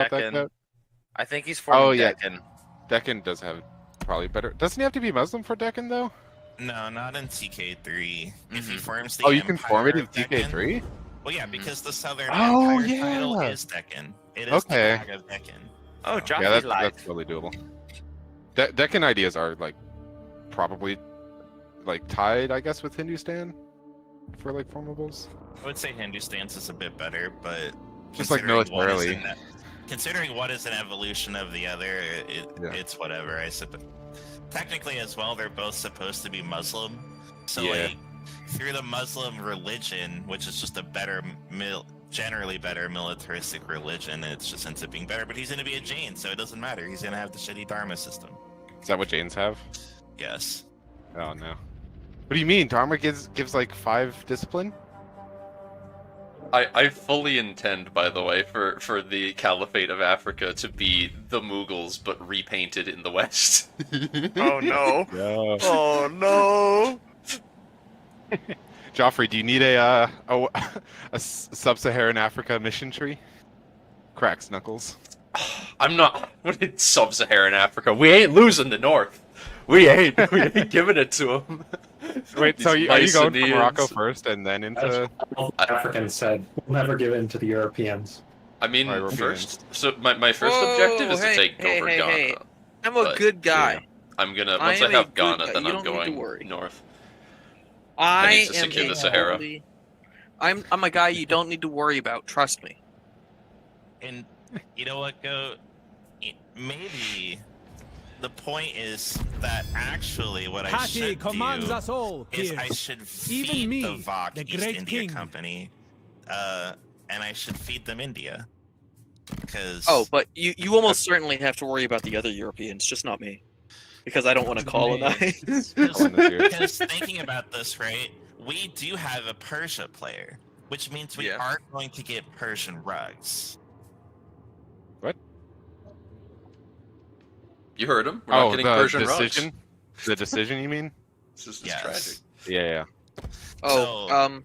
that Deccan. yet? I think he's forming Oh, yeah. Deccan. Deccan does have probably better. Doesn't he have to be Muslim for Deccan though? No, not in TK3. If he forms the Oh, you can form it Empire in of Deccan- TK3. Well, yeah, because the Southern Oh, Empire yeah. title is Deccan. It is Okay. the flag of Deccan. Oh, So- Joffrey's Yeah, live. that's totally doable. Deccan ideas are like probably like tied, I guess, with Hindustan for like formables. I would say Hindustan's is a bit better, but Just like considering what is militarily. an- Considering what is an evolution of the other, Yeah. it's whatever, I suppose. Technically, as well, they're both supposed to be Muslim. So, Yeah. like, through the Muslim religion, which is just a better, generally better militaristic religion, it just ends up being better. But he's going to be a Jain, so it doesn't matter. He's going to have the shitty Dharma system. Is that what Jains have? Yes. Oh no. What do you mean? Dharma gives like 5 discipline? I fully intend, by the way, for the Caliphate of Africa to be the Mughals, but repainted in the West. Oh no. Yeah. Oh no. Joffrey, do you need a sub-Saharan Africa mission tree? Cracks knuckles. I'm not. What in sub-Saharan Africa? We ain't losing the North. We ain't giving it to them. Wait, so are you going from Mycenaeans. Morocco first and then into? Africans said, we'll never give in to the Europeans. I mean, Alright, we're first. So my first objective is to take over Ghana. Hey. I'm a But, good guy. I'm gonna I once I am a have good Ghana, guy. then You I'm don't need to going worry. north. I need to am secure a the Sahara. holy- I'm a guy you don't need to worry about. Trust me. And you know what, maybe the point is that actually what I Hati should commands do us all is here. I should Even feed me, the Vok the East great India king. Company, and I should feed them India. Because Oh, but you almost certainly have to worry about the other Europeans, just not me, because I don't want to colonize. because thinking about this, right, we do have a Persia player, which means we Yeah. are going to get Persian rugs. You heard him. We're not Oh, getting the Persian decision. rugs. The decision, you mean? This is Yes. tragic. Yeah. Oh, So-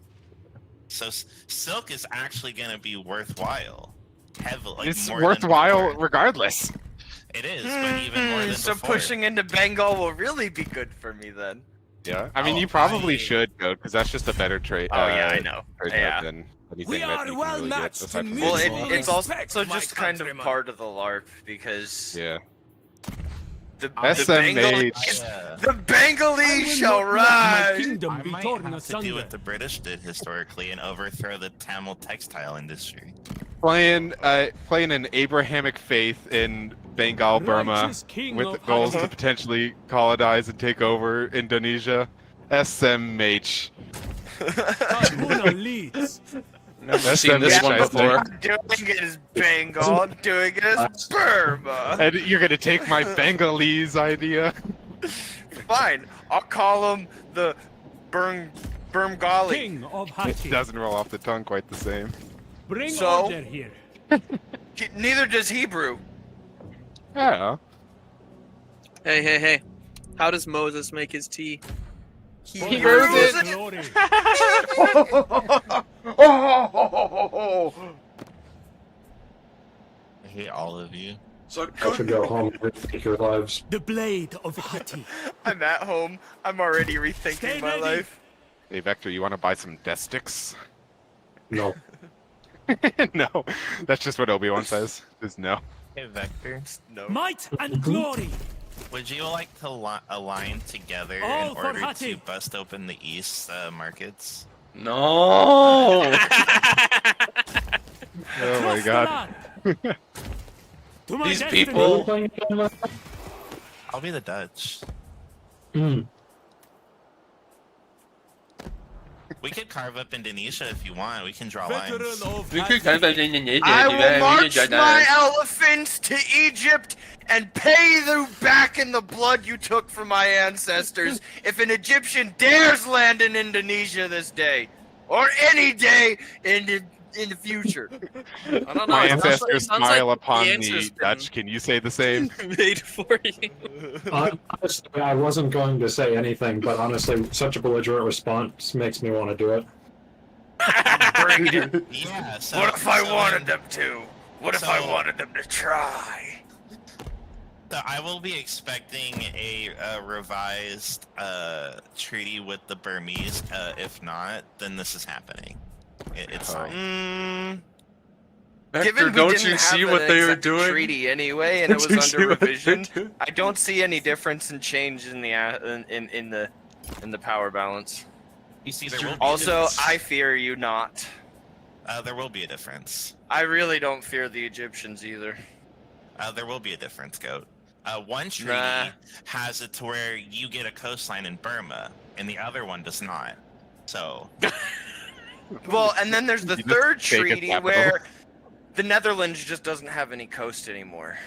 So silk is actually going to be worthwhile. Heavily, like, It's more than worthwhile before. regardless. It is, but even more than so before. pushing into Bengal will really be good for me then. Yeah. I mean, Oh, you probably I- should go because that's just a better trade. Oh yeah, I know. trade Yeah. than anything We that are you can well really get matched aside to from mutual Well, baseball. it's also respect, my just kind of countrymen. part of the LARP because Yeah. the SMH. the Bengalese shall rise. Kingdom I be might torn have to asunder. do what the British did historically and overthrow the Tamil textile industry. Playing an Abrahamic faith in Bengal, Burma, Righteous king with of goals to Hati. potentially colonize and take over Indonesia. SMH. Tribunal leads. I've seen this SMH, one I before. I'm doing it as Bengal. I'm doing it as Burma. And you're gonna take my Bengalese idea? Fine. I'll call him the Burmgali. King of It Hati. doesn't roll off the tongue quite the same. Bring So? order here. Neither does Hebrew. Yeah. Hey. How does Moses make his tea? He For brews his it. glory. I hate all of you. So I should go home and rethink your lives. The blade of Hati. I'm at home. I'm already rethinking Stay my ready. life. Hey Vector, you want to buy some death sticks? No. No, that's just what Obi-Wan says. Is no. Hey, Vector, No. Might and glory. would you like to align together All in for order Hati. to bust open the East markets? no. Oh my Trust god. the land. To my These destiny. people- I'll be the Dutch. We could carve up Indonesia if you want. We can draw Veteran lines. of We could Hati. kind of. I will march my elephants to Egypt and pay you back in the blood you took from my ancestors if an Egyptian dares land in Indonesia this day. Or any day in the future. I don't know. My it sounds like- ancestors it sounds smile like upon answer's the been Dutch. Can you say the same? made for you. Honestly, I wasn't going to say anything, but honestly, such a belligerent response makes me want to do it. Bring it. Yeah. So, What if I so wanted in- them to? What if I wanted them to try? So I will be expecting a revised treaty with the Burmese. If not, then this is happening. It's fine. Hector, Given we don't didn't you see have what an they are exact doing? treaty anyway, and it Don't was you see under what they're revision, doing? I don't see any difference in change in the power balance. You see, there will be Also, a difference. I fear you not. There will be a difference. I really don't fear the Egyptians either. There will be a difference, Goat. One treaty Nah. has it to where you get a coastline in Burma, and the other one does not. So, Well, and then there's the You just third take a treaty capital. where the Netherlands just doesn't have any coast anymore.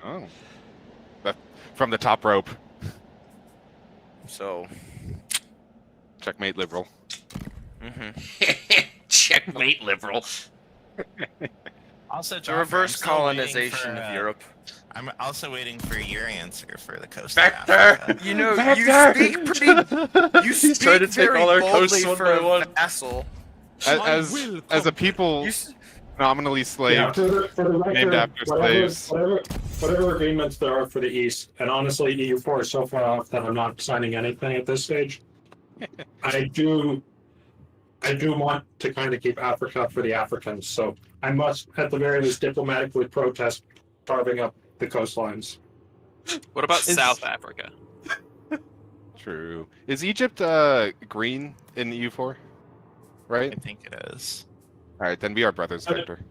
Oh. From the top rope. So, Checkmate, liberal. Checkmate, liberal. also, the Joffrey, reverse I'm still waiting colonization for, of Europe. I'm also waiting for your answer for the coast. Vector! Of Africa. You know, Vector! you speak pretty. You He's speak trying to take very all our boldly coasts one for by a one. vassal. As a people You, s- nominally Yeah, slaved, for the record, named after whatever, slaves. whatever agreements there are for the East, and honestly, EU4 is so far off that I'm not signing anything at this stage. I do want to kind of keep Africa for the Africans, so I must, at the very least, diplomatically protest carving up the coastlines. What about Is- South Africa? True. Is Egypt green in the EU4? I Right? think it is. Alright, then we are brothers, Victor.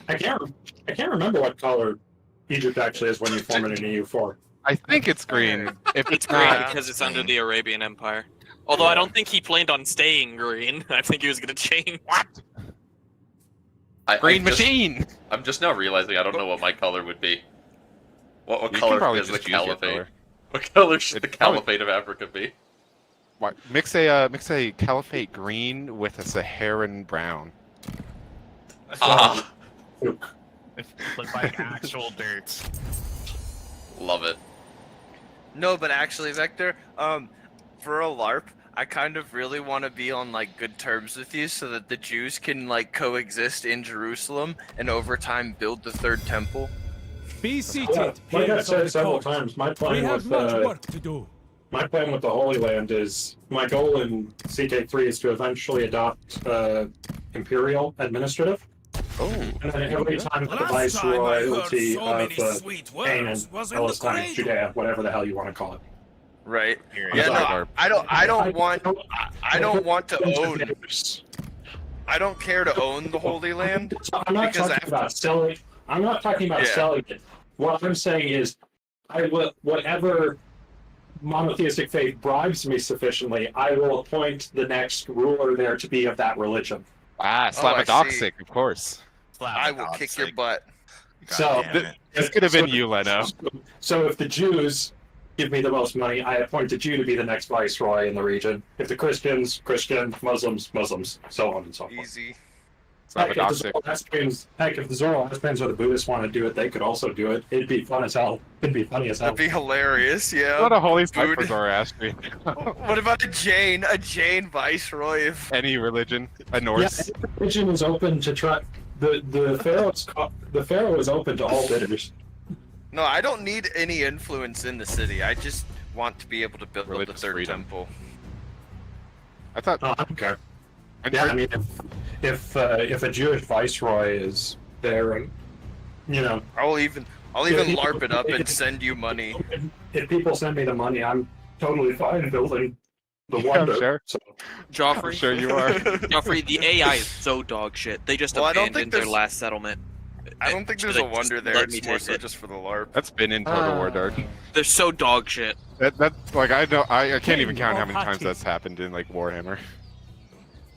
I can't remember what color Egypt actually is when you form it in EU4. I think it's green. If It's it's green not, because it's under the Arabian Empire. Although I don't think he planned on staying green. I think he was going to change. what? I Green just- machine! I'm just now realizing I don't know what my color would be. What You can color probably is the just use your caliphate? color. What color should the It'd probably- caliphate of Africa be? Why- Mix a caliphate green with a Saharan brown. Ah, It looks like actual dirt. love it. no, but actually, Vector, for a LARP, I kind of really want to be on like good terms with you, so that the Jews can like coexist in Jerusalem and over time build the third temple. Be Yeah, seated. like I Heroes of said the several coast. times, my We plan have with much work to do. my plan with the Holy Land is my goal in CK3 is to eventually adopt Imperial Administrative, Oh. and then every time the Last time I heard Viceroyalty so of many sweet Canaan, words was in the Palestine, cradle. Judea, whatever the hell you want to call it. Right. Here, Yeah, sorry, no, Barb. I don't want. I don't want to own. I don't care to own the Holy Land. So I'm not Because talking about selling. I'm not talking about Yeah. selling it. What I'm saying is, I will whatever monotheistic faith bribes me sufficiently, I will appoint the next ruler there to be of that religion. Ah, I see. Slavadoxic, of course. I will kick your butt. So- This could have been you, Leno. So if the Jews give me the most money, I appoint a Jew to be the next viceroy in the region. If the Christians, Christian, Muslims, Muslims, so on and so forth. Easy. Heck, if the Slavadoxic. Zoroastrians or the Buddhists want to do it, they could also do it. It'd be fun as hell. It'd be funny as hell. That'd be hilarious. Yeah. What a holy site for Food. Zoroastrian. What about a Jain? A Jain viceroy? If Any religion. A Yeah, Norse. every religion is open to try. The Pharaoh is open to all bidders. no, I don't need any influence in the city. I just want to be able to build the Religious third freedom. temple. I thought. I don't care. I Yeah, I mean, if a Jewish viceroy is there, and you know, I'll even Yeah, LARP it up and send you money. if people send me the money, I'm totally fine building the Yeah, wonder. sure. So, Joffrey, I'm sure you are. Joffrey, the AI is so dog shit. They just Well, I don't think abandoned their there's- last settlement. I don't think there's Should a I wonder just there. let me It's more take so it? just for the LARP. That's been in Total War Dark. They're so dog shit. That like I know I can't even count how many Hati. times that's happened in like Warhammer.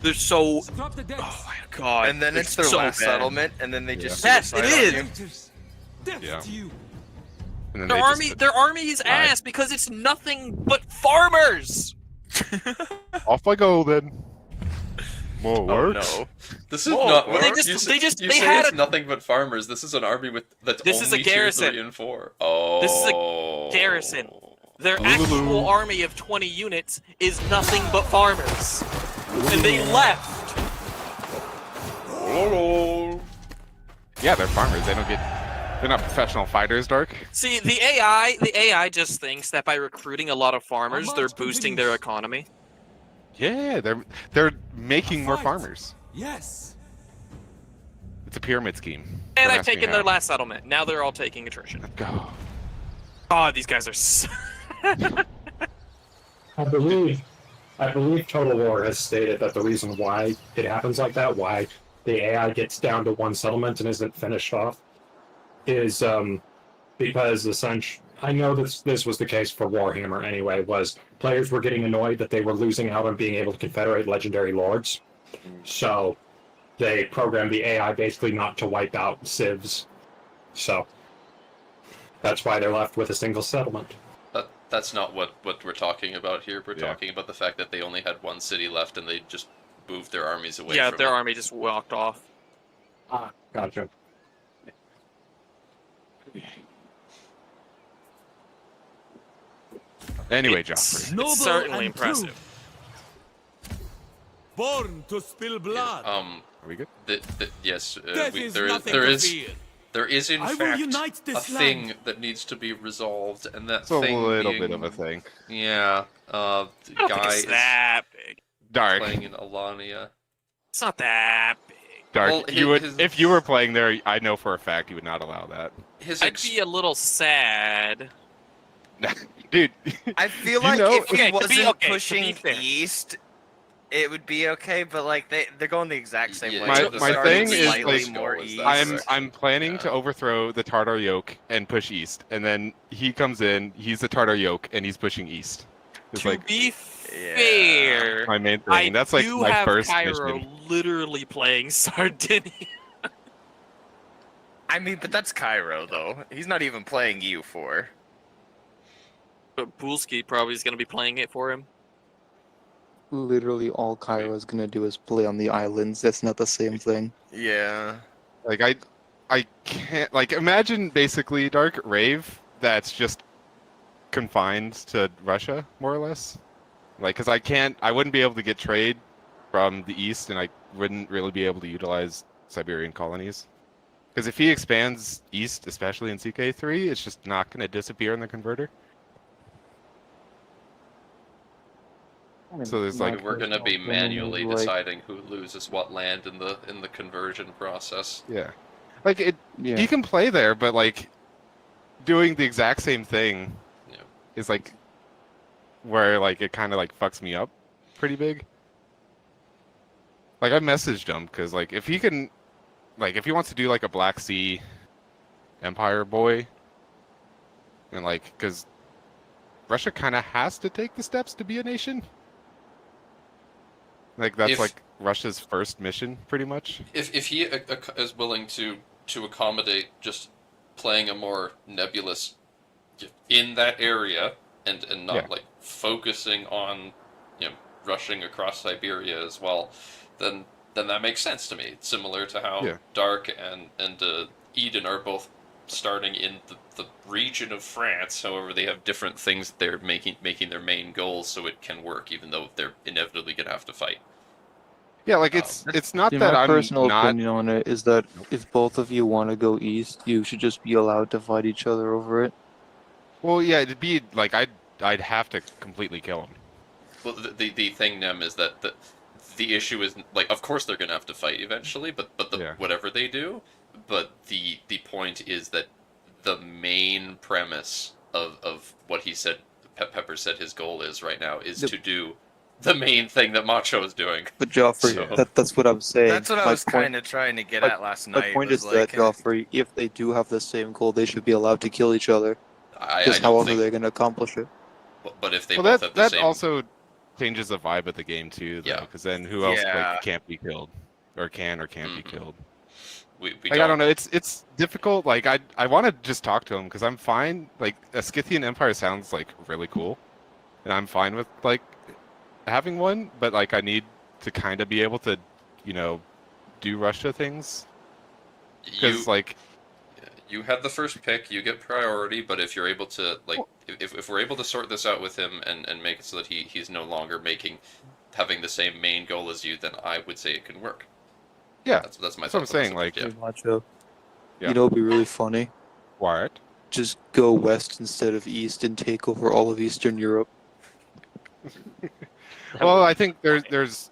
They're so. Drop the dead. Oh my god. And then they're it's their so last bad. settlement, and then they just Yes, suicide it on is. you. Traitors. Death Yeah. to you. And then Their they army, just, their army is ass because it's nothing but farmers. off I go then. More Oh work. no. This is Whoa, not. well, they you just- say, they just- you they say had it's a- nothing but farmers. This is an army with that's This is a only tier garrison. 3 and 4. Oh. This is a garrison. Their Ooh. actual army of 20 units is nothing but farmers. And they left. Oh. Yeah, they're farmers. They don't get. They're not professional fighters, Dark. See, the AI just thinks that by recruiting a lot of farmers, they're boosting their economy. Yeah, they're making more fight. farmers. Yes. It's a pyramid scheme. And Don't I've ask me taken their how. last settlement. Now they're all taking attrition. Let's go. God, these guys are. I believe Total War has stated that the reason why it happens like that, why the AI gets down to one settlement and isn't finished off, is because essentially, I know this was the case for Warhammer anyway, was players were getting annoyed that they were losing out on being able to confederate legendary lords. So they programmed the AI basically not to wipe out civs. So that's why they're left with a single settlement. That's not what we're talking about here. We're Yeah. talking about the fact that they only had one city left and they just moved their armies away Yeah, from their it. army just walked off. Ah, gotcha. Anyway, It's- Joffrey. Noble It's certainly and impressive. Born to spill blood. Are we good? Yes, Death is there nothing there to is fear. there is in I will fact unite a this thing land. that needs to be resolved, and that It's a thing little being, bit of a thing. Yeah, the I don't think guy it's is that big. Dark. playing in Alania. It's not that big. Dark. Well, you would, his- if you were playing there, I know for a fact you would not allow that. His I'd be a little sad. Dude, I feel You like know- if he Okay, to be- wasn't okay, to be pushing fair. east, it would be okay. But like they're going the exact same Yeah, way. My- They're my starting thing is, slightly like, more is east. that I'm planning Yeah. to overthrow the Tartar yoke and push east, and then he comes in, he's the Tartar yoke, and he's pushing east. It's To like be fair, my main thing. I That's like do my have first Cairo mission. literally playing Sardinia. I mean, but that's Cairo though. He's not even playing EU4. But Bulski probably is going to be playing it for him. Literally all Kyra's gonna do is play on the islands. That's not the same thing. Yeah. Like I can't like imagine basically Dark Rave that's just confined to Russia more or less. Like, cause I wouldn't be able to get trade from the east, and I wouldn't really be able to utilize Siberian colonies. Because if he expands east, especially in CK3, it's just not going to disappear in the converter. So there's like, We're going to be manually like, deciding who loses what land in the conversion process. yeah, like it. yeah. He can play there, but like doing the exact same thing Yeah. is like where like it kind of like fucks me up pretty big. Like I messaged him because like if he can, like if he wants to do like a Black Sea Empire boy, and like because Russia kind of has to take the steps to be a nation. Like that's If- like Russia's first mission, pretty much. If he is willing to accommodate just playing a more nebulous in that area and not Yeah. like focusing on rushing across Siberia as well, then that makes sense to me. It's similar to how Yeah. Dark and Eden are both starting in the region of France. However, they have different things that they're making their main goals, so it can work, even though they're inevitably gonna have to fight. Yeah, like it's not See, that my I'm personal not. opinion on it is that if both of you want to go east, you should just be allowed to fight each other over it. Well, yeah, it'd be like I'd have to completely kill him. Well, the thing, Nem, is that the issue is like, of course they're gonna have to fight eventually, but Yeah. whatever they do, but the point is that the main premise of what he said, Pepper said his goal is right now is Yep. to do the main thing that Macho is doing. But Joffrey, So- that's what I'm saying. That's what I My was point- kind of trying to get my- at last night. My point was is like, that, Joffrey, if they do have the same goal, they should be allowed to kill each other. I Just don't however think, they're going to accomplish it. but if they Well, both that have the that same, also changes the vibe of the game too, though. Yeah. Because then who else Yeah. like can't be killed, or can or can't be Mhm. killed? we Like I don't know. It's difficult. Like I want to just talk to him because I'm fine. Like a Scythian Empire sounds like really cool, and I'm fine with like having one. But like I need to kind of be able to, do Russia things You because like you had the first pick, you get priority, but if you're able to like if we're able to sort this out with him and make it so that he's no longer having the same main goal as you, then I would say it can work. Yeah, That's my that's what I'm thought process. saying, like- yeah. Macho. Yeah. You know, it'd be really funny. What? Just go west instead of east and take over all of Eastern Europe. Well, I think there's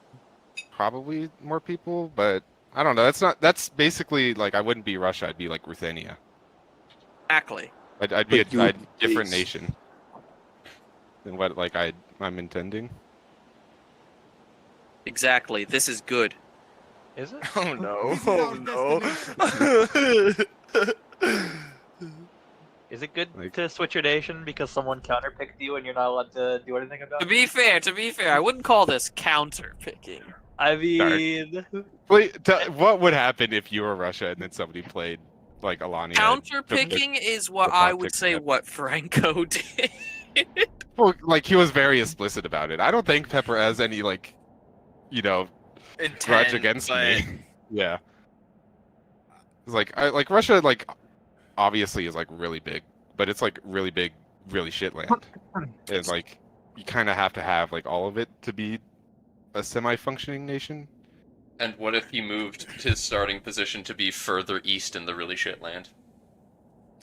probably more people, but I don't know. That's basically like I wouldn't be Russia. I'd be like Ruthenia. Exactly. I'd be But you a would be different base. nation than what like I'm intending. Exactly. This is good. Is it? Oh no! This is Oh our no! Is it good Like- to switch your nation because someone counterpicked you and you're not allowed to do anything about To it? be fair, I wouldn't call this counter picking. I mean, Wait, what would happen if you were Russia and then somebody played like Alania? Counter picking is what the I would politics say step. what Franco did. Well, like he was very explicit about it. I don't think Pepper has any like, grudge Intent, against but me. Yeah. It's like like Russia like obviously is like really big, but it's like really big, really shit land. And like you kind of have to have like all of it to be a semi-functioning nation. And what if he moved his starting position to be further east in the really shit land?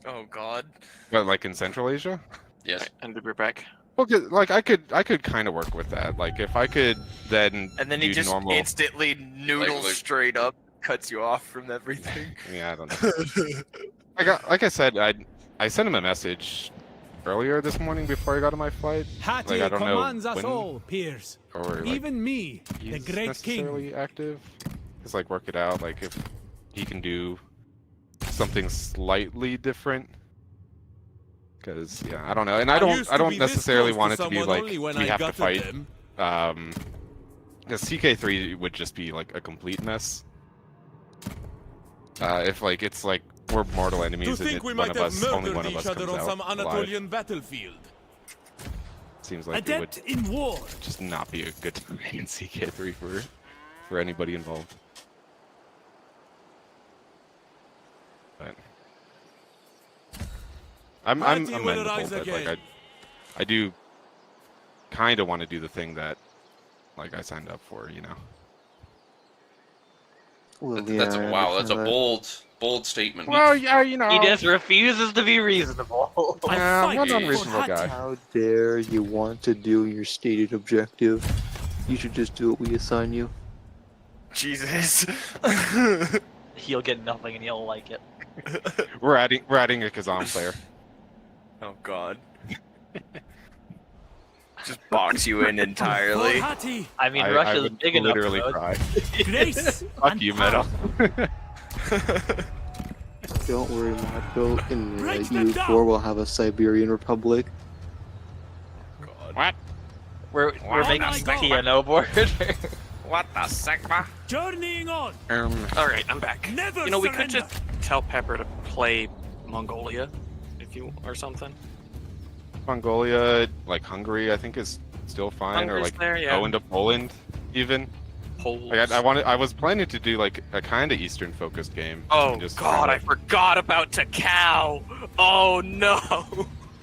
Oh god. But like in Central Asia? Yes. And we're back. Well, 'cause, like I could kind of work with that. Like if I could then And then do he just normal. instantly noodles Like- straight up, cuts you off from everything. Yeah, I don't know. Like I said, I sent him a message earlier this morning before I got on my flight. Hati Like, I don't know commands us when- all, peers. Or like Even me, the he's great king. necessarily active. Just like work it out. Like if he can do something slightly different. Because yeah, I don't know, and I used to don't be this necessarily close want it to to be someone like only when we I have to gutted fight. them. Because CK3 would just be like a complete mess. If like it's like we're mortal To enemies and think we one might of have us, only murdered one of each us other comes on some out alive, Anatolian battlefield. seems like it would Adept in war. just not be a good time in CK3 for anybody involved. But I'm Mighty will amenable, arise but like again. I do kind of want to do the thing that like I signed up for, you know. Well, That's yeah, a I wow. That's a understand bold statement. Well, yeah, you know. he just refuses to be reasonable. I Yeah, I'm fight not an for unreasonable Hati. guy. that. How dare you want to do your stated objective? You should just do what we assign you. Jesus. He'll get nothing and he'll like it. We're adding a Kazan player. Oh god. Just box you in For entirely. Hati, I mean, I Russia's would big enough. literally though. cry. grace, Fuck and you, power. Metal. Don't worry, Matto. In Break them U4, down. we'll have a Siberian Republic. God. What? We're Oh making my God. TNO border. What the sigma? Journeying on. All right, I'm back. Never You know, we could surrender. just tell Pepper to play Mongolia, if you or something. Mongolia, like Hungary, I think is still fine, or Hungary's like there, yeah. go into Poland, even. Poles. Like I was planning to do like a kind of Eastern focused game. Oh Just God, I kinda- forgot about Takao. Oh no!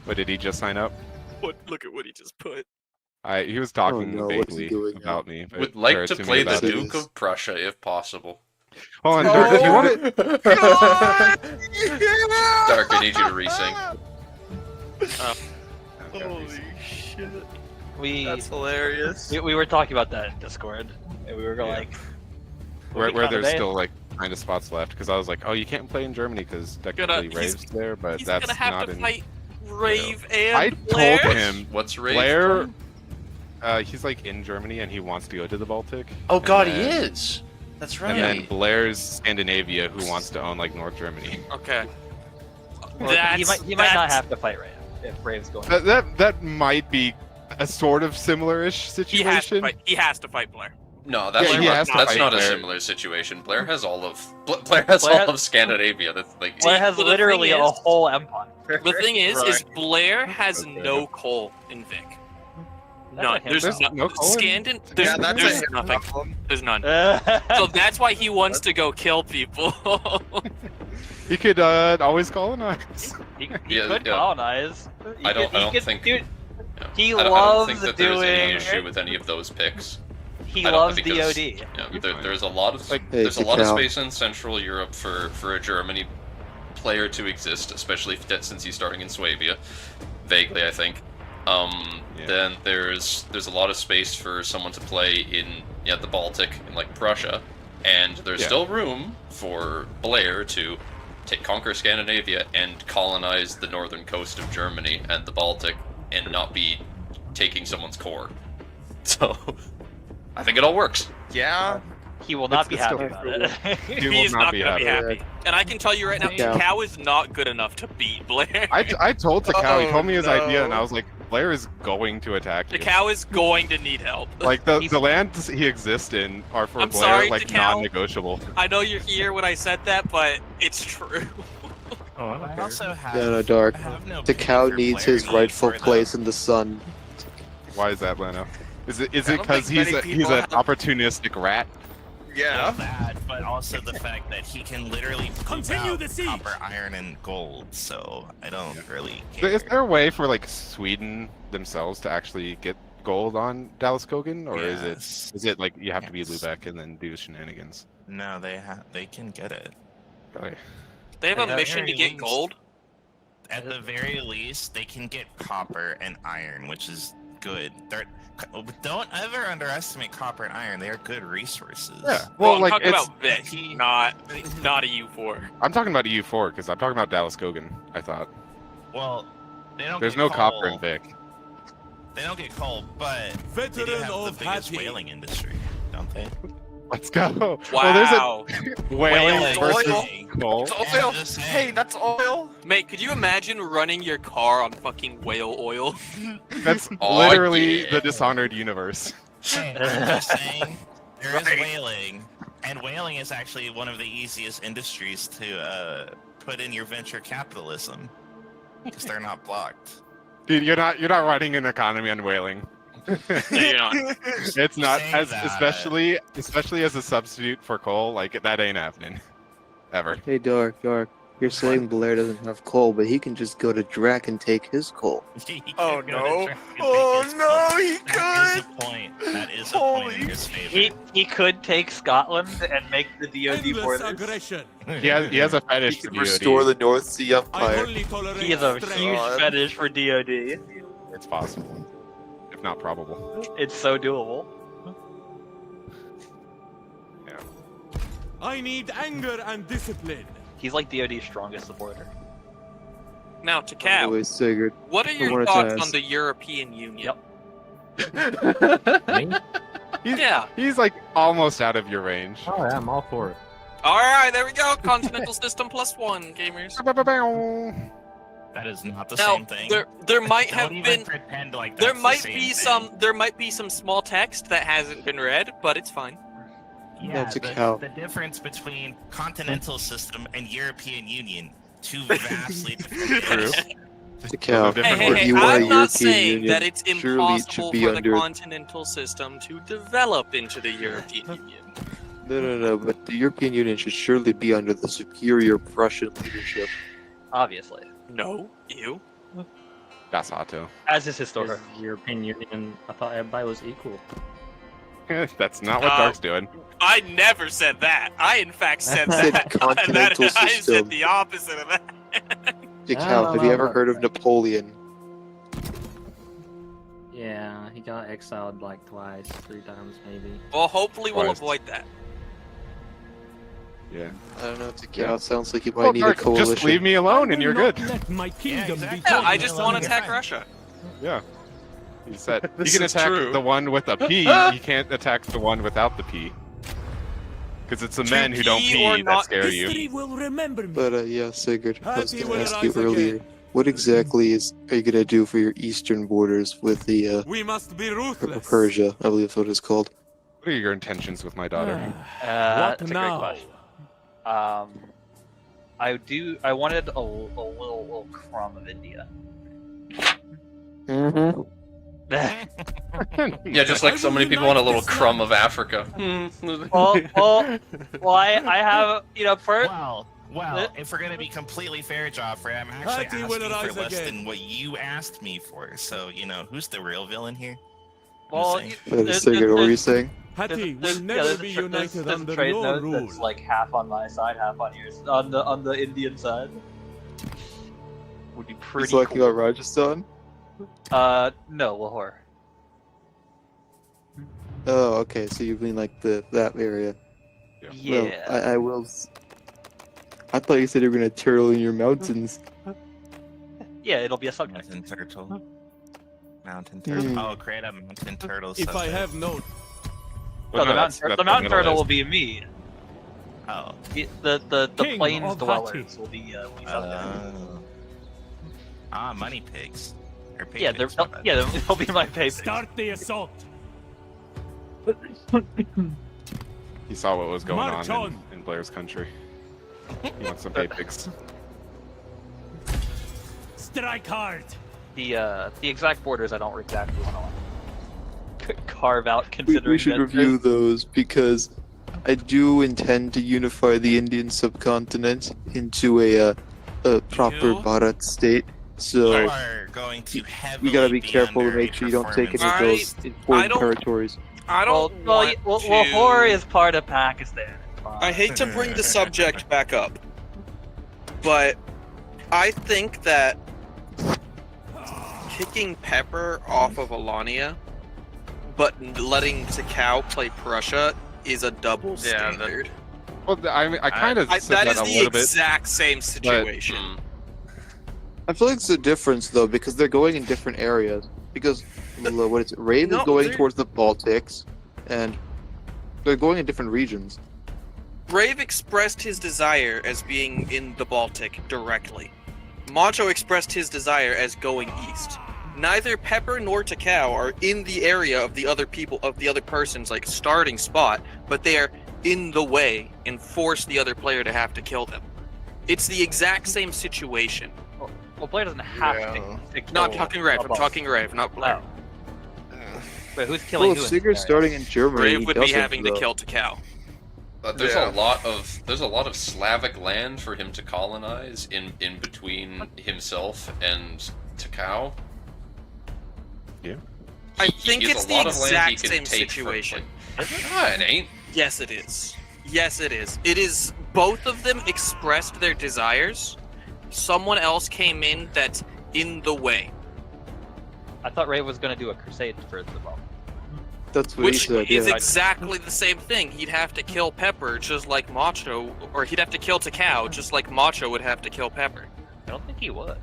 But did he just sign up? Look at what he just put. He was talking no, what's he vaguely doing about me. But, Would like or to me play the about it. Duke of Prussia if possible. Hold on, Dirk, if you want it. God! Dark, I need you to resync. Holy shit. We, That's hilarious. we were talking about that in Discord, and we were going Yeah. like, Where kinda there's bad. still like kind of spots left, because I was like, oh, you can't play in Germany because technically he's- Rave's there, but He's that's gonna have not to in. fight Rave and I Blair. told him What's Rave? Blair. He's like in Germany and he wants to go to the Baltic. Oh And God, he then- is. That's right. And then Blair's Scandinavia, who wants to own like North Germany. Okay. well, he might not that's- have to fight Rave if Rave's going. That might be a sort of similar-ish He has to situation. fight. He has to fight Blair. No, that's Yeah, he has to that's fight not a Blair. similar situation. Blair has all of Blair has Blair all has- of Scandinavia. That's like Blair has well, the literally thing a is- whole empire. The thing is Right. Blair has Okay. no coal in Vic. That's None. a hint, There's There's no, no coal in- Scandin. There's, Yeah, that's there's a nothing. problem. There's none. though. So that's why he wants to go kill people. He could always colonize. he Yeah, could yeah. colonize. I don't He think- Dude, yeah. he I don't loves think that there's any doing- issue with any of those picks. he I don't loves because- DoD. Yeah, there's a lot of Like, Hey, there's a lot of Cacao. space in Central Europe for a Germany player to exist, especially since he's starting in Swabia, vaguely I think. Then there's a lot of space for someone to play in the Baltic, in like Prussia, and there's still room for Blair to conquer Scandinavia and colonize the northern coast of Germany and the Baltic, and not be taking someone's core. So I think it all works. Yeah. He will not be It's still happy about it. He is not gonna be happy. And I can tell you right now, Yeah. Takao is not good enough to beat Blair. I told Takao, he told me his Oh, idea, and no. I was like, Blair is going to attack you. Takao is going to need help. Like, the lands he exists in are for I'm Blair, sorry, like, Takao. non-negotiable. I know you're here when I said that, but it's true. I also have, No, Dark. I have no The pity cow for needs Blair his need rightful for the- place in the sun. Why is that, Leno? Is it I don't because think he's many he's people an have- opportunistic rat? Yeah. Not that, but also the fact that he can literally poop Continue out the siege. copper, iron, and gold. So I don't really So care. is there a way for like Sweden themselves to actually get gold on Dallas Kogan, or Yes. is it like you have to be Yes. Lubeck and then do shenanigans? No, they can get it. Okay. They have At a the mission to very get least- gold. At the very least, they can get copper and iron, which is good. Don't ever underestimate copper and iron. They are good resources. Yeah. Well, Well, I'm like talking it's, about Vic, not a U4. I'm talking about EU4 because I'm talking about Dallas Kogan. I thought Well, they don't. there's get no coal. copper in Vic. They don't get coal, but they do Veteran have the of biggest Hattie. whaling industry, don't they? Let's go. Wow. Well, there's a whaling Whaling. versus Oil. coal. It's oil. just saying. Hey, that's oil. Mate, could you imagine running your car on fucking whale oil? That's Oh, literally yeah. the Dishonored universe. Hey, I'm just saying, there is Right. whaling, and whaling is actually one of the easiest industries to put in your venture capitalism because they're not blocked. Dude, you're not running an economy on whaling. No, you're not. It's not Saying as that- especially as a substitute for coal. Like that ain't happening, ever. Hey, Dark. You're saying Blair doesn't have coal, but he can just go to Drac and take his coal. He could Oh, go to no. Drac and Oh, take his no, coal. he That is could. a point. That is a point in Holy his favor. He could take Scotland and make the DoD Endless borders. aggression. He has a fetish He to can DoD. restore the North Sea I Empire. only tolerate He has a strength. huge God. fetish for DoD. It's possible, if not probable. It's so doable. I need anger and discipline. He's like DoD's strongest supporter. Now, Takao, Anyways, Sigurd. what are your wanted to thoughts ask- on the European Union? He's, Yeah. he's like almost out of your range. Oh yeah, I'm all for it. All right, there we go. Continental system +1, gamers. That is not the Now, same thing. there might Don't have even been pretend like there that's the might same be thing. there might be some small text that hasn't been read, but it's fine. Yeah, That's a cow. the difference between continental system and European Union, two vastly different True. things. The cow. Hey, Hey, Different hey, word. hey, You want a I'm not European saying Union, that it's surely it impossible should be for under- the continental system to develop into the European Union. No, but the European Union should surely be under the superior Prussian leadership. Obviously. No, you. That's Otto. As is Is historic. European Union, I thought everybody was equal. That's not what Dark's doing. I never said that. I in fact said Said that. continental I system. said the opposite of that. The No, cow. no, Have you no, ever no. heard of Napoleon? Yeah, he got exiled like twice, 3 times maybe. Well, hopefully we'll Christ. avoid that. Yeah. I don't know. The Yeah. cow sounds like you might Well, need a Dark, coalition. just leave me alone I and will you're not good. Let my kingdom exactly. be Yeah, torn I just asunder. want to attack fine. Russia. Yeah. He said you This can is attack true. the one with a P. You can't attack the one without the P. Because it's the To men who don't pee or pee that not scare History you. will remember me. But yeah, Sigurd, I was Happy going will to ask you rise earlier. again. What exactly are you gonna do for your eastern borders with the We must be ruthless. Persia? I believe that's what it's called. What are your intentions with my daughter? what That's a great now? question. I wanted a little crumb of India. Mm-hmm. Yeah, just like so many people want a little crumb of Africa. well, I have, first, Well, if we're gonna be completely fair, Joffrey, I'm actually Hattie will asking rise for less again. than what you asked me for. So, who's the real villain here? well, Saying. Sigurd, what were you saying? Hati will there's never a be there's united a under trade your note rule. that's like half on my side, half on yours. On the Indian side. Would be He's pretty talking cool. about Rajasthan? No, Lahore. Oh, okay, so you mean like that area. Yeah. Well, I will... I thought you said you were gonna turtle in your mountains. Yeah, it'll be a subject. Mountain turtle. Mountain turtle. Oh, create a mountain turtle. If I subject. have no No, Well, the that's mountain the turtle Middle will East. be me. Oh. The King plains of dwellers will be subject. Money pigs. Or pig Yeah, pigs, my bad. they'll be my pay. start the assault. He saw what was going March on on. in Blair's country. He wants some pigs. Strike hard. The exact borders I don't exactly want to carve out. We Considering should that review those because I do intend to unify the Indian subcontinent into a proper You? Bharat state. You So are going to heavily we gotta be careful to under make a sure you don't take any of performance those I important don't- territories. I Well, don't well, want well, to... Lahore is part of Pakistan. It's fine. I hate to bring the subject back up, but I think that kicking Pepper off of Alania, but letting Takao play Prussia is a double Yeah, standard. Well, I mean, I kind of said That that is a the little bit. exact same situation. I feel like it's a difference though because they're going in different areas. Because what is it? Rave No, is going they're- towards the Baltics, and they're going in different regions. Brave expressed his desire as being in the Baltic directly. Macho expressed his desire as going east. Neither Pepper nor Takao are in the area of the other person's like starting spot, but they are in the way and force the other player to have to kill them. It's the exact same situation. Well, Blair doesn't have to kill. No, I'm talking Rave. I'm above. talking Rave, not Blair. Wait, who's killing Well, who? if in this Sigurd's area? starting in Germany, Brave he would be doesn't, having to though. kill Takao. There's Yeah. a lot of Slavic land for him to colonize in between himself and Takao. I He think has it's a the lot of land he exact can same take from, situation. No, it ain't. Yes, it is. Yes, it is. It is. Both of them expressed their desires. Someone else came in that's in the way, I thought Ray was going to do a crusade for the ball. That's what which he said. is Yeah. exactly the same thing. He'd have to kill Pepper just like Macho, or he'd have to kill Takao just like Macho would have to kill Pepper. I don't think he would.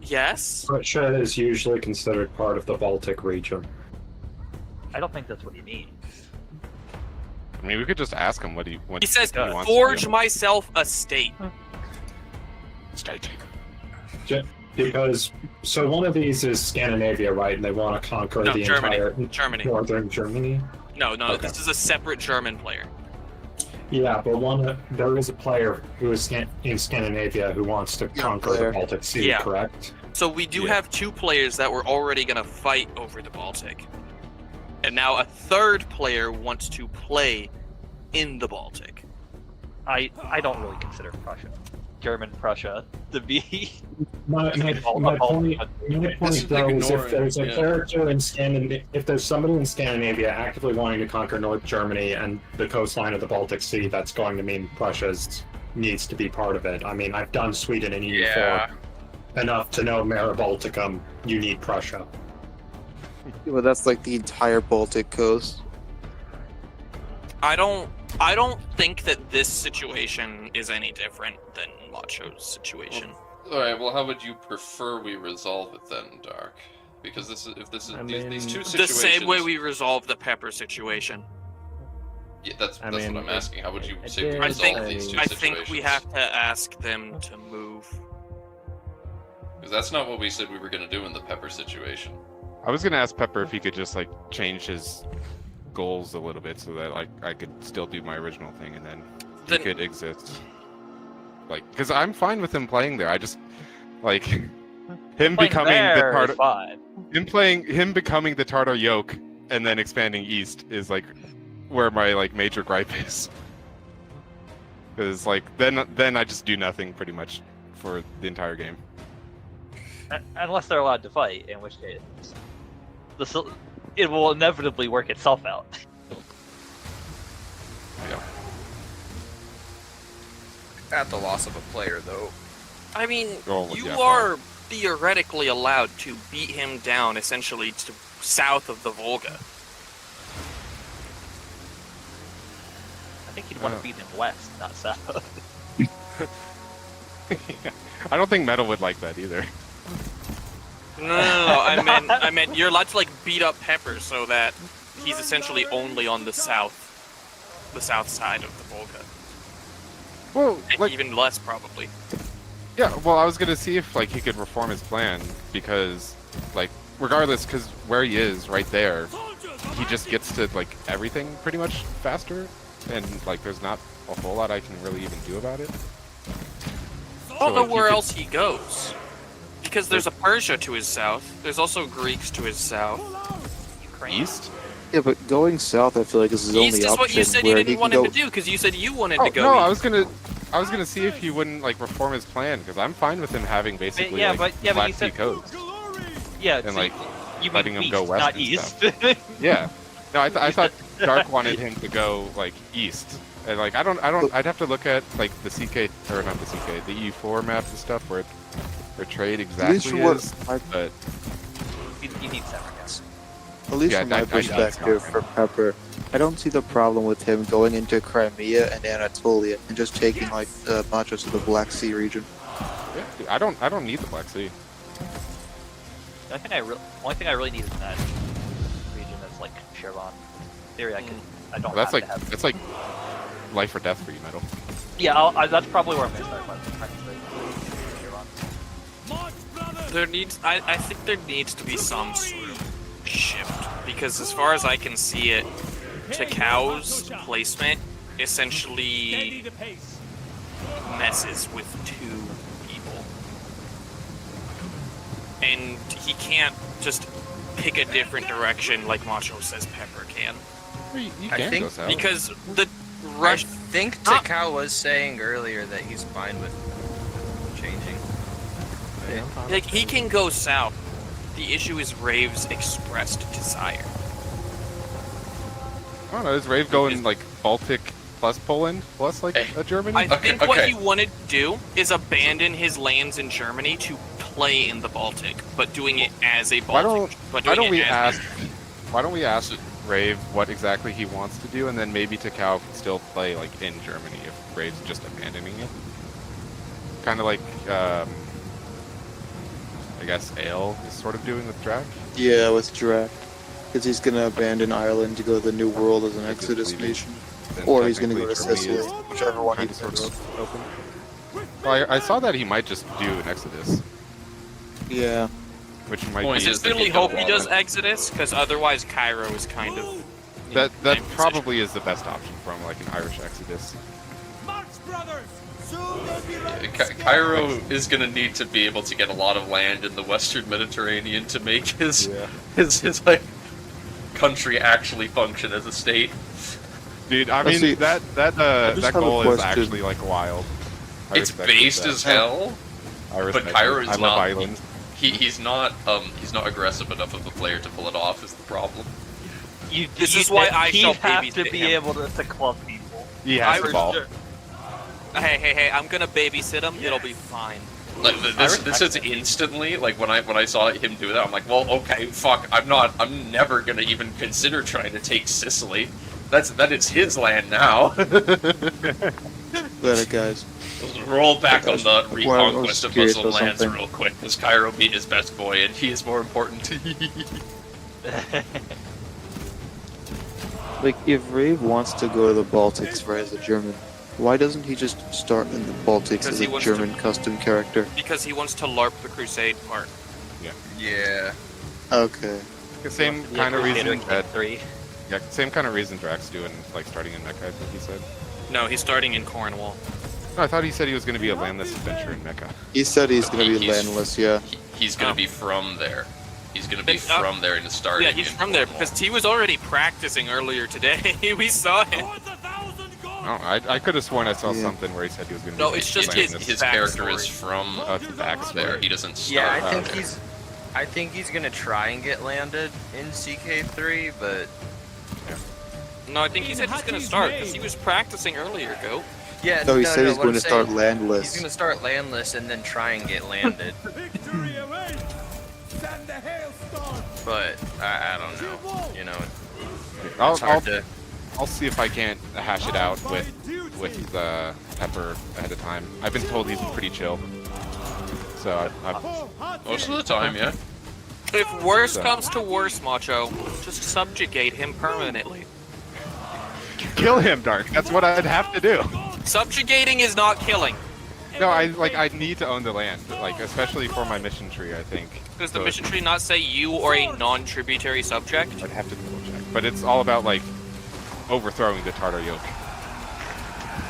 Yes. Russia is usually considered part of the Baltic region. I don't think that's what he means. I mean, we could just ask him what he He says, wants to "Forge do. myself a state." State. Because, so one of these is Scandinavia, right? And they want to conquer No, the Germany. entire Germany. northern Germany. No, Okay. this is a separate German player. Yeah, but there is a player who is in Scandinavia who wants to conquer Blair. the Baltic Sea, Yeah. correct? So we do Yeah. have two players that were already going to fight over the Baltic. And now a third player wants to play in the Baltic. I don't really consider Prussia, German Prussia, to be. My point though is if there's a character in if there's somebody in Scandinavia actively wanting to conquer North Germany and the coastline of the Baltic Sea, that's going to mean Prussia needs to be part of it. I mean, I've done Sweden and EU4 Yeah. enough to know Mare Balticum, you need Prussia. Well, that's like the entire Baltic coast. I don't think that this situation is any different than Macho's situation. All right. Well, how would you prefer we resolve it then, Dark? Because these two situations. The same way we resolve the Pepper situation. Yeah, that's I what mean, I'm asking. How would you I say we did I resolve think these two I situations? think we have to ask them to move. Because that's not what we said we were going to do in the Pepper situation. I was gonna ask Pepper if he could just like change his goals a little bit so that like I could still do my original thing and then he Then- could exist. Like, because I'm fine with him playing there. I just like him Playing becoming the there Tartar. is fine. Him becoming the Tartar yoke and then expanding east is like where my like major gripe is. Because like then I just do nothing pretty much for the entire game. Unless they're allowed to fight, in which case, it will inevitably work itself out. Yeah. At the loss of a player, though. I mean, Oh, you yeah, are theoretically allowed to beat him down essentially to south of the Volga. I think he'd want to beat him west, not south. I don't think Meta would like that either. No. I meant you're allowed to like beat up Pepper so that he's essentially only on the south side of the Volga. Well, like, Even less probably. yeah. Well, I was gonna see if like he could reform his plan because, like, regardless, because where he is right there, he just gets to like everything pretty much faster, and like there's not a whole lot I can really even do about it. I don't know like, you where could- else he goes. Because there's a Persia to his south. There's also Greeks to his south. East. Yeah, but going south, I feel like is his East only is option. what you said you where didn't he can want go... him to do, because you said you wanted Oh to go no, east. I was gonna see if he wouldn't like reform his plan because I'm fine with him having basically yeah, like but you Black Sea said coast. Yeah, And, so like, you letting mean him go east, west not and east. Yeah. No, I thought Dark wanted him to go like east. And like I'd have to look at like the CK or not the CK, the E4 map and stuff where trade exactly from what is. I- But You need separate guys. At least Yeah, from my I perspective, for Pepper, I don't see the problem with him going into Crimea and Anatolia and just taking like much of the Black Sea region. yeah, dude, I don't need the Black Sea. The only thing I really need is that region that's like Shirvan. In theory, I don't That's have like to have. that's like life or death for you, Metal. Yeah, that's probably where I'm gonna start. Shirvan. There needs, I think there needs to be some sort of shift, because as far as I can see it, Takau's placement essentially messes with two people. And he can't just pick a different direction like Macho says Pepper can. You I can think go south. Because the I Rush... think Takao was saying earlier that he's fine with changing. Like, he can go south. The issue is Rave's expressed desire. I don't know. Is Rave going like Baltic plus Poland plus like a Germany? I think what okay. he wanted to do is abandon his lands in Germany to play in the Baltic, but doing it as a Baltic. Why don't we ask Rave what exactly he wants to do, and then maybe Takao can still play like in Germany if Rave's just abandoning it. Kind of like I guess Ale is sort of doing with Drac. Yeah, with Drac. Because he's gonna abandon Ireland to go to the New World as an Exodus leaving. nation. Then Or he's gonna go to technically Germany Sicily, is whichever one he kind of sort picks. of open. Well, I saw that he might just do an Exodus, Yeah. which might Point be I is that sincerely he don't hope he want does it. Exodus, because otherwise Cairo is kind of... that in the same probably is the best option for him, like an Irish Exodus. Cairo is going to need to be able to get a lot of land in the Western Mediterranean to make his like country actually function as a state. Dude, I Let's mean see. that just that have a goal is question. actually like wild. I It's respect based that. as hell. I respect Cairo it. is I love not- islands. He's not aggressive enough of a player to pull it off. Is the problem? This is why I he shall has to babysit be him. able to club people. He I has the was ball. sure- Hey, I'm gonna babysit him, it'll be fine. Like this is instantly like when I saw him do that, I'm like, well, okay, fuck, I'm never gonna even consider trying to take Sicily. That is his land now. Let it, guys. Let's roll back on the Well, I was reconquest of curious Muslim about lands something. real quick, because Cairo beat his best boy, and he is more important. Like, if Rave wants to go to the Baltics right as a German, why doesn't he just start in the Baltics Because as he a wants German custom character? Because he wants to LARP the Crusade part. Yeah. Okay. The same Yeah, kind of Crusader reason King that 3. yeah, same kind of reason Drax doing like starting in Mecca. I think he said. No, he's starting in Cornwall. No, I thought he said he was going to be a landless adventure in Mecca. He said he's gonna be He's- landless, yeah. He's gonna be from there. He's gonna be Then, from there and starting. Yeah, he's in from there, Cornwall. because he was already practicing earlier today. We saw him. Oh, I could have sworn I saw Yeah. something where he said he was going to. No, be it's just his landless. character is backstory. from Oh, it's a backstory. there. He doesn't start Yeah, I think there. I think he's gonna try and get landed in CK3, but No, I think he said he's gonna start because he was practicing earlier. Go. yeah. No, he said he's what going I'm to start saying, landless. He's gonna start landless and then try and get landed. Victory awaits! Send the hailstorm! But I don't know. You know, I'll, it's hard to. I'll see if I can't hash it out with Pepper ahead of time. I've been told he's pretty chill. So Most of the time, yeah. If worse comes to worse, Macho, just subjugate him permanently. kill him, Dark. That's what I'd have to do. Subjugating is not killing. No, I need to own the land, like especially for my mission tree. I think. Does the So mission tree not say you or a non-tributary subject? I'd have to double check, but it's all about like overthrowing the Tartar yoke.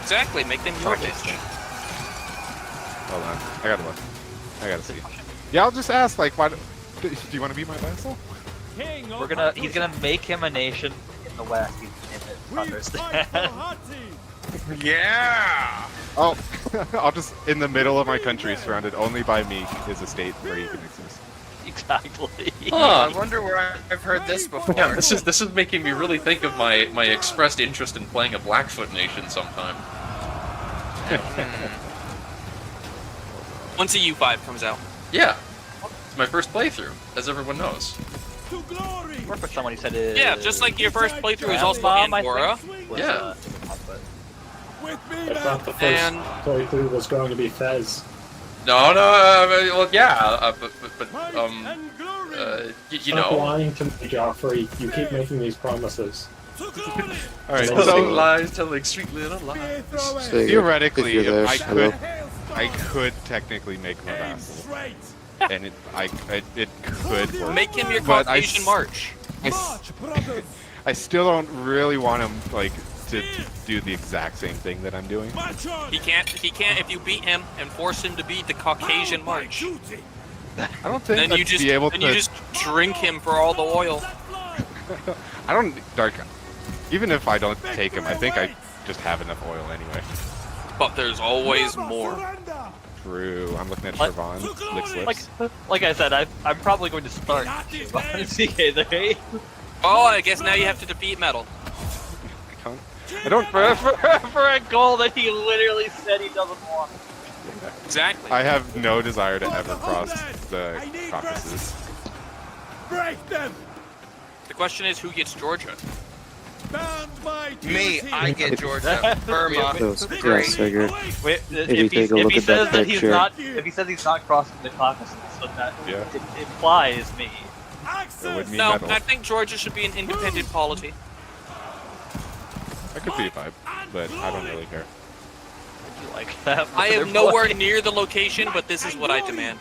Exactly, make them your bitch. Hold on, I gotta look. I gotta see. Yeah, I'll just ask. Like, why? Do you want to be my vassal? He's gonna make him a nation in the West. He's gonna understand. Yeah. Oh, I'll just in the middle of my country, surrounded only by me, is a state where you can exist. Exactly. I wonder where I've heard this before. Yeah, this is making me really think of my expressed interest in playing a Blackfoot nation sometime. Once a U5 comes out. Yeah, it's my first playthrough, as everyone knows. Or for someone who said it. Yeah, just like your first playthrough is also Bomb, I Angora. think, was, Yeah. I thought the first And- playthrough was going to be Fez. No, well, yeah, but you Stop know. lying to me, Joffrey. You keep making these promises. All right, Telling so lies, telling sweet little lies. So, theoretically, if you're there, I hello. could technically make him a vassal, and it could work. Make him your But Caucasian March. I still don't really want him like to do the exact same thing that I'm doing. He can't if you beat him and force him to beat the Caucasian March. I don't think Then I'd you just be able to. you just drink him for all the oil. I don't Dark. Even if I don't take him, I think I just have enough oil anyway. But there's always more. True. I'm looking at Like- Trevon. Like I said, I'm probably going to start CK3. Oh, I guess now you have to defeat Metal. I don't. for a goal that he literally said he doesn't want. Exactly. I have no desire to ever cross the Caucasus. Break them! The question is, who gets Georgia? Me, I get Georgia. Burma. Those Great. figure. Wait, you take a look at that picture. If he says he's not crossing the Caucasus, so that Yeah. it implies me. It would mean No, metal. I think Georgia should be an independent polity. I could be a vibe, but I don't really care. You like that? I am nowhere near the location, but this is what I demand.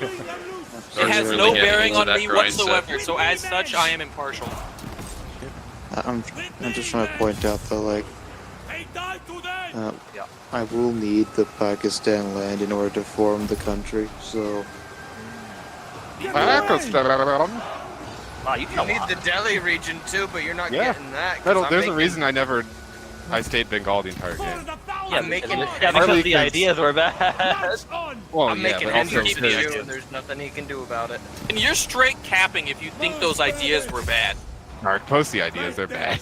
It has no bearing on me whatsoever, so as such, I am impartial. I'm just trying to point out that, like, I will need the Pakistan land in order to form the country, so... Wow, you You know need what? the Delhi region too, but you're not Yeah. getting that. 'cause Metal, I'm there's a making- reason I stayed Bengal the entire game. Yeah, I'm making- because Partly the 'cause- ideas were bad. Well, I'm yeah, making but him also keep the because- idea. and there's nothing he can do about it. And you're straight capping if you think those ideas were bad. Dark, post the ideas, they're bad.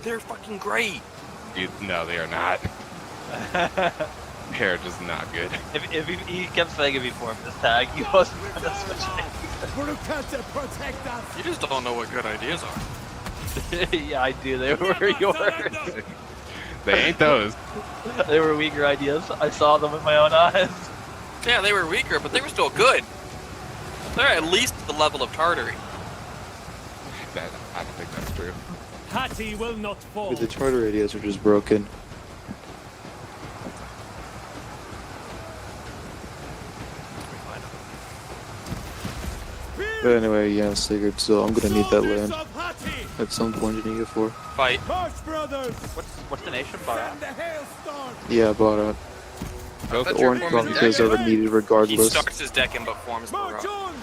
They're fucking great. No, they are not. They're just not good. If he kept saying if he formed this tag, he wasn't going to switch Protect us! You just don't know what good ideas are. it. Yeah, I do. They were yours. They ain't those. They were weaker ideas. I saw them with my own eyes. Yeah, they were weaker, but they were still good. They're at least the level of Tartary. I don't think that's true. Hati will not fall. The charter ideas are just broken. But anyway, yeah, Sigurd, so I'm gonna need that land at some point in EO4. Fight. March, brothers! What's the nation bar? Send the hailstorm! Yeah, but I the thought your orange form is provinces Deccan. are needed He regardless. starts his deck in but forms March Baroque. on!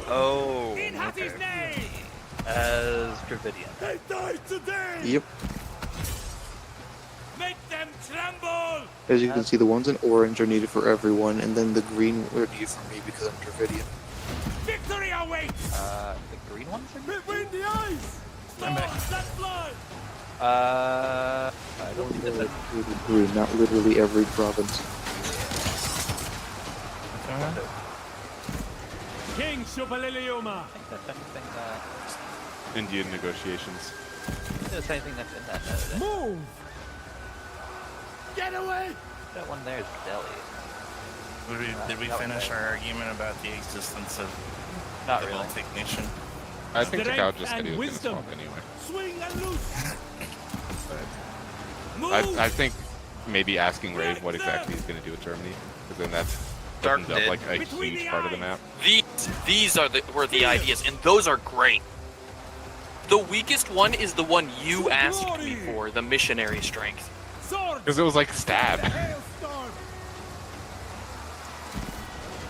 Oh. In Hati's Okay. name! As Dravidian. They die today! Yep. Make them tremble! As you can see, the ones in orange are needed for everyone, and then the green are needed for me because I'm Dravidian. Victory awaits! The green ones are Between the eyes! I'm back. Stars that fly! I don't think that's Green, not literally every province. King Shupaliliuma! I think that's anything that. Indian negotiations. There's anything that's in that. Move! Get away! That one there is Delhi. Did we finish our argument about the existence of Not the really. Baltic nation? I think Strength Takao just said and he was going to wisdom. swap anyway. Swing and loose! I think maybe asking Rave what exactly he's going to do with Germany, because then that Dark opens up did. like a huge part of the map. These were the ideas, and those are great. The weakest one is the one you asked me for, the missionary strength. Because it was like stab. Hailstorm!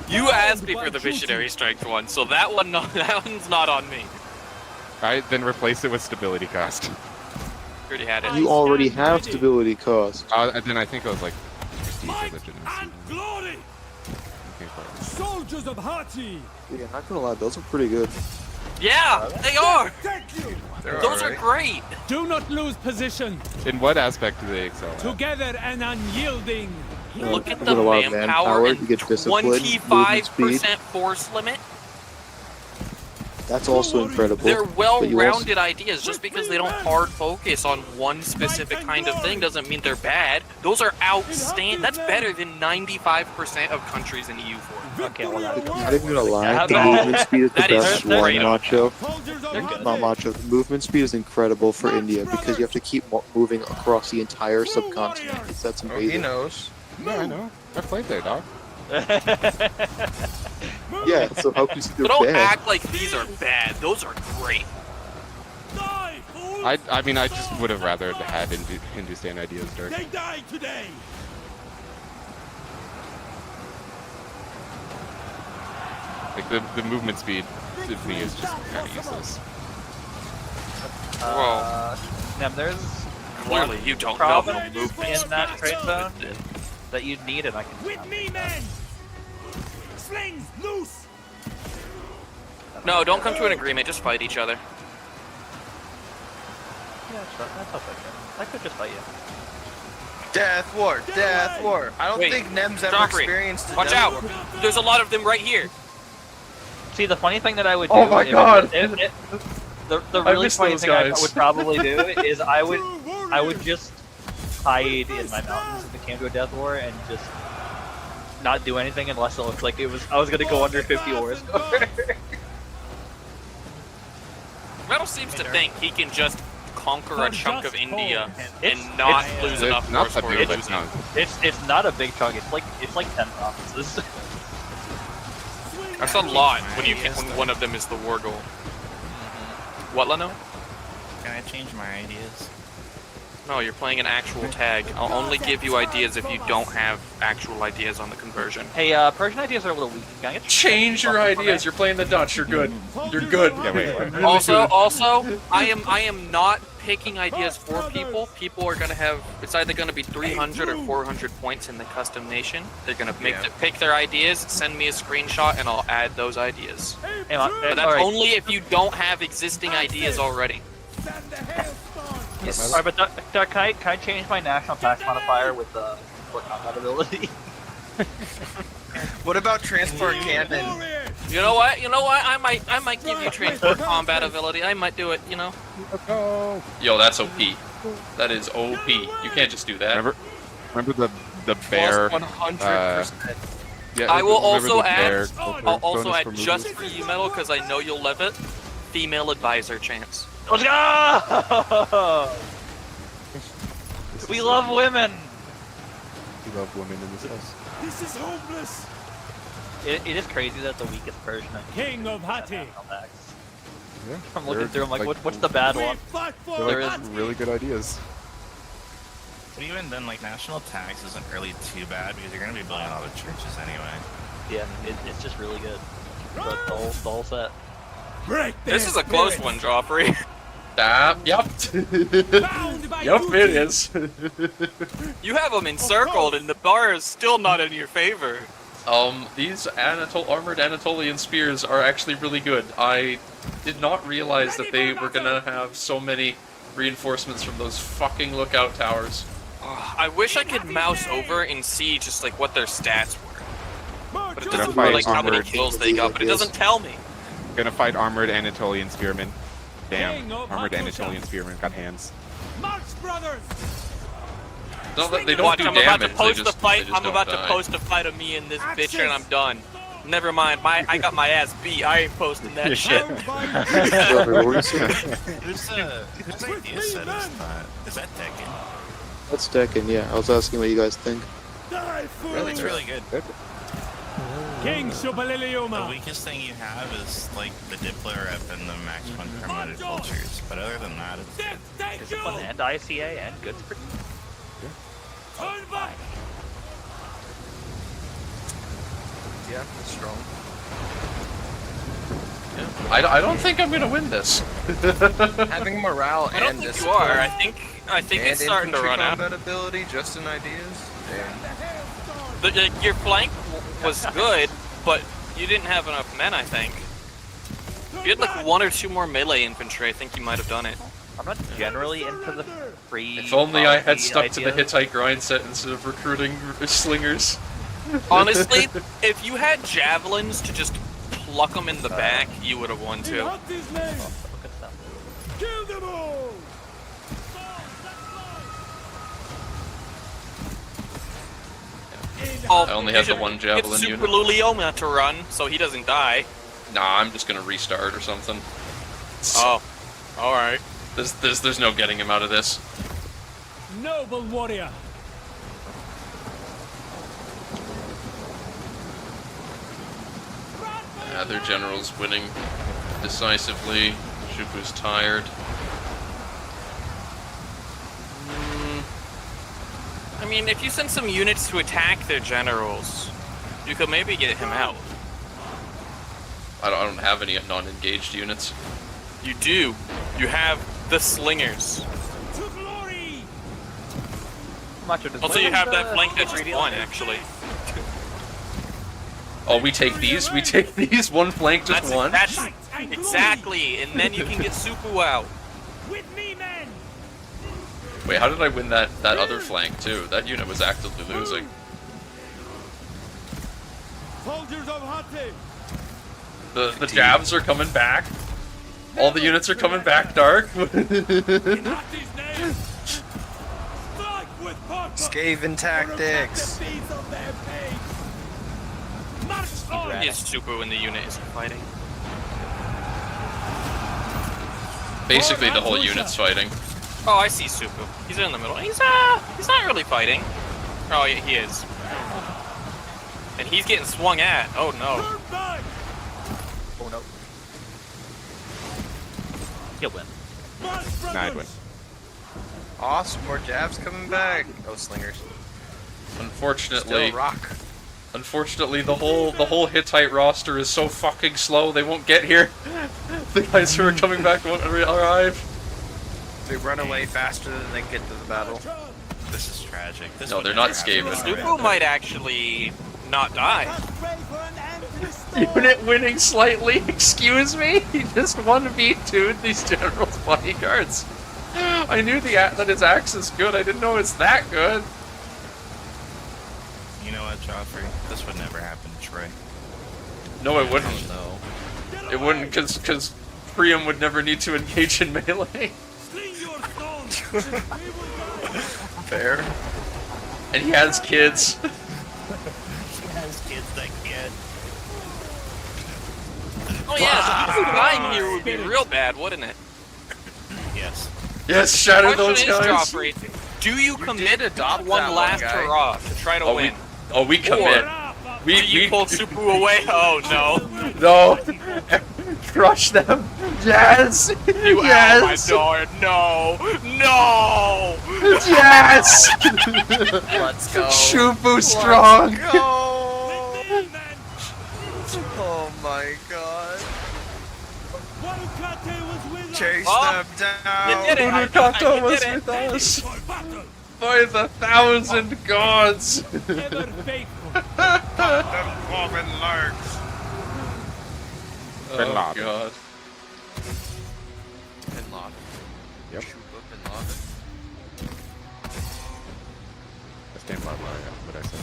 You asked me for the missionary strength one, so that one's not on me. Alright, then replace it with stability cost. Already had it. You already have stability cost. And then I think it was like prestige or Might legitimacy. and glory! Okay, fine. Soldiers of Hati! Yeah, not gonna lie, those are pretty good. Yeah, they are. Thank you! Those are great. Do not lose position! In what aspect do they excel at? Together and unyielding! Look at I've the got a lot of manpower to and get discipline, movement speed. 25% force limit. That's also incredible. They're but you also- well-rounded ideas. Just because they don't hard focus on one specific kind of thing doesn't mean they're bad. Those are outstanding. That's better than 95% of countries in EU4. Okay, well, I'm not even gonna lie, Yeah, the but- movement speed is the That is best great. one, Macho. Soldiers of Hati! Not Macho. The movement speed is incredible for India because you have to keep moving across the entire subcontinent. That's Oh, he amazing. knows. Yeah, I know. I played there, dog. Yeah, so how can you see But they're don't bad? act like these are bad. Those are great. Die, fools! I mean, I just would have rather had Hindustan ideas, Dirk. They die today! Like, the movement speed to me is just kind of useless. Now there's Clearly, you don't know problem the movement. in that trade zone that you'd need, and I can. With me, men! Slings loose! No, don't come to an agreement. Just fight each other. Yeah, that's okay. I could just fight you. Death war, death war. I don't Wait, think Nem's ever Joffrey, experienced a watch death out. war. There's a lot of them right here. See, the funny thing that I would do. Oh my God. The I really miss funny those thing I guys. would probably do is I would just hide in my mountains if it came to a death war and just not do anything unless it looked like I was gonna go under 50 war score. Metal seems to think he can just conquer a chunk of India and It's- not it's- lose enough not force that for big of a losing. chunk. It's not a big chunk. It's like 10 provinces. That's a lot when when one of them is the war goal. What, Leno? Can I change my ideas? No, you're playing an actual tag. I'll only give you ideas if you don't have actual ideas on the conversion. Hey, Persian ideas are a little weak. Can I get Change your ideas. You're playing the Dutch. You're good. You're good. Yeah, wait. Also, I am not picking ideas for people. People are gonna have, it's either gonna be 300 or 400 points in the custom nation. They're gonna pick their ideas, send me a screenshot, and I'll add those ideas. Hey, man, But that's only if you don't have existing ideas already. Send the hailstorm! Alright, but Doc, can I change my national tax modifier with the combat ability? What about transport cannon? Warriors! You know what? I might give you transport combat ability. I might do it. You know. Yo, that's OP. That is OP. You can't just do that. Remember the bear? 100%. Yeah, I will remember also the bear I'll also bonus add for just movement? for you, Metal, because I know you'll love it. Female advisor chance. Let's go! We love women. We love women in this house. This is hopeless! It is crazy that the weakest Persian King of Hati! national tax. Yeah, I'm looking they're, through. I'm like, what's the bad We one? fight for They're like Hati! really good ideas. But even then, like, national tax isn't really too bad because you're going to be building a lot of churches anyway. Yeah, it's just really good. The whole set. Break This their is a close spirit. one, Joffrey. Yep. Bound by Yep, duty. it is. You have them encircled, and the bar is still not in your favor. These armored Anatolian spears are actually really good. I did not realize that they were gonna have so many reinforcements from those fucking lookout towers. I wish I could mouse over and see just like what their stats were. But it doesn't fight like how many armored kills they got, but it doesn't tell me. Gonna fight armored Anatolian spearmen. Damn, armored Anatolian spearmen got hands. March, brothers! No, they don't Watch, do I'm damage. about to post they the just, fight. they just I'm don't about to die. post a fight of me and this bitch, and I'm done. Never mind, I got my ass beat. I ain't posting that shit. Whose idea set is that? Is that Tekken? That's Tekken, yeah. I was asking what you guys think. Really, it's really good. King The Shubalileuma! weakest thing you have is like the Dippler rep and the max 1 permanent vultures, but other than that, it's good. Discipline and ICA and good for Turn back! Yeah, that's strong. I don't think I'm gonna win this. Having morale I don't and think you are. I think and it's starting to infantry run out. combat ability, just in ideas. Damn. Your flank was good, but you didn't have enough men, I think. If you had like 1 or 2 more melee infantry, I think you might have done it. I'm not generally into the free. If only I had quality stuck to the ideas. Hittite grind set instead of recruiting slingers. Honestly, if you had javelins to just pluck them in the back, you would have won too. Hunt his name! Look at them. Kill them all! Oh, I only have the one javelin It's unit. Super Lulioma to run, so he doesn't die. Nah, I'm just gonna restart or something. Oh, alright. There's no getting him out of this. Noble warrior! Their general's winning decisively. Shupu's tired. I mean, if you send some units to attack their generals, you could maybe get him out. I don't have any non-engaged units. You do. You have the slingers. To glory! Macho, does Also, you Wales, have that flank that just radio- won, actually. Oh, we take these? We take these? One flank, just one? That's exactly, and then you can get Supu out. With me, men! Wait, how did I win that other flank, too? That unit was actively losing. Soldiers of Hate! The jabs are coming back. All the units are coming back, Dark. In Hate's name! Strike with purpose! Skaven tactics. The beats of their pain! March on! Is Supu in the unit is fighting? Basically, the whole unit's fighting. Oh, I see Supu. He's in the middle. He's not really fighting. Oh, yeah, he is. And he's getting swung at. Oh no. Turn back! Oh no. He'll win. March, brothers! Nah, I'd win. Awesome, more jabs coming back. Oh, slingers. Unfortunately, Still rock. unfortunately, the whole Hittite roster is so fucking slow. They won't get here. The guys who are coming back won't arrive. They run away faster than they get to the battle. This is tragic. This No, would they're never not happen. Skaven. Supu might actually not die. Pray for an end to this storm! Unit winning slightly. Excuse me. He just 1v2'd these generals' bodyguards. I knew that his axe is good. I didn't know it's that good. You know what, Joffrey? This would never happen to Troy. No, it wouldn't. No. It wouldn't, because Priam would never need to engage in melee. Sling your stones! We will go! Fair. And he has kids. He has kids that kid. Oh yeah, Supu dying here would be real bad, wouldn't it? Yes. Yes, shatter Question those is, guys. Joffrey, do you commit adopt one that one last guy. hurrah to try to win? We commit. We Do you pull Supu away? Oh no. No. Crush them. Yes. You Yes. out my door. No. No. Yes. Let's go. Shufu strong. Let's go. Oh my god. Warukate was with us! Chase Oh, them down. you did it. Urukato You was did it. with us. For battle! By the 1,000 gods. Ever faithful! Them Laden. God. Bin Laden. Yep. Shuba Bin Laden. I stand by what I said.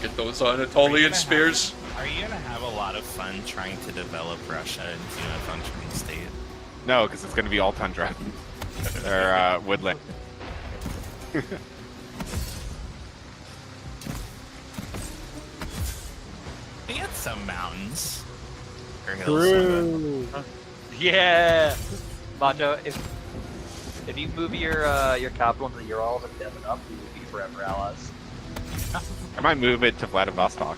Get those Anatolian spears. Are you gonna have a lot of fun trying to develop Russia into a functioning state? No, because it's going to be all tundra. or woodland. We had some mountains. Or hills. Yeah, Macho. If you move your capital into the Urals and dev it up, we will be forever allies. I might move it to Vladivostok.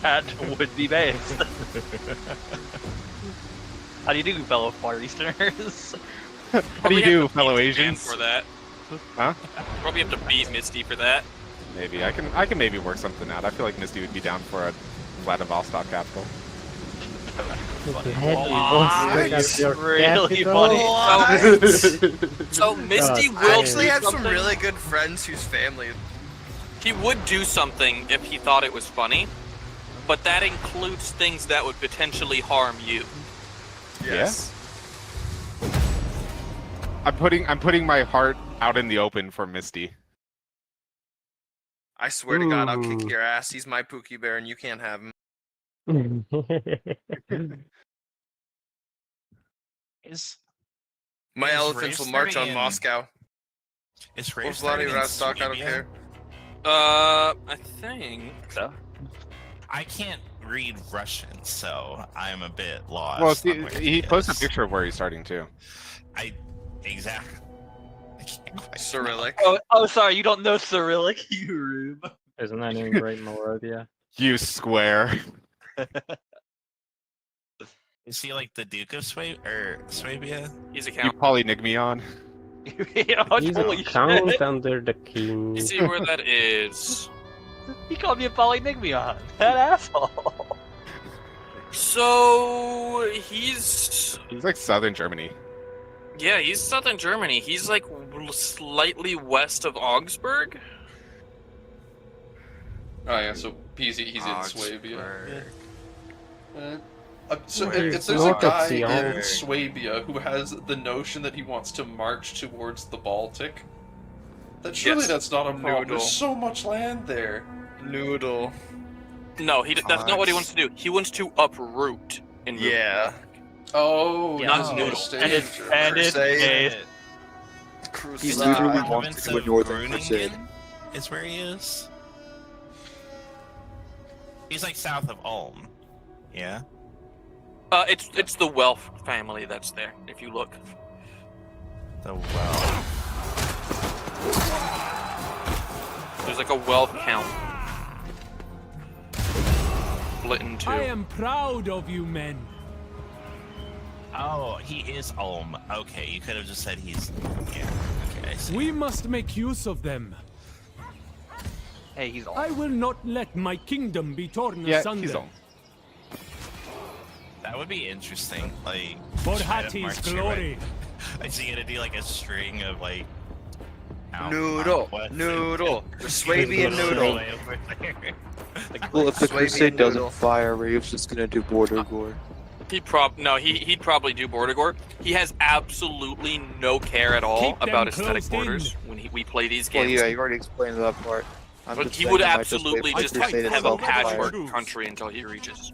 That would be based. How do you do, fellow Far Easterners? How do you do, fellow Beat Asians? for that. Huh? Probably have to beat Misty for that. Maybe I can maybe work something out. I feel like Misty would be down for a Vladivostok capital. That's really funny. So Misty I will actually do have some something. really good friends whose family. He would do something if he thought it was funny, but that includes things that would potentially harm you. Yes. I'm putting my heart out in the open for Misty. I swear to God, I'll kick your ass. He's my Pookie Bear, and you can't have him. My is elephants will Rave march on starting in- Moscow. Is Or Rave starting in Vladivostok, I don't Swabia? care. I think So, I can't read Russian, so I'm a bit lost. Well, on see, where he posted a is. picture of where he's starting too. Exactly. I can't quite Cyrillic. oh, sorry, you don't know Cyrillic, you rube. Isn't that in Great Moravia? You square. Is he like the Duke of Swabia? he's a You count. polynigmion. He's Holy a count shit. under the king. You see where that is? He called me a polynigmion. That asshole. So he's He's like southern Germany. yeah, he's southern Germany. He's like slightly west of Augsburg. Oh yeah, so he's in Swabia. So It's if there's a north of guy Sion. in Swabia who has the notion that he wants to march towards the Baltic, then surely Yes. that's not a problem. Noodle. There's so much land there. Noodle. No, that's not what he wants to do. He wants to uproot and move. Yeah. Oh, Not there's no noodle. stage. And it's Crusade. He's Crusade. literally Province wants to go of northern crusade. Groningen is where he is. He's like south of Ulm. Yeah. It's the Welf family that's there. If you look, The well. there's like a Welf count. Split in two. I am proud of you men. Oh, he is Ulm. Okay, you could have just said he's. Yeah. Okay, I see. We must make use of them. Hey, he's all. I will not let my kingdom be torn Yeah, asunder. he's on. That would be interesting. Like. For try to Hatti's march your glory. way- I see you gonna do like a string of like. Noodle. conquests Noodle. and- The Swabian noodle. Well, if the Swabian crusade doesn't noodle. fire, Rave's just gonna do border gore. He'd probably do border gore. He has absolutely no care at all Keep them about aesthetic closed in. borders when we play these Well, games. yeah, you already explained that part. I'm But just he saying would they might just wait absolutely for the just crusade have a itself to fire. patchwork country until he reaches.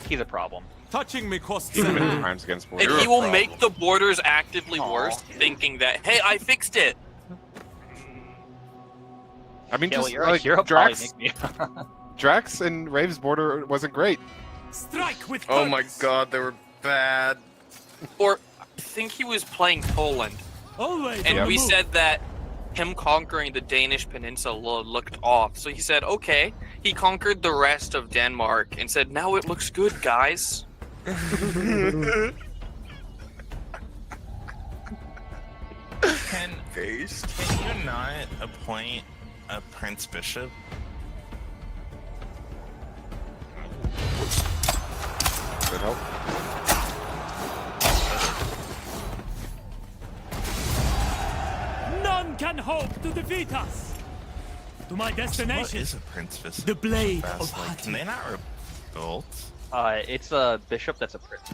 He's a problem. Touching me costs He's committed seven. crimes against And borders. he will make the borders actively worse, thinking that, hey, I fixed it. I mean, Yeah, well, just you're, like you're a Drax, polynigmion. Drax and Rave's border wasn't great. Strike with Oh my guns. God, they were bad. Or I think he was playing Poland. Always And on the we move. said that him conquering the Danish peninsula looked off. So he said, okay. He conquered the rest of Denmark and said, now it looks good, guys. Can Based. Can you not appoint a Prince Bishop? Good help. None can hope to defeat us. to my What destination. is a prince fist? The blade Fast, of like, can they not rebuild? It's a bishop that's a prince.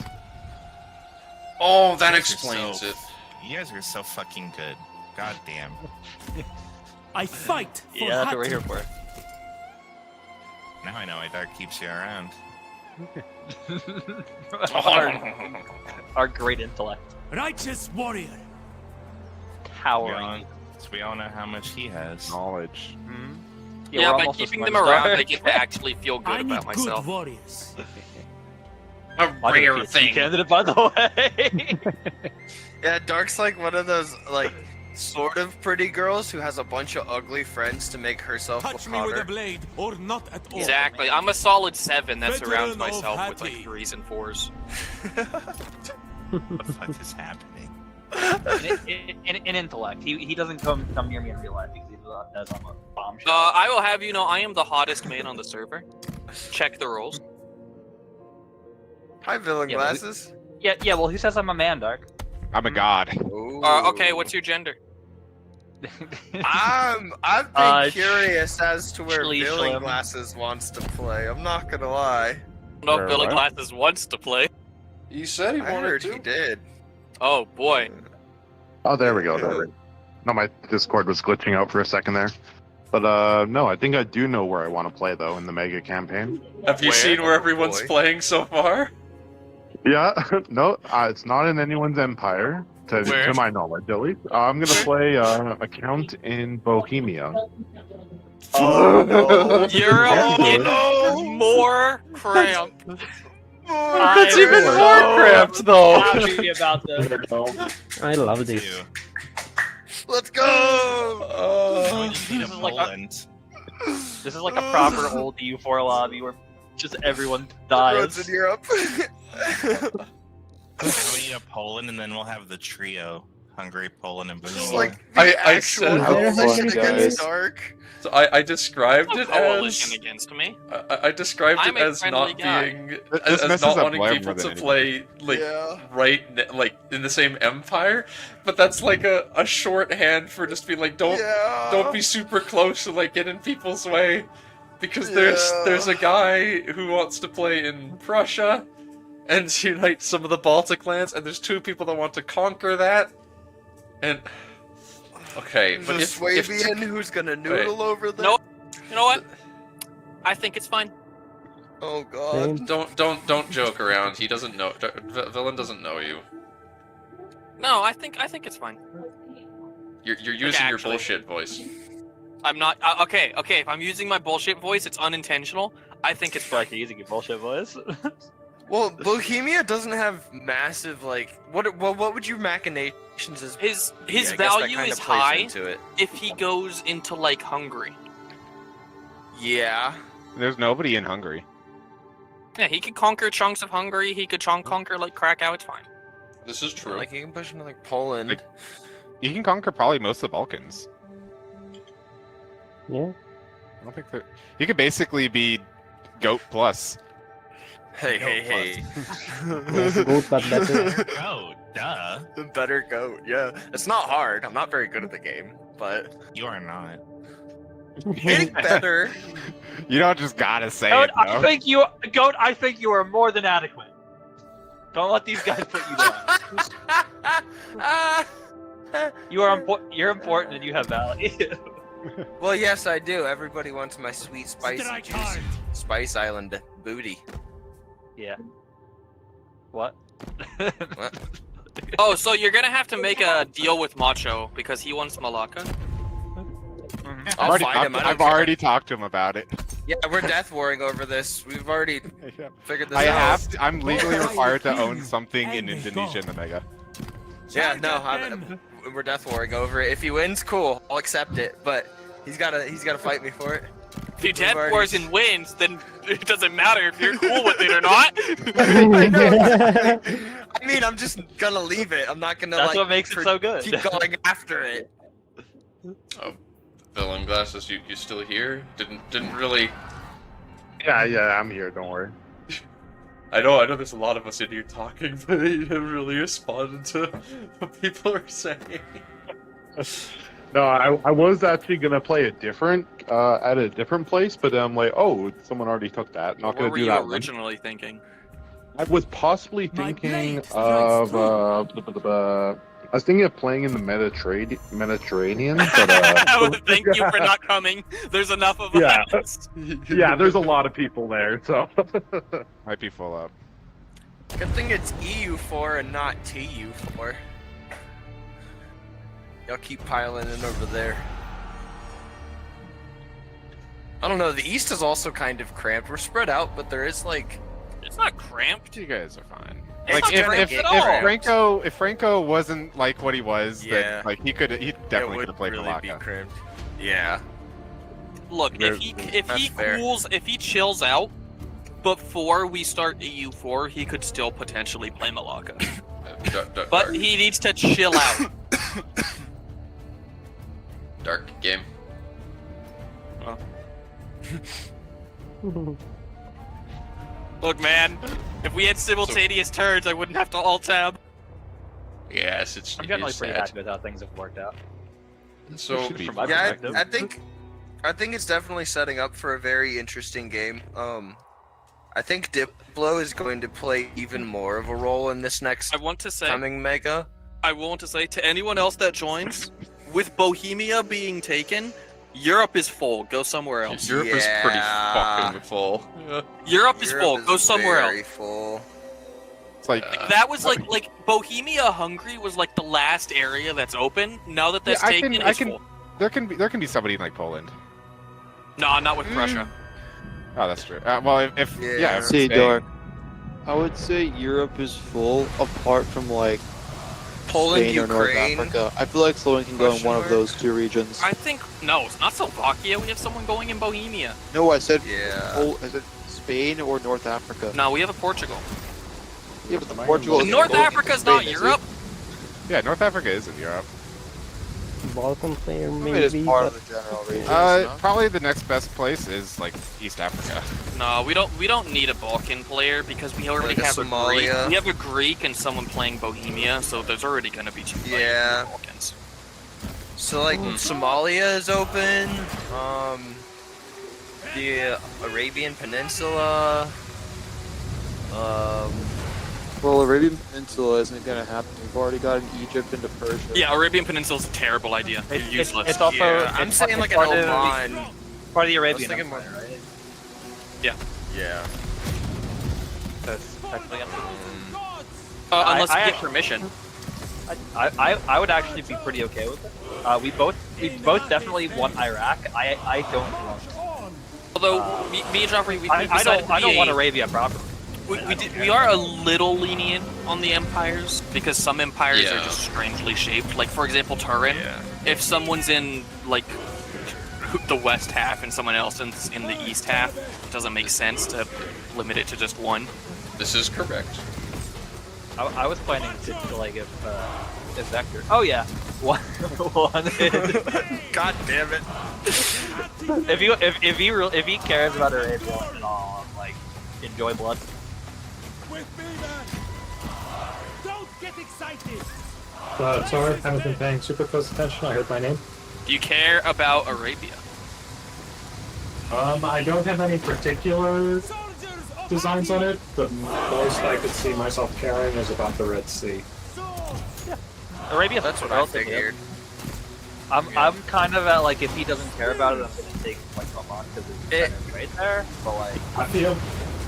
Oh, that You guys are explains so- it. You guys are so fucking good. God damn. I fight for Yeah, that's what we're Hati. here for. Now I know why Dark keeps you around. Our great intellect. Righteous warrior. Towering. We all know how much he has. Knowledge. Yeah, we're by almost keeping as them smart as around, Dark. I get to actually feel I good need about good myself. warriors. A I'm a rare PhD thing. candidate, by the way. Yeah, Dark's like one of those like sort of pretty girls who has a bunch of ugly friends to make herself Touch look me with a hotter. blade, or not at all. Exactly. I'm a solid 7 that Veteran surrounds of myself with like Hati. 3s and 4s. What the fuck is happening? in intellect, he doesn't come near me in real life because he does I'm a bombshell. I will have you know, I am the hottest man on the server. Check the rolls. Hi, villain Yeah, but we- glasses. Yeah. Well, who says I'm a man, Dark? I'm a god. Okay, what's your gender? I've been Sh- curious as to where Shlee villain Slim. glasses wants to play. I'm not gonna lie. No, Where, Billy what? Glasses wants to play. He said he I wanted heard to. he did. Oh boy. Oh, there we go. There we go. No, my Discord was glitching out for a second there. But no, I think I do know where I want to play though in the mega campaign. Have you Where? seen where everyone's Boy. playing so far? Yeah, no, it's not in anyone's empire, Where? to my knowledge at least. I'm gonna play a count in Bohemia. Oh no! You're getting more cramp. That's even more cramped, though. Happy about this. I love this. You. Let's go! We just need a This is like a- Poland. This is like a proper old EU4 lobby where just everyone Roads dies. in Europe. Now we need a Poland, and then we'll have the trio: Hungary, Poland, and It's Bohemia. like I actual said- coalition How fun, against guys. Dark. So I described No it coalition as against me. I described I'm it a as friendly not guy. being This as messes not up wanting Blair people more to than play like Yeah. like in the same empire, but that's like a shorthand for just being like don't be super close to like get in people's way, because there's a guy who wants to play in Prussia and unite some of the Baltic lands, and there's 2 people that want to conquer that, and okay, but The if Swabian who's gonna noodle over there. Nope. You know what? I think it's fine. Oh god. don't joke around. He doesn't know. Villain doesn't know you. No, I think it's fine. You're using your actually. bullshit voice. I'm not okay. If I'm using my bullshit voice, it's unintentional. I think it's feel like fine. you're using your bullshit voice. Well, Bohemia doesn't have massive like what would your machinations as His I guess that value kinda is plays high into it. if he goes into like Hungary. Yeah. There's nobody in Hungary. Yeah, he could conquer chunks of Hungary. He could conquer like Krakow. It's fine. This is true. Like you can push into like Poland. Like- You can conquer probably most of the Balkans. Yeah. I don't think that you could basically be goat plus. hey. Good but better. Oh, duh. Better goat, yeah. It's not hard. I'm not very good at the game, but You are not. getting better. You don't just gotta say Goat, it, though. I think you are more than adequate. Don't let these guys put you down. You're important and you have value. Well, yes, I do. Everybody wants my sweet, spicy, Strike juicy hard. Spice Island booty. Yeah. What? What? Oh, so you're gonna have to make a deal with Macho because he wants Malacca. I'll fight him. I don't I've care. already talked to him about it. Yeah, we're death warring over this. We've already figured this I out. have. I'm legally required to own something in Indonesia in the Mega. Yeah, no, Again. we're death warring over it. If he wins, cool. I'll accept it. But he's gotta fight me for it. If you We've death already- wars and wins, then it doesn't matter if you're cool with it or not. I know. I mean, I'm just gonna leave it. I'm not gonna That's like what makes it so good. keep going after it. Villain glasses, you still here? Didn't really. Yeah, I'm here. Don't worry. I know there's a lot of us in here talking, but you haven't really responded to what people are saying. No, I was actually gonna play a different at a different place, but then I'm like, oh, someone already took that. Not Where gonna were do you that one. originally thinking? I was possibly My thinking blade of strikes I was thinking of playing in the Mediterranean, but Thank you for not coming. There's enough of Yeah. us. yeah, there's a lot of people there, so Might be full up. Good thing it's EU4 and not TU4. Y'all keep piling in over there. I don't know, the East is also kind of cramped. We're spread out, but there is like... It's not cramped. You guys are fine. It's Like not cramped if at all. Franco wasn't like what he was, Yeah. then like he definitely could have played really be Malacca. cramped. Yeah. Look, if he That's fair. if he chills out before we start EU4, he could still potentially play Malacca. But he needs to chill out. Dark game. Look, man, if we had simultaneous turns, I wouldn't have to alt tab. Yes, it's. I'm generally it's pretty sad. happy with how things have worked out. So From my Yeah, perspective. I think it's definitely setting up for a very interesting game. I think Diplo is going to play even more of a role in this next I want to say, coming mega. I want to say to anyone else that joins, with Bohemia being taken, Europe is full. Go somewhere else. Europe is pretty fucking full. Europe is full. Go somewhere very else. Full. It's like That was like Bohemia Hungary was like the last area that's open. Now that that's Yeah, taken, it's full. there can be somebody in like Poland. Nah, not with Prussia. Oh, that's true. Well, if yeah, if See, Spain- Dark. I would say Europe is full, apart from like Poland, Spain or North Ukraine. Africa. I feel like Sloan can go in Question one of mark? those two regions. I think no, it's not Slovakia. We have someone going in Bohemia. No, I said Yeah. I said Spain or North Africa. No, we have a Portugal. Yeah, but the Portugal is North Spain, Africa's not is it? Europe. yeah, North Africa is in Europe. Balkan player I maybe. mean, it's part but- of the general region. no? Probably the next best place is like East Africa. No, we don't need a Balkan player because we already Like a have a Greek. Somalia. We have a Greek and someone playing Bohemia, so there's already gonna be two players Yeah. in the Balkans. So like Somalia is open. The Arabian Peninsula. Well, Arabian Peninsula isn't gonna happen. We've already got an Egypt into Persia. Yeah, Arabian Peninsula's a terrible idea. You're useless. It's also Yeah, I'm it's saying like an part of the- Oman. part of the I was Arabian thinking Empire, right? Yeah. That's technically Unless I you get actually- permission. I would actually be pretty okay with it. We both definitely want Iraq. I don't want it. Although me and Joffrey, we I decided don't to be want a- Arabia proper. we are a little lenient on the empires because some empires are Yeah. just strangely shaped. Like for example, Turin. If someone's in like the west half and someone else is in the east half, it doesn't make sense to limit it to just one. This is correct. I was planning to like if Vector. Oh yeah, one. God damn it. if he cares about Arabia at all, like enjoy blood. With me, man. Don't get excited. Sorry, haven't been paying super close attention. I heard my name. Do you care about Arabia? I don't have any particular designs on it, but most I could see myself caring is about the Red Sea. Arabia. That's what I relatively figured. I'm kind of at like if he doesn't care about it, I'm gonna take like Oman because it's kind of right there. But like I feel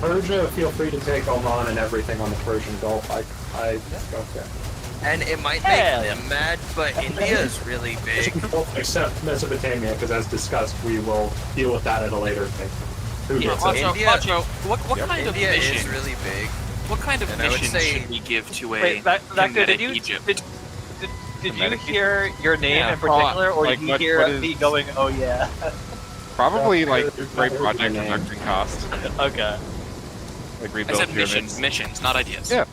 Persia. Feel free to take Oman and everything on the Persian Gulf. I don't care. And it might Hell make them mad, but India is really big. Except Mesopotamia, because as discussed, we will deal with that at a later thing. Who gets it? India- Macho, what kind India of mission? is really big. What kind of And I would mission say- should we give to a wait, Vector, Kemetic did you Egypt? did you Kemetic hear your name Yeah, in particular, or like, did you what hear is- me going, "Oh yeah"? Probably like Yeah, great your project name. production cost. Okay. Like I rebuild said pyramids. missions, not ideas. Yeah.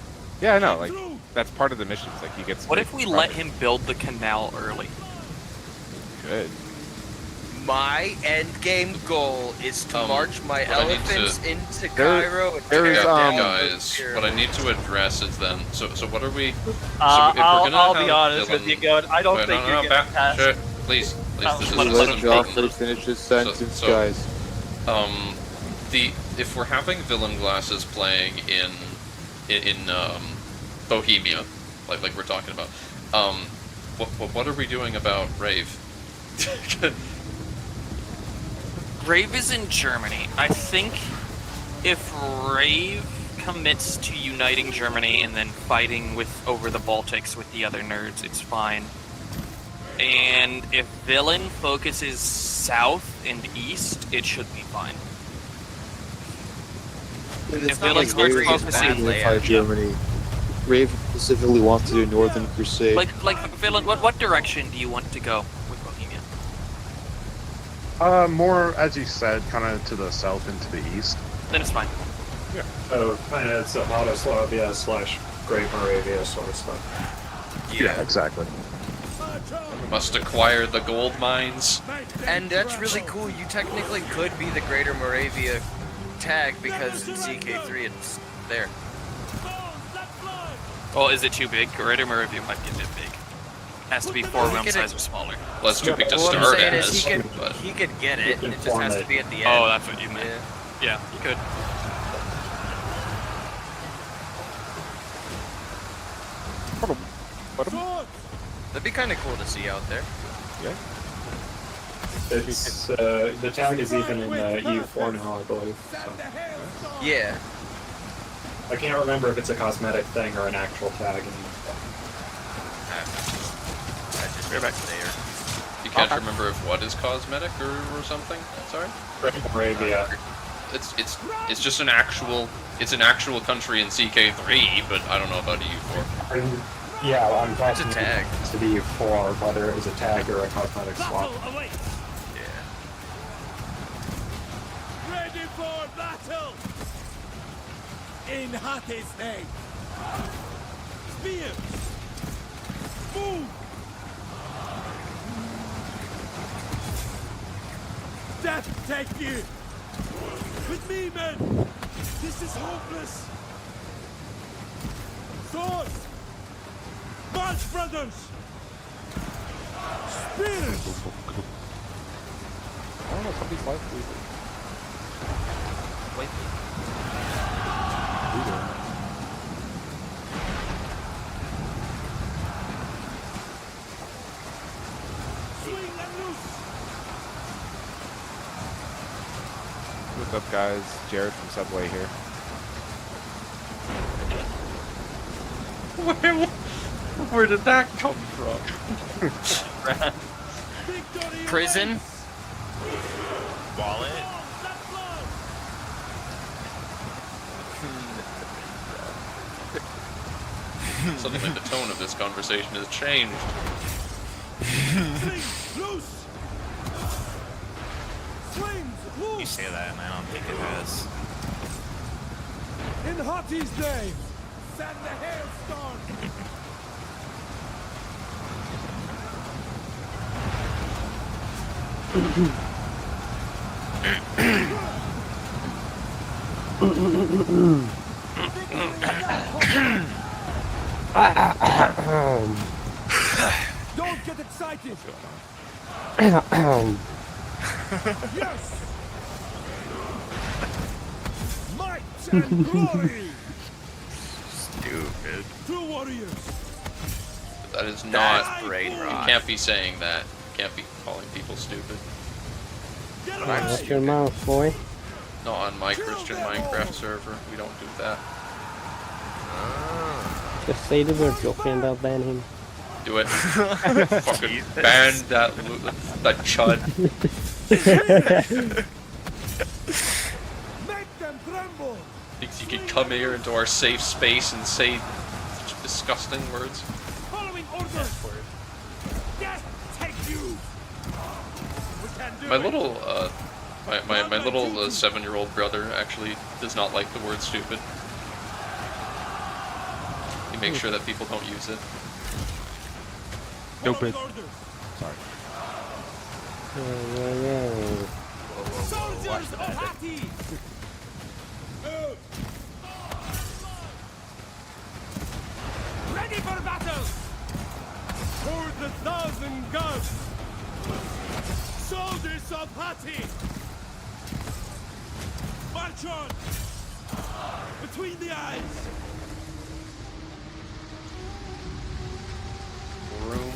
Yeah, I know. Like that's part of the missions. Like he gets. What great if we let projects. him build the canal early? Good. My end game goal is to march my what I need elephants to- into Cairo and there's, tear down Guys, those what I need to address is then. So what are we? if we're I'll gonna be have honest with Dylan- you, Goat. I don't Wait, think no, you're no, getting past. Please, Oh, this is let Let him Joffrey finish his sentence, guys. If we're having villain glasses playing in Bohemia, like we're talking about, what are we doing about Rave? Rave is in Germany. I think if Rave commits to uniting Germany and then fighting over the Baltics with the other nerds, it's fine. And if Villain focuses south and east, it should be fine. If Villain starts focusing Unify Germany. Rave specifically wants to do Northern Crusade. like Villain, what direction do you want to go with Bohemia? More, as you said, kind of to the south and to the east. Then it's fine. Yeah. So kind of Czechoslovakia / Great Moravia sort of stuff. Yeah, exactly. Must acquire the gold mines. And that's really cool. You technically could be the Greater Moravia tag because in CK3 it's there. Oh, is it too big? Greater Moravia might be a bit big. Has to be 4 realm size or smaller. Well, that's too big to What I'm start saying as. is but he could get it. It just has to be at the end. Oh, that's what you meant. Yeah, you could. That'd be kind of cool to see out there. Yeah. It's the tag is even in EU4 now, I believe. So. Yeah. I can't remember if it's a cosmetic thing or an actual tag. We're back there. you can't remember if what is cosmetic or something. Sorry. Arabia. It's just an actual country in CK3, but I don't know about EU4. Yeah, well, I'm talking It's a tag. to the EU4, whether it was a tag or a cosmetic swap. Ready for battle! In Hattie's name! Spears! Move! Death take you! With me, men! This is hopeless! Swords! March, brothers! Spears! I don't know, somebody's life Wait. Swing and loose! What's up, guys? Jared from Subway here. Where did that come from? Prison? Wallet? Suddenly the tone of this conversation has changed. Loose! Slings, loose! You say that and I don't think it has. In Hattie's name! Send the hailstorm! Don't get excited! Yes! Might and glory! Stupid. Two warriors! That is not. That's brain You rot. can't be saying that. You can't be calling people stupid. Get Watch your mouth, boy. Not on my Christian Minecraft server. We don't do that. Just say that we're joking about banning him. Do it. Fucking ban that chud. Make them tremble! Thinks you can come here into our safe space and say such disgusting words. Following orders! Death take you! We can do My it. little, my little 7-year-old brother actually does not like the word stupid. He makes sure that people don't use it. Stupid. Following orders. Sorry. Soldiers of Hattie! Ready for battle! For the 1,000 guns! March on! Between the eyes! Room.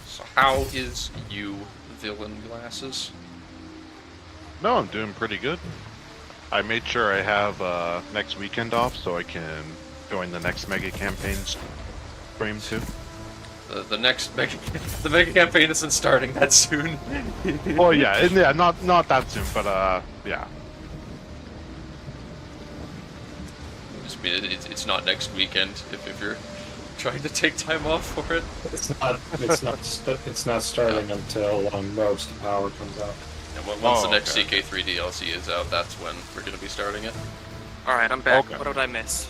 So how is you, Villain Glasses? No, I'm doing pretty good. I made sure I have next weekend off so I can join the next mega campaign stream too. The next mega, the mega campaign isn't starting that soon. Well, yeah, not that soon, but yeah. Just mean it's not next weekend if you're trying to take time off for it. It's not starting until Rogues to Power comes out. And once the next CK3 DLC is out, that's when we're going to be starting it. Alright, I'm back. What did I miss?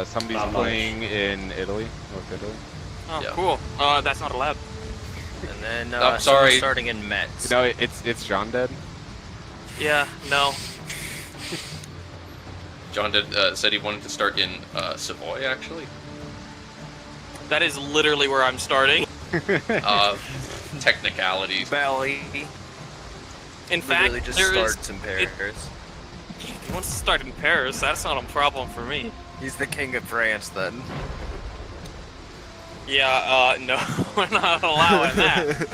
Somebody's playing in Italy, North Italy. Oh, Yeah. cool. That's not allowed. And then I'm sorry. someone's starting in Metz. No, it's John dead. Yeah, no. John said he wanted to start in Savoy, actually. That is literally where I'm starting. Technicalities. Belly. In fact, Literally just there starts is, in Paris. He wants to start in Paris. That's not a problem for me. He's the king of France, then. Yeah, no, we're not allowing that.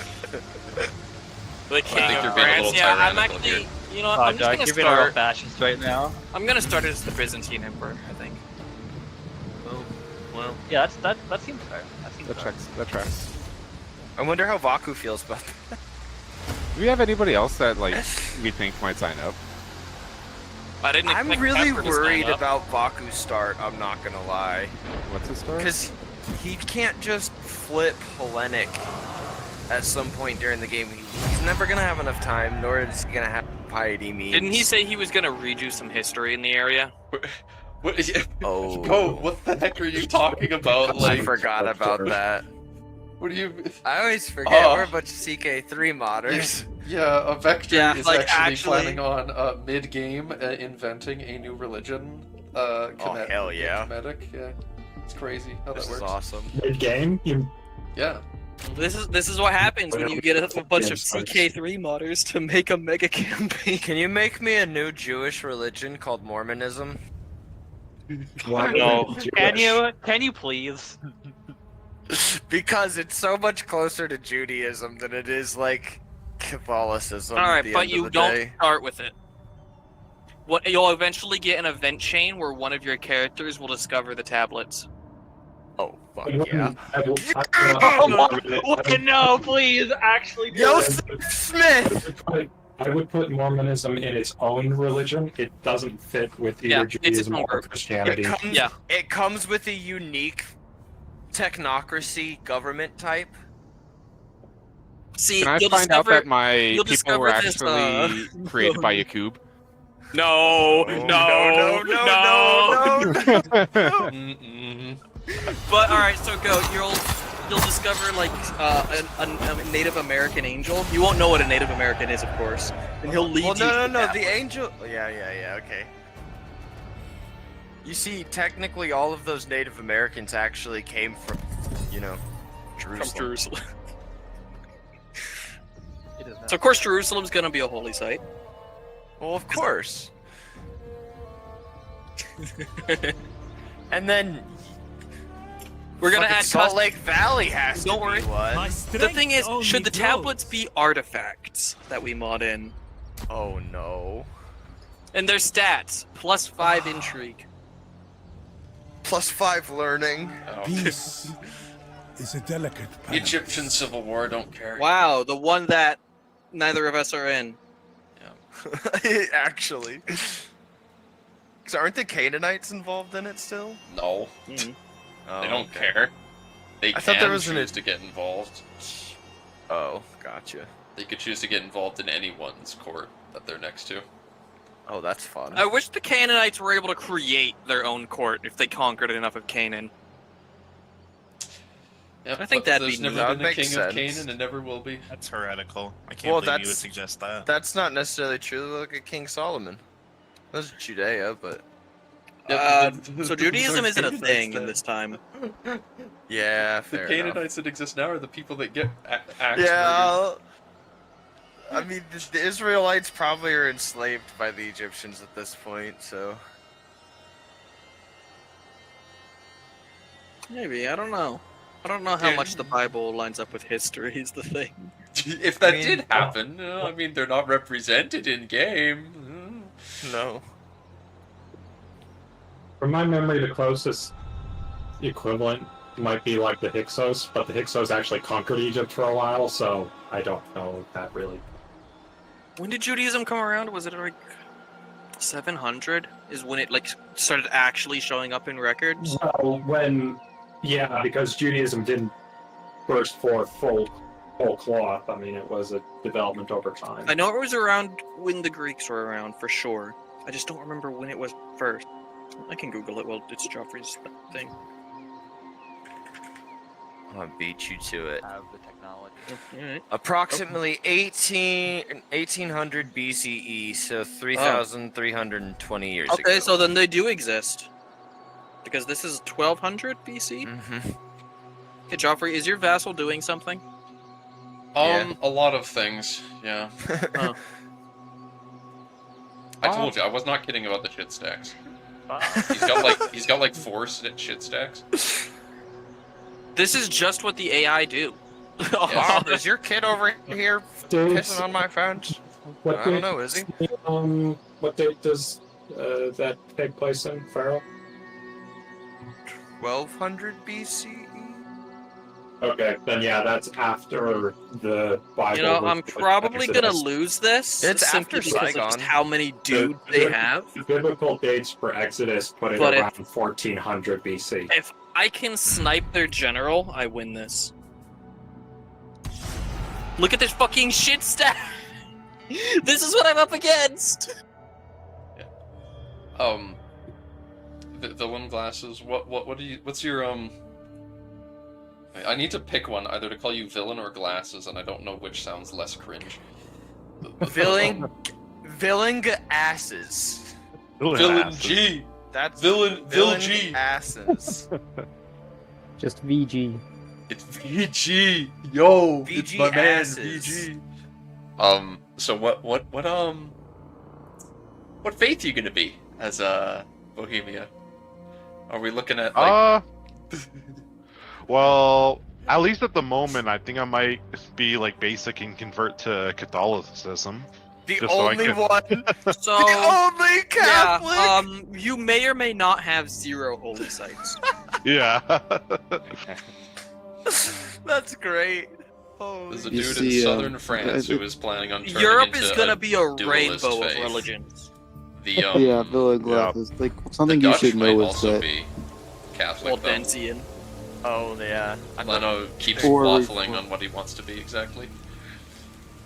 The king think of you're being a France. little Yeah, I'm tyrannical actually. here. You know what? I'm just Doc, gonna you're being a real start. fascist right now. I'm gonna start as the Byzantine emperor. I think. Well, Yeah, that seems fair. That seems That fair. tracks. That tracks. I wonder how Vaku feels about that. Do we have anybody else that like we think might sign up? I didn't. I'm expect really Pepper to worried stand up. about Vaku's start, I'm not gonna lie. What's his story? Because he can't just flip Hellenic at some point during the game. He's never gonna have enough time, nor is he gonna have piety means. Didn't he say he was gonna redo some history in the area? What, Oh. Bro, what the heck are you talking about? I Like, forgot about that. what do you... I always forget, Oh. we're a bunch of CK3 modders. Yeah, a Vector Yeah, is like, actually actually- planning on mid-game inventing a new religion. hell yeah. Comedic, yeah. It's crazy how This that is works. awesome. Mid-game, Yeah. This is what happens when you get a bunch of CK3 modders to make a mega campaign. Can you make me a new Jewish religion called Mormonism? No. Can you please? Because it's so much closer to Judaism than it is like Catholicism. All right, at the but end you of the don't day. start with it. What you'll eventually get an event chain where one of your characters will discover the tablets. Oh fuck I yeah! No, please, actually. do Yo, it. Smith. I would put Mormonism in its own religion. It doesn't fit with Yeah, either it's its Judaism own or group. Christianity. Yeah. It comes with a unique technocracy government type. See, Can I you'll find out discover. that my you'll people were discover this, actually created by Yakub? No, no. Mm-mm. But all right, so go. You'll discover like a Native American angel. You won't know what a Native American is, of course, and he'll lead Well, you. no. to that The one. angel. Yeah. Okay. You see, technically, all of those Native Americans actually came from, Jerusalem. From Jerusalem. It is not. So of course Jerusalem's gonna be a holy site. Well, of course. And then We're gonna fucking add Salt custom. Lake Valley has Don't to worry. be one. My The strength thing is, only should the tablets grows. be artifacts that we mod in? Oh no. And their stats +5 intrigue. +5 learning. Oh. Peace is a delicate balance. Egyptian Civil War, don't care. Wow, the one that neither of us are in. Actually. Because aren't the Canaanites involved in it still? No, Oh, they don't okay. care. They I can thought there was choose to get involved. Oh, gotcha. They could choose to get involved in anyone's court that they're next to. Oh, that's fun. I wish the Canaanites were able to create their own court if they conquered enough of Canaan. Yep, I think but that'd there's be never neat. been a That king makes of sense. Canaan and never will be. That's heretical. I can't Well, believe you would that's suggest that. that's not necessarily true. Look at King Solomon. That's Judea, but So Judaism isn't a thing in this time. yeah, The fair Canaanites enough. that exist now are the people that get axed murdered. Yeah, I mean, the Israelites probably are enslaved by the Egyptians at this point, so. Maybe, I don't know. I don't know how Dude. much the Bible lines up with history is the thing. If that I mean- did happen, I mean, they're not represented in game. No. From my memory, the closest equivalent might be like the Hyksos, but the Hyksos actually conquered Egypt for a while, so I don't know that really. When did Judaism come around? Was it like 700? Is when it like started actually showing up in records? Well, because Judaism didn't burst forth full cloth. I mean, it was a development over time. I know it was around when the Greeks were around for sure. I just don't remember when it was first. I can Google it while it's Joffrey's thing. I'll beat you to it. Have the technology. Alright. Approximately 1800 BCE, so 3,320 years ago. Okay, so then they do exist. Because this is 1200 BC? Mm-hmm. Okay, Joffrey, is your vassal doing something? Yeah. A lot of things, yeah. Oh. I told you, I was not kidding about the shit stacks. Wow. He's got like 4 shit stacks. This is just what the AI do. Bob, is your kid over here Dude, pissing on my fence? what I don't date- know, is he? What date does that take place in, Pharaoh? 1200 BCE? Okay, then yeah, that's after the Bible. You know, was I'm written, probably gonna Exodus. lose this. It's simply after because of Saigon. just how many dudes they have. The biblical dates for Exodus put it But around 1400 BC. If I can snipe their general, I win this. Look at this fucking shit stack! This is what I'm up against! Villain glasses. What's your I need to pick one either to call you villain or glasses, and I don't know which sounds less cringe. Villain asses. Villain G. That's Villain G. asses. Just VG. It's VG. Yo, it's VG my man asses. VG. So what faith are you gonna be as Bohemia? Are we looking at like Well, at least at the moment, I think I might be like basic and convert to Catholicism. The Just so I only can- one. So, The only Catholic. yeah, you may or may not have 0 holy sites. Yeah. That's great. Oh, there's a You dude see, in southern I France who think- is planning on turning Europe into is gonna be a dualist rainbow of faith. religions. The Yeah, villain glasses. Like something the you Dutch should might know is also that be Catholic. Though. Waldensian. Oh yeah. Leno keeps Or- waffling on what he wants to be exactly.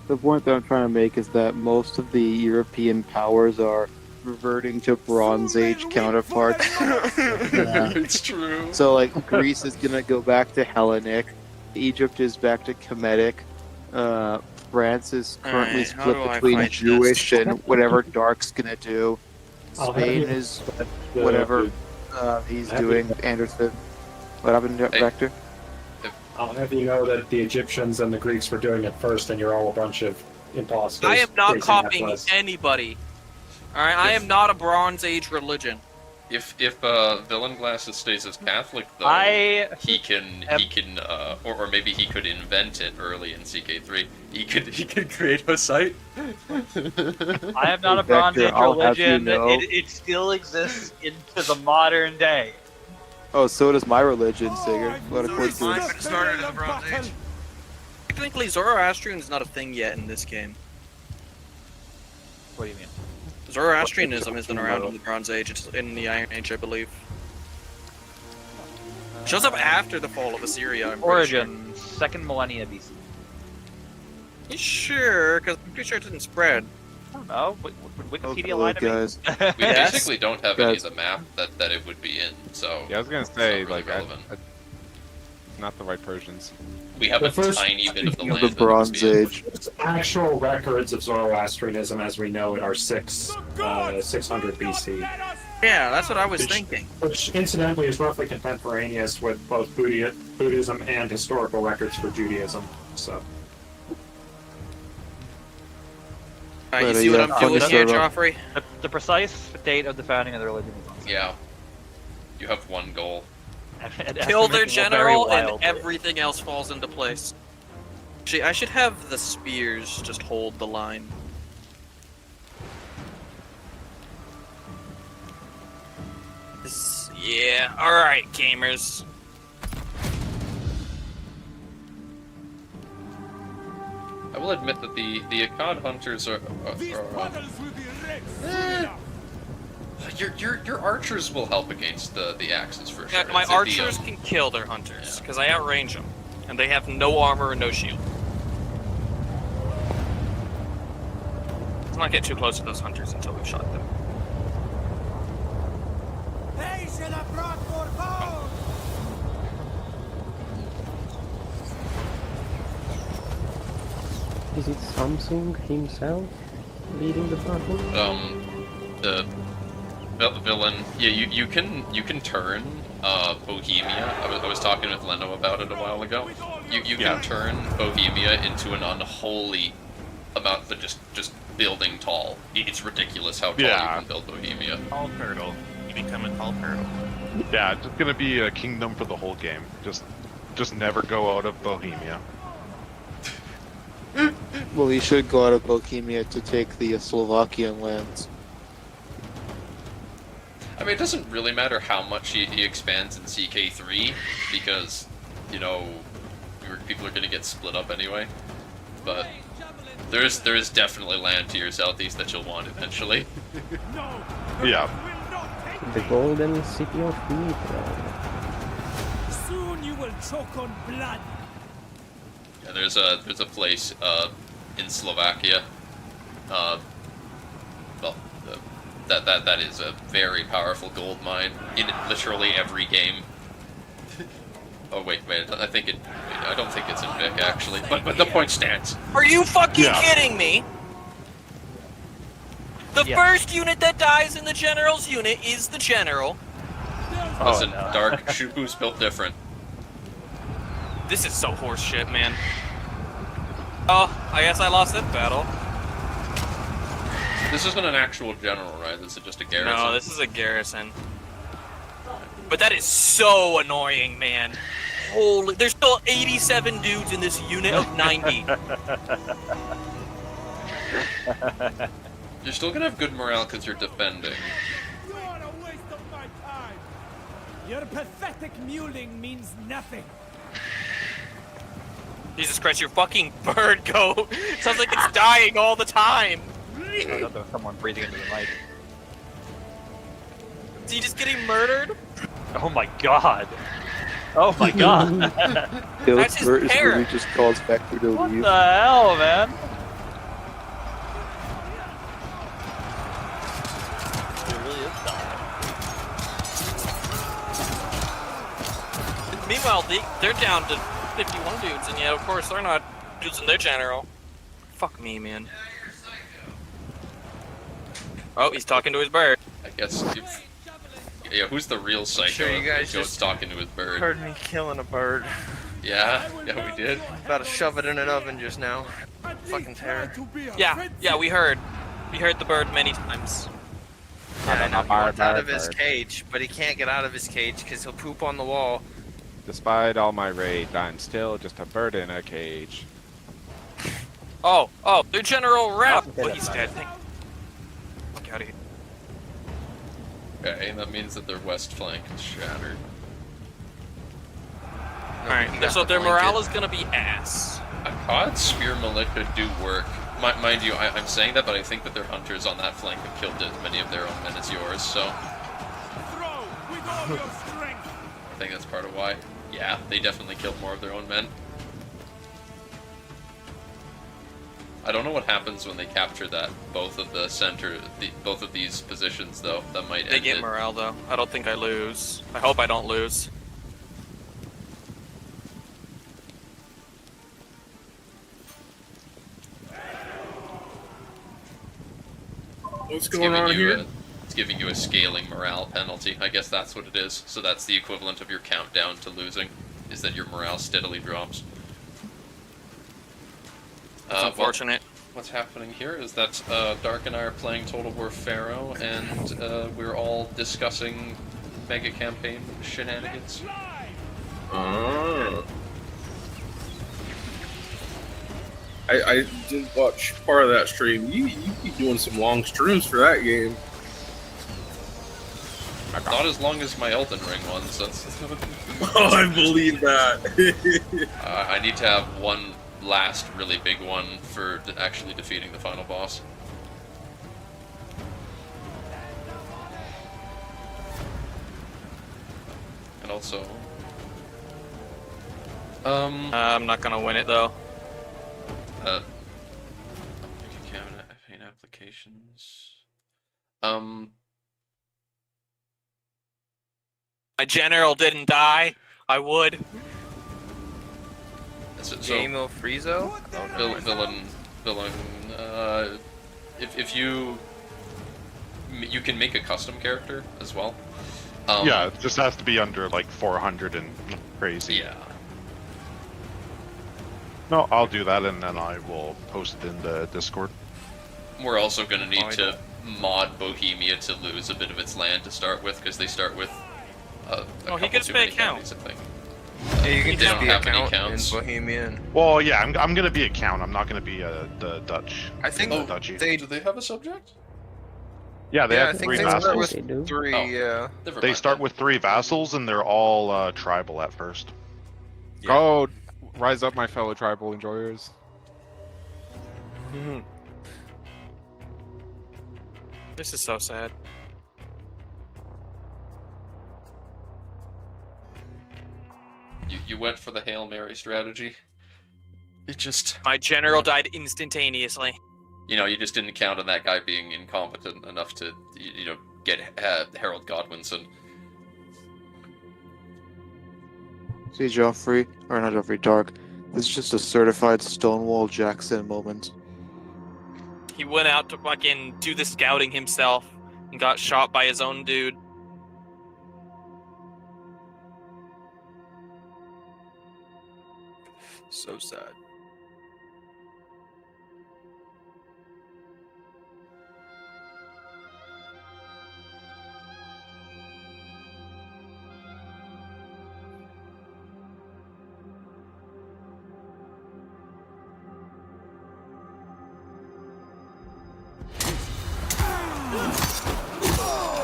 the point that I'm trying to make is that most of the European powers are reverting to Bronze Age counterparts. It's true. So like Greece is gonna go back to Hellenic, Egypt is back to Kemetic, France is currently Alright, how split do I between fight Jewish and whatever Dark's gonna do. I'll have Spain you- is The- whatever he's have you- doing. Anderson. What happened, Hey. Vector? I'll have you know that the Egyptians and the Greeks were doing it first, and you're all a bunch of imposters. I am not chasing copying Atlas. anybody. Alright, I am not a Bronze Age religion. If Villain Glasses stays as Catholic though, he can or maybe he could invent it early in CK3. He could create a site. I am not a Vector, Bronze Age I'll have you religion. know- It still exists into the modern day. Oh, so does my religion, Sigurd. What a Mine coincidence. been started in the Bronze Age. Technically, Zoroastrian is not a thing yet in this game. What do you mean? Zoroastrianism isn't around in the Bronze Age, it's in the Iron Age, I believe. Shows up after the fall of Assyria, I'm pretty sure. Origin, 2nd millennia BC. You sure? Because I'm pretty sure it didn't spread. I don't know. Would Wikipedia Oh, lie to me? guys. We Yes. basically don't have any Guys. of the map that it would be in, so Yeah, I was gonna say it's not really like relevant. not the white Persians. We have The a first- tiny bit of the The land. that Bronze needs to be Age. Actual records of Zoroastrianism as we know it are 600 BC. Yeah, that's what I was Which- thinking. Which incidentally is roughly contemporaneous with both Buddhism and historical records for Judaism. So You But, see what yeah, I'm funny doing here, sort of- Joffrey? The precise date of the founding of the religion is unknown. Yeah. You have one goal. And Kill their estimating will vary general, and wildly. everything else falls into place. Gee, I should have the spears just hold the line. Yeah, alright, gamers. I will admit that the Akkad hunters are These battles will be wrecked. your archers will help against the axes for sure. Yeah, my It's at the, archers can kill their hunters, because I outrange them. And they have no armor and no shield. Let's not get too close to those hunters until we've shot them. They should have brought more bows. Is it Samsung himself leading the battle? the villain. Yeah, you can turn Bohemia. I was talking with Leno about it a while ago. You can turn Bohemia into an unholy amount for just building tall. It's ridiculous how tall you can build Bohemia. Tall turtle. You become a tall turtle. Yeah, it's just gonna be a kingdom for the whole game. Just never go out of Bohemia. Well, he should go out of Bohemia to take the Slovakian lands. I mean, it doesn't really matter how much he expands in CK3 because, you know, people are going to get split up anyway. But there is definitely land to your southeast that you'll want eventually. Yeah. The golden city of Mithra. Soon you will choke on blood. Yeah, there's a place in Slovakia. That is a very powerful gold mine in literally every game. Oh wait, I don't think it's in Vic actually, but the point stands. Are you fucking kidding me? The first unit that dies in the general's unit is the general. Listen, Dark, Shubu's built different. This is so horse shit, man. Oh, I guess I lost that battle. This isn't an actual general, right? This is just a garrison. No, this is a garrison. But that is so annoying, man. Holy, there's still 87 dudes in this unit of 90. You're still gonna have good morale because you're defending. You are a waste of my time. Your pathetic mewling means nothing. Jesus Christ, your fucking bird goat sounds like it's dying all the time. I thought there was someone breathing into the mic. Is he just getting murdered? Oh my god! Oh my god! That's his pair. He just calls Vector to What leave. the hell, man? It really is dying. Meanwhile, they're down to 51 dudes, and yet, of course, they're not using their general. Fuck me, man. Oh, he's talking to his bird. I guess. Yeah, who's the real psycho? Sure, you guys Goat's just talking to his bird. Heard me killing a bird. Yeah, we did. About to shove it in an oven just now. Fucking terror. Yeah, we heard. We heard the bird many times. Yeah, I know he wants out of his cage, but he can't get out of his cage because he'll poop on the wall. Despite all my rage, I'm still just a bird in a cage. Oh, their general rep. Oh, he's dead. Fuck out of here. Okay, that means that their west flank is shattered. Alright, so their morale is gonna be ass. Akkad Spear Militia do work. Mind you, I'm saying that, but I think that their hunters on that flank have killed as many of their own men as yours, so Throw with all your strength. I think that's part of why. Yeah, they definitely killed more of their own men. I don't know what happens when they capture that. Both of these positions, though, that might They end get it. morale, though. I don't think I lose. I hope I don't lose. What's going on here? It's giving you a scaling morale penalty. I guess that's what it is. So that's the equivalent of your countdown to losing, is that your morale steadily drops. That's unfortunate. Well, what's happening here is that Dark and I are playing Total War Pharaoh, and we're all discussing mega campaign shenanigans. I did watch part of that stream. You be doing some long streams for that game. Not as long as my Elden Ring ones. That's. Oh, I believe that. I need to have one last really big one for actually defeating the final boss. And also, I'm not gonna win it though. Cabinet F8 applications. My general didn't die. I would. Game of Friezo? Villain. If you can make a custom character as well. Yeah, it just has to be under like 400 and crazy. Yeah. No, I'll do that and then I will post it in the Discord. We're also going to need to mod Bohemia to lose a bit of its land to start with, because they start with he gets big count. I think. Yeah, you can just be a count in counts. Bohemian. Well, yeah, I'm gonna be a count. I'm not gonna be the Dutch. I think the duchy. Do they have a subject? Yeah, they I have think 3 they vassals. start with They do. 3, Oh. yeah. They start with 3 vassals, and they're all tribal at first. Yeah. Oh, rise up, my fellow tribal enjoyers. This is so sad. You went for the Hail Mary strategy. It just... My general died instantaneously. You know, you just didn't count on that guy being incompetent enough to, get Harold Godwinson. See, Joffrey, or not Joffrey, Dark. This is just a certified Stonewall Jackson moment. He went out to fucking do the scouting himself and got shot by his own dude. So sad.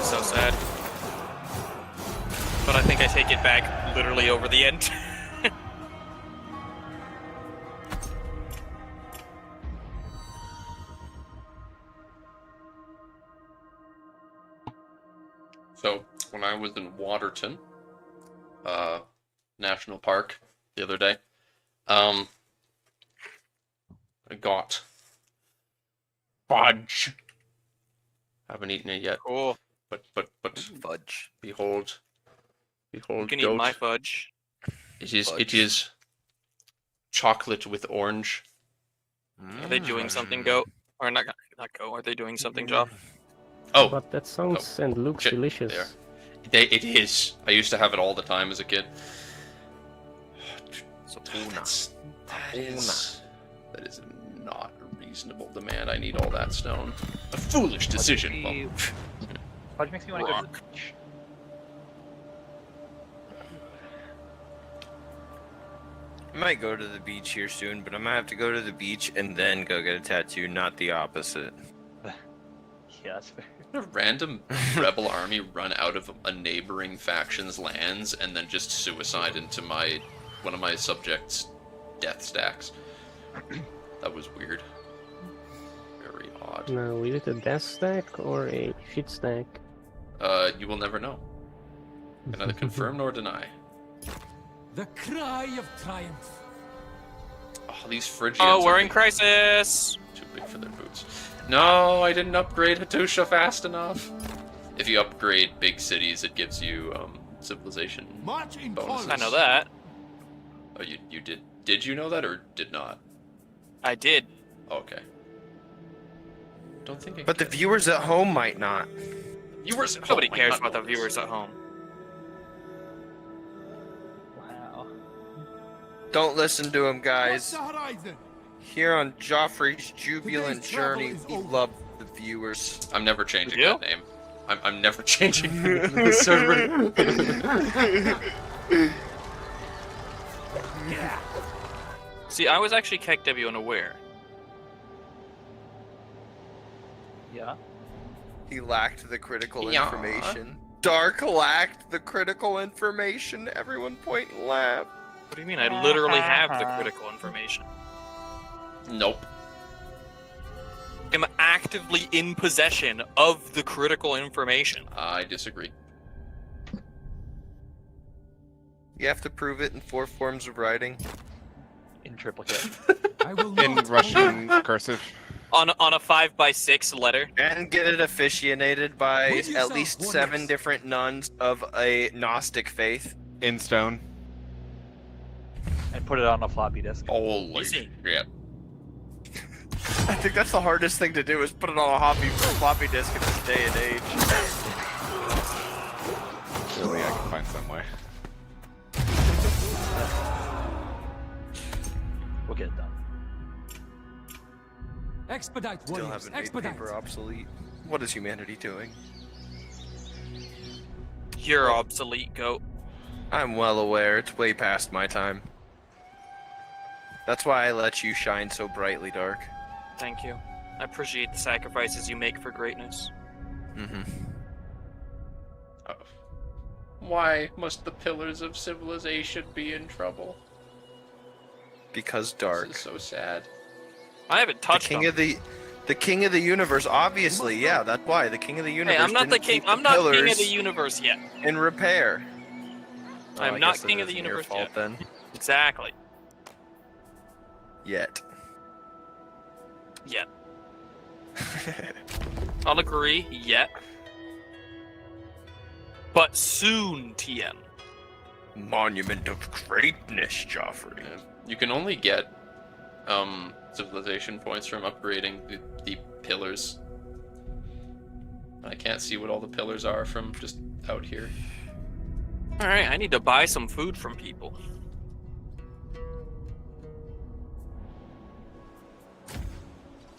So sad. But I think I take it back literally over the end. So, when I was in Waterton, National Park, the other day, I got fudge. Haven't eaten it yet. Cool. But Fudge. behold, You can goat. eat my fudge. It is chocolate with orange. Are they doing something, goat? Or not goat, are they doing something, Joff? Oh, But that sounds and looks shit, delicious. there. It is. I used to have it all the time as a kid. That is not a reasonable demand. I need all that stone. A foolish decision. Well, Fudge makes me want to go to the beach. I might go to the beach here soon, but I'm gonna have to go to the beach and then go get a tattoo, not the opposite. Yeah, that's fair. a random rebel army run out of a neighboring faction's lands and then just suicide into one of my subjects' death stacks. That was weird. Very odd. Now, is it a death stack or a shit stack? You will never know. Can neither confirm nor deny. The cry of triumph. Oh, these Phrygians. Oh, we're are in crisis. too big for their boots. No, I didn't upgrade Hattusha fast enough. If you upgrade big cities, it gives you civilization bonuses. I know that. Oh, you did? Did you know that or did not? I did. Okay. Don't think. I But the can. viewers at home might not. Viewers. At Nobody home might cares not about the know this. viewers at home. Wow. Don't listen to him, What's guys. the horizon? Here on Joffrey's jubilant Today's travel journey, is we over. love the viewers. I'm never changing You? that name. I'm never changing the server. See, I was actually KEKW unaware. Yeah. He lacked the critical Yeah. information. Dark lacked the critical information. Everyone point and laugh. What do you mean? I literally have the critical information. Nope. I'm actively in possession of the critical information. I disagree. You have to prove it in 4 forms of writing. In triplicate. I will In not Russian cursive. On a 5x6 letter. And get it officiated by With at yourself, least Warriors. 7 different nuns of a Gnostic faith. In stone. And put it on a floppy disk. Holy Easy. shit. I think that's the hardest thing to do is put it on a floppy disk in this day and age. Surely I can find some way. We'll get it done. expedite, Still warriors. haven't made Expedite. paper obsolete. What is humanity doing? You're obsolete, goat. I'm well aware, it's way past my time. That's why I let you shine so brightly, Dark. Thank you. I appreciate the sacrifices you make for greatness. Mm-hmm. Why must the pillars of civilization be in trouble? Because Dark. This is so sad. I haven't touched the king them. of the king of the universe, obviously, yeah, that's why. The king of the universe. Hey, I'm not the didn't king. keep I'm not king of pillars the universe yet. in repair. I am Oh, not guess it king of the isn't your universe fault yet. then. Exactly. Yet. Yet. I'll agree. Yet. But soon, TM. Monument of greatness, Joffrey. Yeah. You can only get civilization points from upgrading the pillars. I can't see what all the pillars are from just out here. Alright, I need to buy some food from people.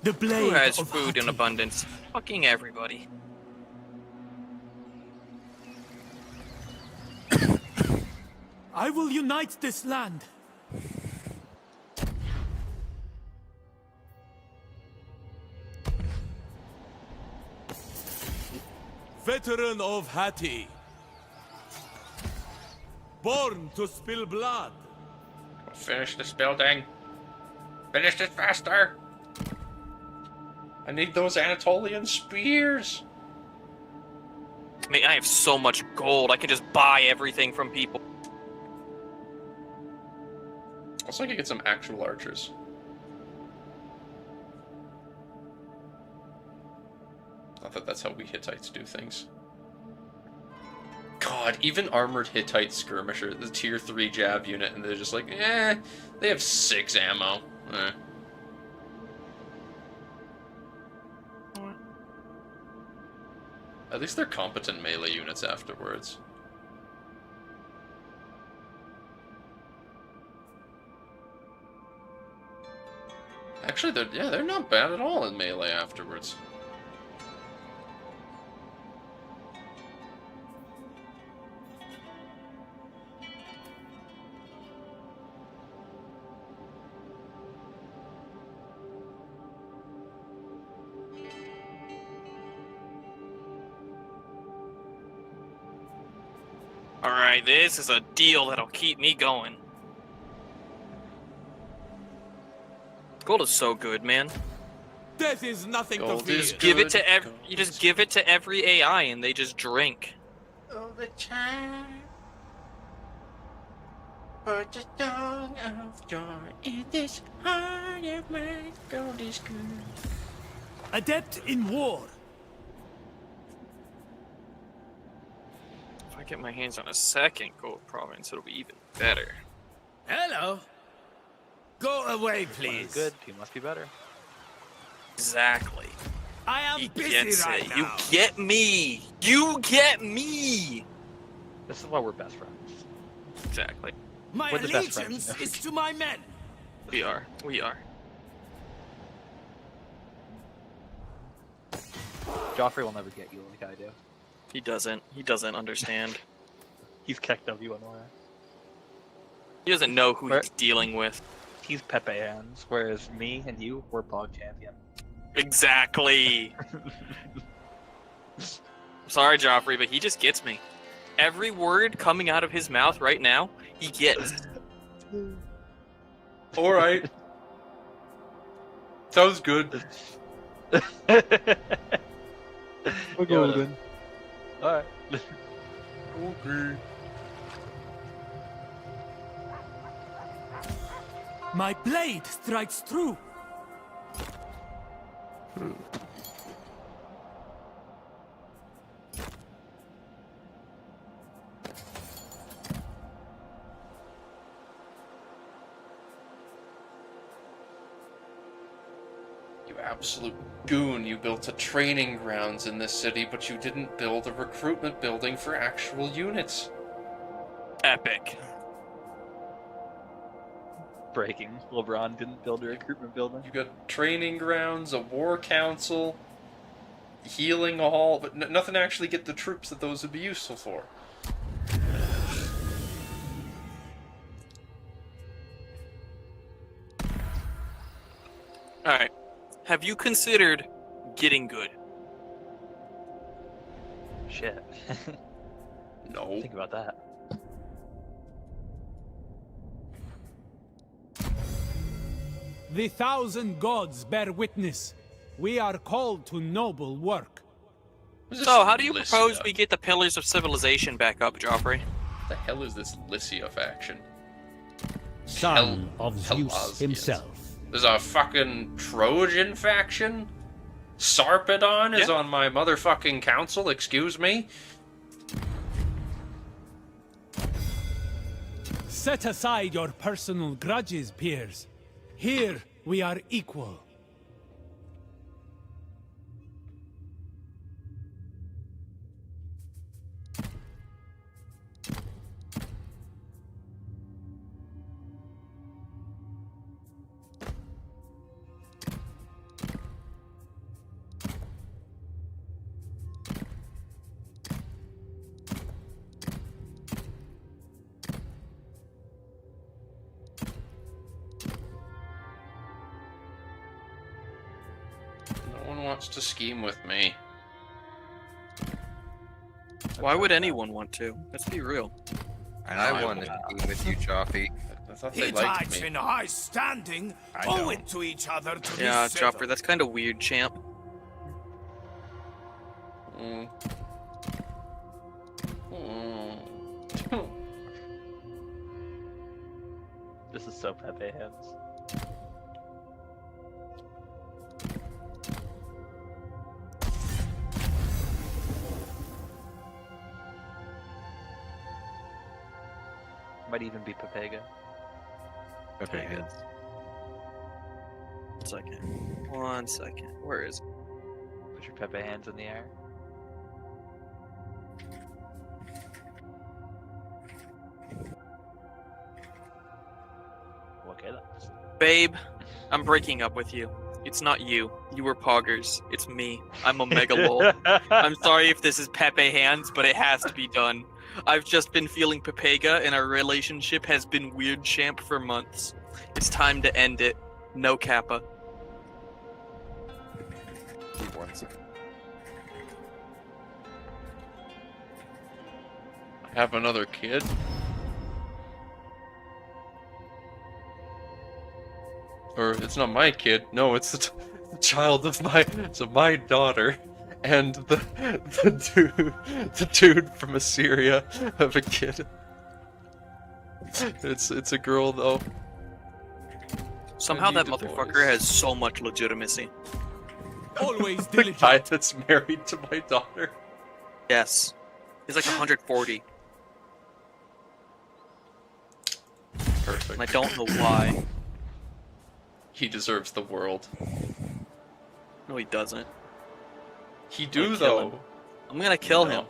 The blade Who has of food in Hati. abundance? Fucking everybody. I will unite this land. Veteran of Hati. Born to spill blood. Finish this building. Finish it faster. I need those Anatolian spears. I mean, I have so much gold. I can just buy everything from people. Also, I could get some actual archers. Not that that's how we Hittites do things. God, even armored Hittite skirmisher, the tier 3 jab unit, and they're just like, eh, they have 6 ammo. Eh. At least they're competent melee units afterwards. Actually, they're not bad at all in melee afterwards. Alright, this is a deal that'll keep me going. Gold is so good, man. Death is nothing Gold to fear. is Give it good. to you just give it to every AI and they just drink. All the time. For the song of joy in this heart of mine, gold is good. Adept in war. If I get my hands on a second gold province, it'll be even better. Hello. Go away, One is please. good, two must be better. Exactly. I am He busy gets right it. now. You get me. You get me. This is why we're best friends. Exactly. My We're the best friends allegiance in is every to my men. We are. We are. Joffrey will never get you like I do. He doesn't. He doesn't understand. He's Keck WNR. He doesn't know who Where- he's dealing with. He's Pepe hands, whereas me and you, we're Pog champion. Exactly. Sorry, Joffrey, but he just gets me. Every word coming out of his mouth right now, he gets. All right. Sounds good. We're golden. Alright. Okay. My blade strikes true. You absolute goon. You built a training grounds in this city, but you didn't build a recruitment building for actual units. Epic. Breaking. LeBron didn't build a recruitment building. You got training grounds, a war council, healing hall, but nothing to actually get the troops that those would be useful for. Alright. Have you considered getting good? Shit. No. Think about that. The 1,000 gods bear witness. We are called to noble work. So, how do you Lycia? propose we get the Pillars of Civilization back up, Joffrey? What the hell is this Lycia faction? Son of Zeus Pelasgians. himself. There's a fucking Trojan faction? Sarpedon is Yeah. on my motherfucking council, excuse me? Set aside your personal grudges, peers. Here we are equal. No one wants to scheme with me. Why would anyone want to? Let's be real. I wanted to be with you, Joffrey. I thought they He liked dies me. in high standing. I Owe don't. it to each other to Yeah, be civil. Joffrey, that's kind of weird, champ. Mm. This is so Pepe hands. Might even be Pepega. Pepe hands. 1 second. 1 second. Where is it? Put your Pepe hands in the air. Okay then. Babe, I'm breaking up with you. It's not you. You were Poggers. It's me. I'm Omega Lol. I'm sorry if this is Pepe hands, but it has to be done. I've just been feeling Pepega, and our relationship has been weird, champ, for months. It's time to end it. No Kappa. Have another kid? Or it's not my kid. No, it's the child of my daughter, and the dude from Assyria of a kid. It's a girl though. Somehow I that need motherfucker divorce. has so much legitimacy. Always The diligent. guy that's married to my daughter. Yes. He's like 140. Perfect. And I don't know why. He deserves the world. No, he doesn't. He do Gonna kill though. him. I'm gonna kill him.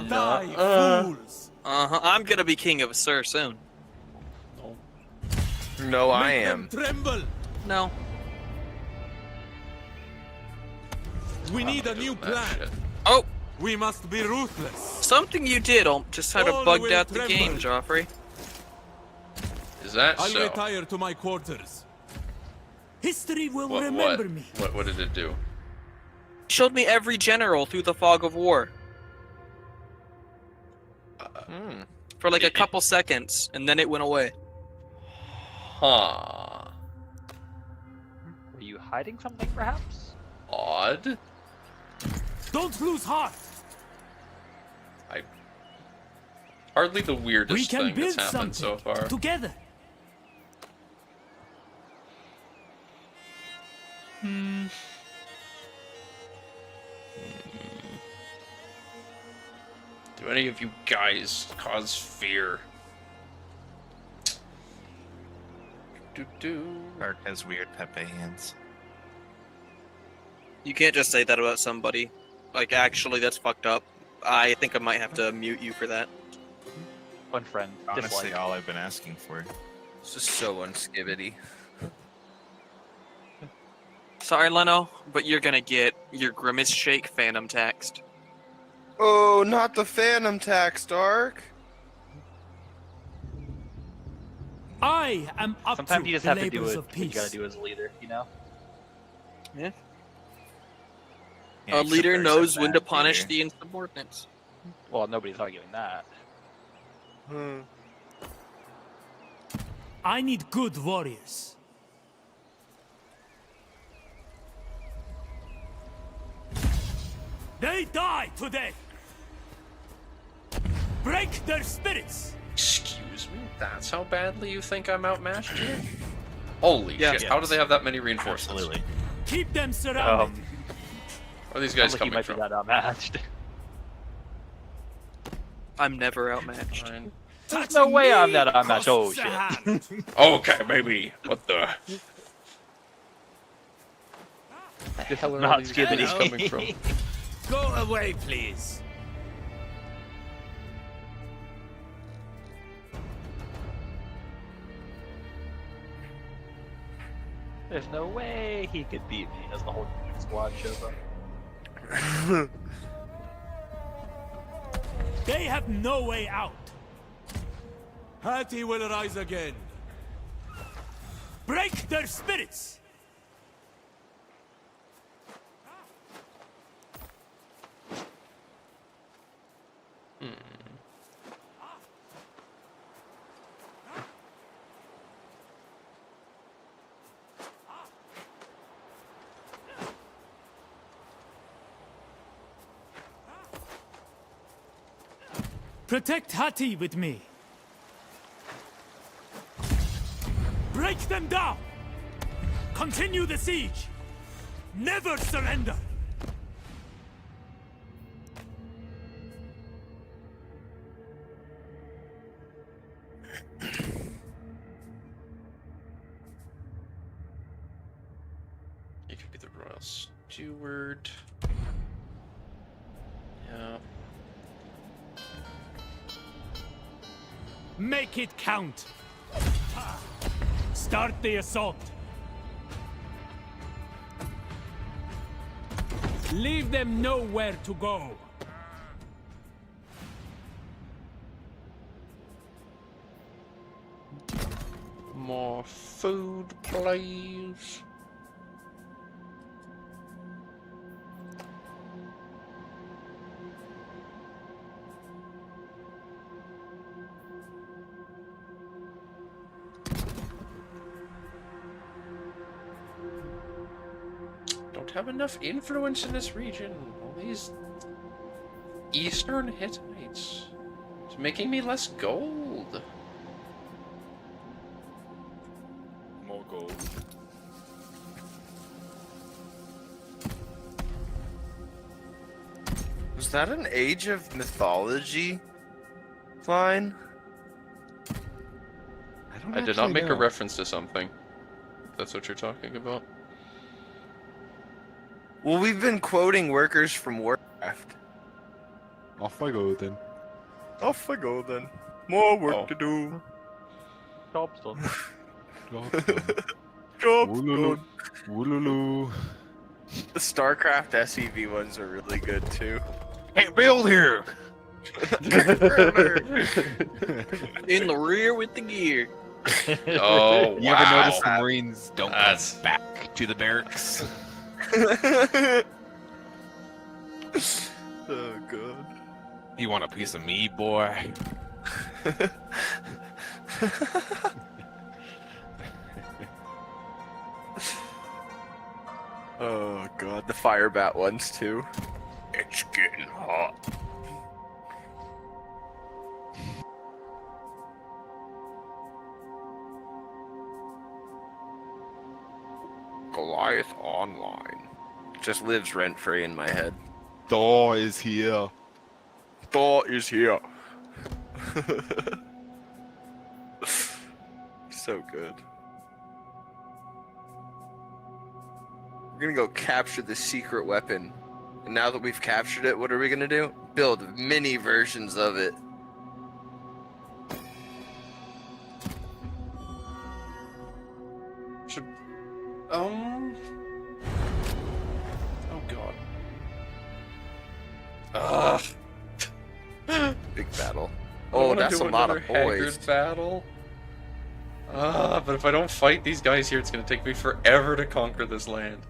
Die, fools! I'm gonna be king of Assur soon. No, I Make am. them tremble! No. We need a new Doing that plan. shit. Oh, We must be ruthless. something you did just had All bugged will out the tremble. game, Joffrey. Is that I'll so? retire to my quarters. History will What, remember me. what did it do? Showed me every general through the fog of war for like a couple seconds, and then it went away. Huh. Were you hiding something, perhaps? Odd. Don't lose heart. Hardly the weirdest We can thing that's build happened something so far. together. Do any of you guys cause fear? Dark has weird Pepe hands. You can't just say that about somebody. Like, actually, that's fucked up. I think I might have to mute you for that. Unfriend. Honestly, Dislike. all I've been asking for. This is so unskibbity. Sorry, Leno, but you're gonna get your Grimace Shake Phantom taxed. Oh, not the Phantom tax, Dark. I am up Sometimes to you just the have to do labors it. of What you peace. gotta do as a leader, you know. Yeah. Yeah, A you leader should knows versus when to that punish leader. the insubordinates. Well, nobody's arguing that. I need good warriors. They die today. Break their spirits. Excuse me? That's how badly you think I'm outmatched here? Holy Yeah. shit, how do they have that many reinforcements? Absolutely. Keep them surrounded. Where are these guys Sounds like you coming might from? be that outmatched. I'm never outmatched. Fine. There's no way I'm that Touching outmatched. Oh me shit. costs a hand. Okay, maybe. What the? This hell is are all not these guys skibbity. coming from? Go away, please. There's no way he could beat me as the whole squad shows up. They have no way out. Hati will rise again. Break their spirits. Protect Hati with me. Break them down. Continue the siege. Never surrender. You could be the royal steward. Yeah. Make it count. Start the assault. Leave them nowhere to go. More food, please. Don't have enough influence in this region. All these Eastern Hittites. It's making me less gold. More gold. Was that an Age of Mythology line? I did not make a reference to something. If that's what you're talking about. Well, we've been quoting workers from Warcraft. Off I go then. Off I go then. More work to do. Job's done. Job's Woolulu. done. Woolulu. The StarCraft SEV ones are really good too. Can't build here. In the rear with the gear. Oh, You ever notice the Marines don't come back to the barracks? Oh god. You want a piece of me, boy? Oh god, the Firebat ones too. It's getting hot. Goliath Online. Just lives rent free in my head. Thor is here. Thor is here. So good. We're gonna go capture the secret weapon. And now that we've captured it, what are we gonna do? Build mini versions of it. Should... Oh god. Big battle. I Oh, wanna that's do a lot of another boys. Haggard battle. But if I don't fight these guys here, it's gonna take me forever to conquer this land.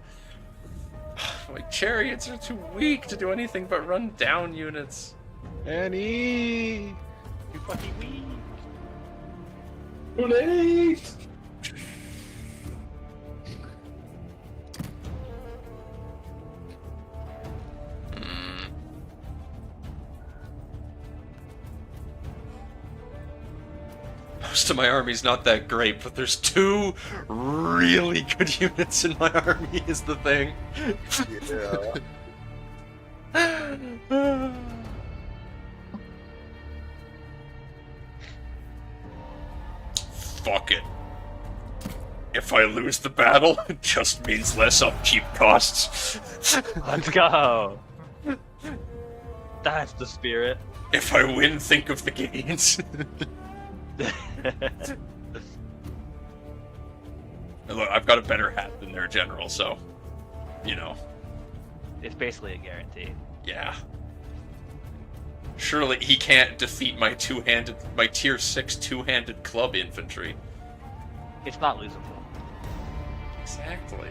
My chariots are too weak to do anything but run down units. Annie! You fucking weak. Too late. Most of my army's not that great, but there's 2 really good units in my army is the thing. Yeah. Fuck it. If I lose the battle, it just means less upkeep costs. Let's go. That's the spirit. If I win, think of the gains. Look, I've got a better hat than their general, so, you know. It's basically a guarantee. Yeah. Surely he can't defeat my tier 6 two-handed club infantry. It's not losable. Exactly.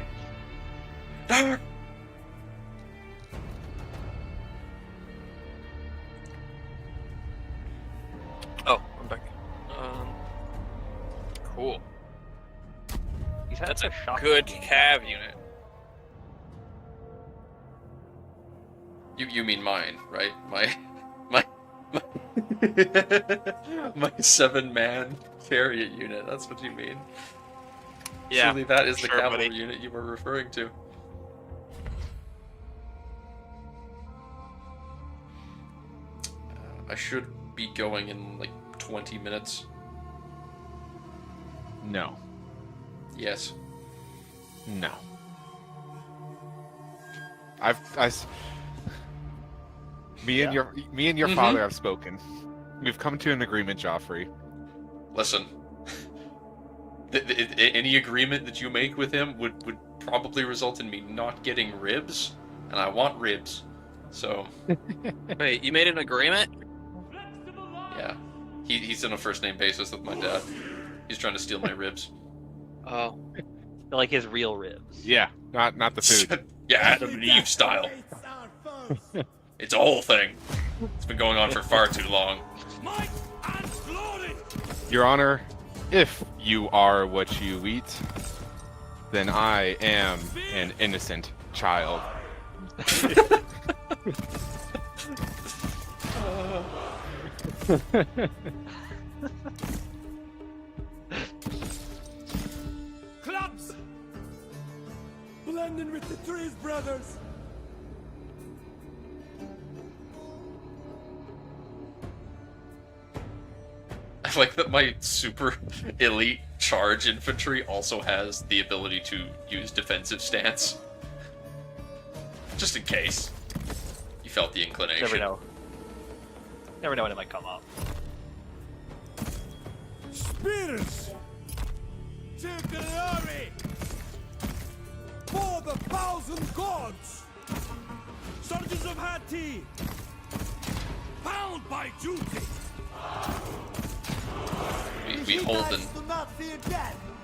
Oh, I'm back. Cool. That's a good cav unit. You mean mine, right? My 7-man chariot unit. That's what you mean. Yeah. Surely that is the sure, cavalry buddy. unit you were referring to. I should be going in like 20 minutes. No. Yes. No. Me and your father have spoken. We've come to an agreement, Joffrey. Listen. Any agreement that you make with him would probably result in me not getting ribs, and I want ribs. So. Wait, you made an agreement? Yeah. He's on a first name basis with my dad. He's trying to steal my ribs. Oh. Like his real ribs. Yeah, not the food. Yeah, Adam and Eve style. It's a whole thing. It's been going on for far too long. Your Honor, if you are what you eat, then I am an innocent child. Clubs! Blending with the trees, brothers! I like that my super elite charge infantry also has the ability to use defensive stance. Just in case. You felt the inclination. Never know. Never know when it might come up. Spears! Temporary! For the 1,000 gods! Soldiers of Hati! Bound by duty!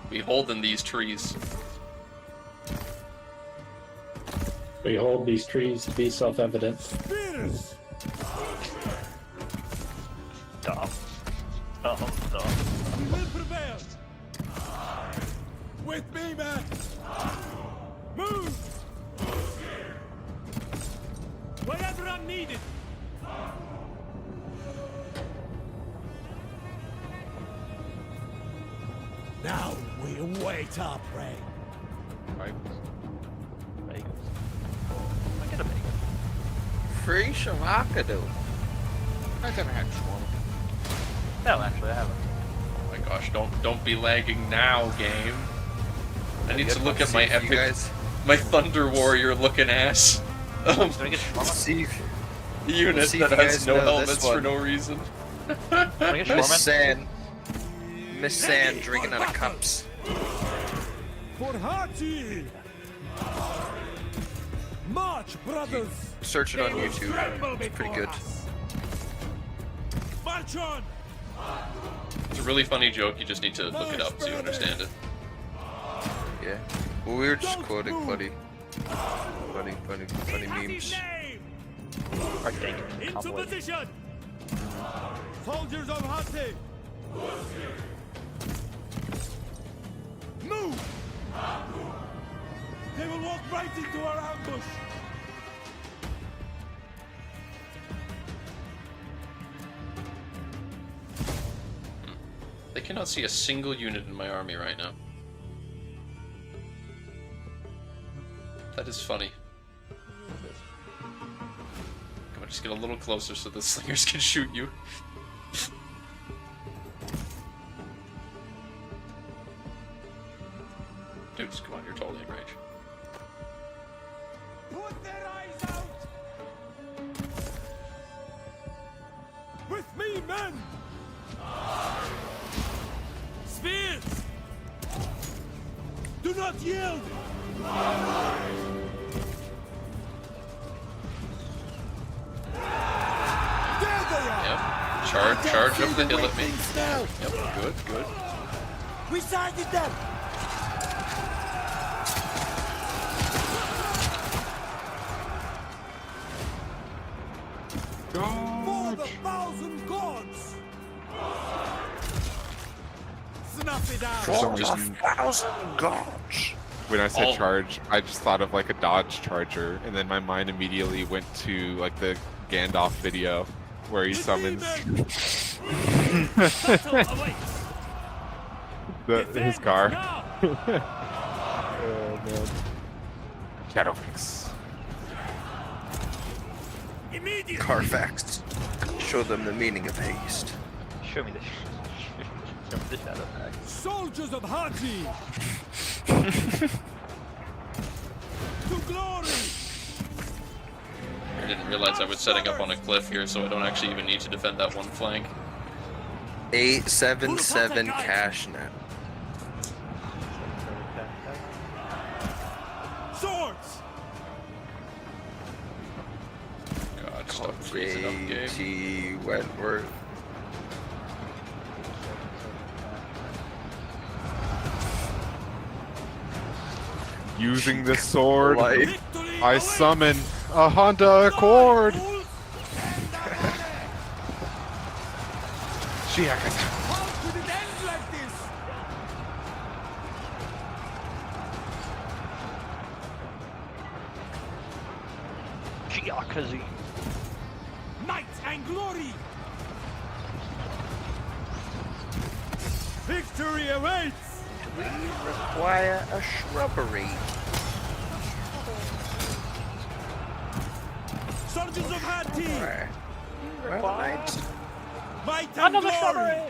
We hold in these trees. We hold these trees to be self-evident. Spears! Dumb. Dumb. We will prevail! With me, man! Move! Wherever I'm needed! Now we await our prey. Right. I get a bacon. Free Shavakadu. I never had shawarma. No, actually, I haven't. Oh my gosh, don't be lagging now, game. I need to look at my epic, my Thunder Warrior looking ass. Do I get shawarma? See, Unit see that if you has guys no know helmets this for one. no reason. Do I get Miss shawarma? Sand. Miss Sand drinking out of cups. For Hati! March, brothers! Search it on They will YouTube. tremble It's pretty before good. us. March on! It's a really funny joke, you just need to look it up so you understand it. Yeah. Well, we were just quoting funny memes. Our dang Into convoy. position! Soldiers of Hati! Move! They will walk right into our ambush! They cannot see a single unit in my army right now. That is funny. Come on, just get a little closer so the slingers can shoot you. Dudes, come on, you're totally in range. Put their eyes out! With me, men! Spears! Do not yield! There they are! Yep. Charge up the hill at me. Yep, good, good. We sighted them! For the 1,000 gods! Snuff it out! For some reason, 1,000 gods. when I said Oh. charge, I just thought of like a Dodge Charger, and then my mind immediately went to like the Gandalf video where he summons his car. Oh man. Shadowfax. Immediately! Carfax. Show them the meaning of haste. Show me the show me the shadow pack. Soldiers of Hati! To glory! I didn't realize I was setting up on a cliff here, so I don't actually even need to defend that one flank. 877 cash net. Swords! God, stop freezing up game. J.T. Wentworth. Using the sword, Life. Victory I awaits! summon a Honda Accord. Shiakata. How could it end like this? Giakazi. Might and glory! Victory awaits! We require a shrubbery. Soldiers of Hati! Right. Might and Another glory!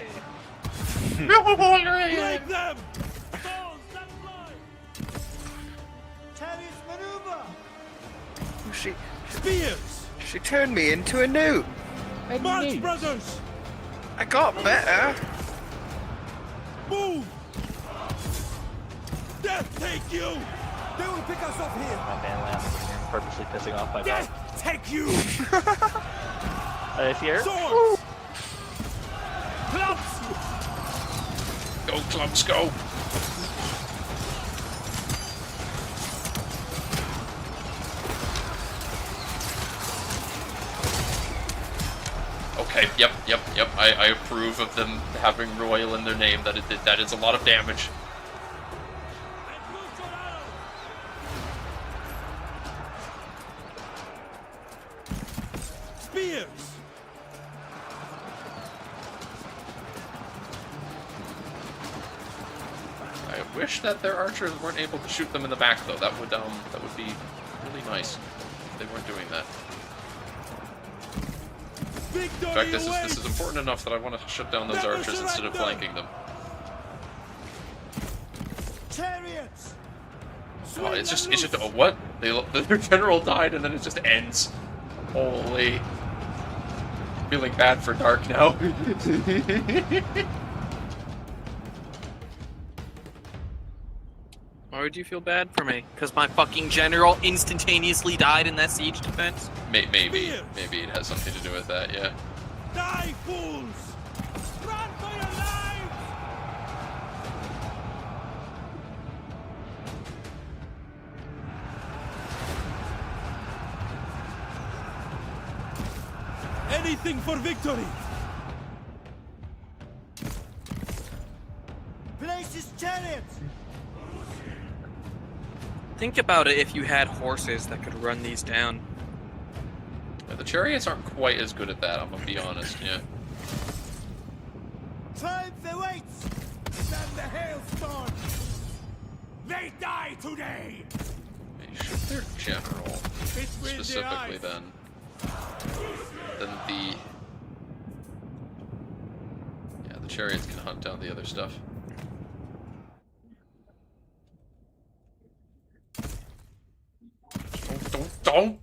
shrubbery! Break them! Souls that fly! Who's She turned me into a newt. March, brothers! I got better. Move! Death take you! They will pick us up here! My man last purposely pissing off my dog. Death take you! Is here? Swords! Clubs! Go, clubs, go! Okay, yep. I approve of them having royal in their name. That is a lot of damage. Spears! I wish that their archers weren't able to shoot them in the back, though. That would be really nice if they weren't doing that. In fact, this is important enough that I want to shut down those archers instead of flanking them. Chariots! Oh, it's just oh, what? Their general died and then it just ends. Holy. Feeling bad for Dark now. Why would you feel bad for me? Because my fucking general instantaneously died in that siege defense? Maybe it has something to do with that, yeah. Die, fools! Run for your lives! Anything for victory! Place his chariots! Think about it if you had horses that could run these down. The chariots aren't quite as good at that, I'm gonna be honest, yeah. Triumph awaits! Stand the hailstorm! They die today! They shoot their general, specifically then the chariots can hunt down the other stuff. Don't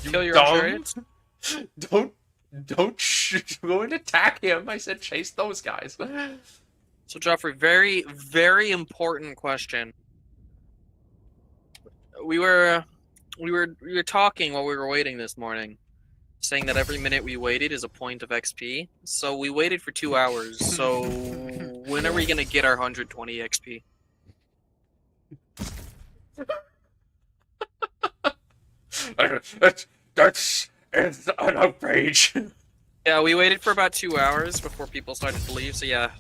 Kill your own chariots? Don't go and attack him. I said chase those guys. So Joffrey, very, very important question. We were talking while we were waiting this morning, saying that every minute we waited is a point of XP. So we waited for 2 hours. So when are we gonna get our 120 XP? That's an outrage. Yeah, we waited for about 2 hours before people started to leave. So yeah,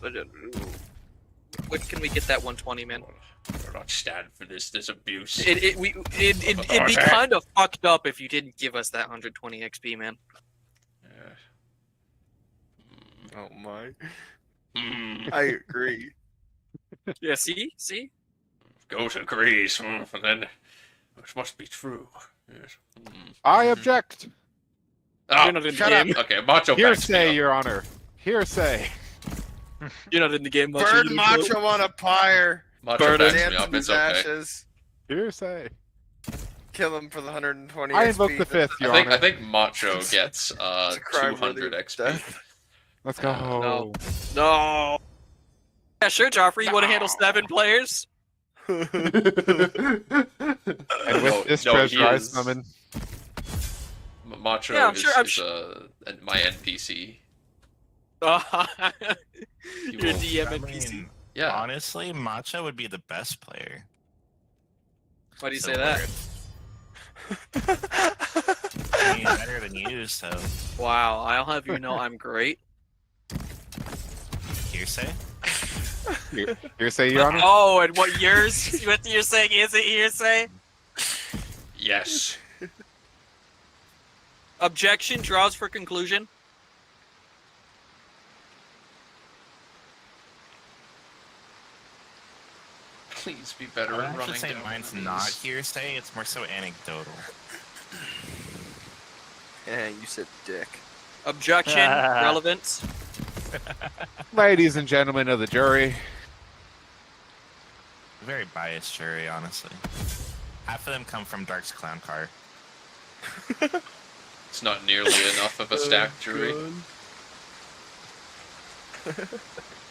when can we get that 120, man? We're not standing for this abuse. It'd be kind of fucked up if you didn't give us that 120 XP, man. Oh my. I agree. Yeah, see? Ghost agrees, and then it must be true. Yes. I object. Oh, You're not in the shut game. up. Okay, Macho. Hearsay, Your Honor. Hearsay. You're not in the game, Macho. Burn Macho on a pyre. Macho Burn backs me up. Dance in It's his okay. ashes. Hearsay. Kill him for the 120 I XP. invoke the fifth, Your I Honor. think Macho gets It's a crime 200 worthy of XP. death. Let's go. No. Yeah, sure, Joffrey. You want to handle 7 players? And with this treasure I summon. Macho Yeah, I'm is, sure- my NPC. You're a DM I NPC. mean, Yeah. honestly, Macho would be the best player. Why do you So say that? I mean, better than you, so Wow, I'll have you know I'm great. hearsay. Hearsay, Your Honor. Oh, and what yours? What you're saying is it hearsay? Yes. Objection draws for conclusion. Please be better I would at actually running say down mine's enemies. not hearsay. It's more so anecdotal. Yeah, you said dick. Objection, relevance. Ladies and gentlemen of the jury. Very biased jury, honestly. Half of them come from Dark's clown car. It's not nearly enough of a stacked jury.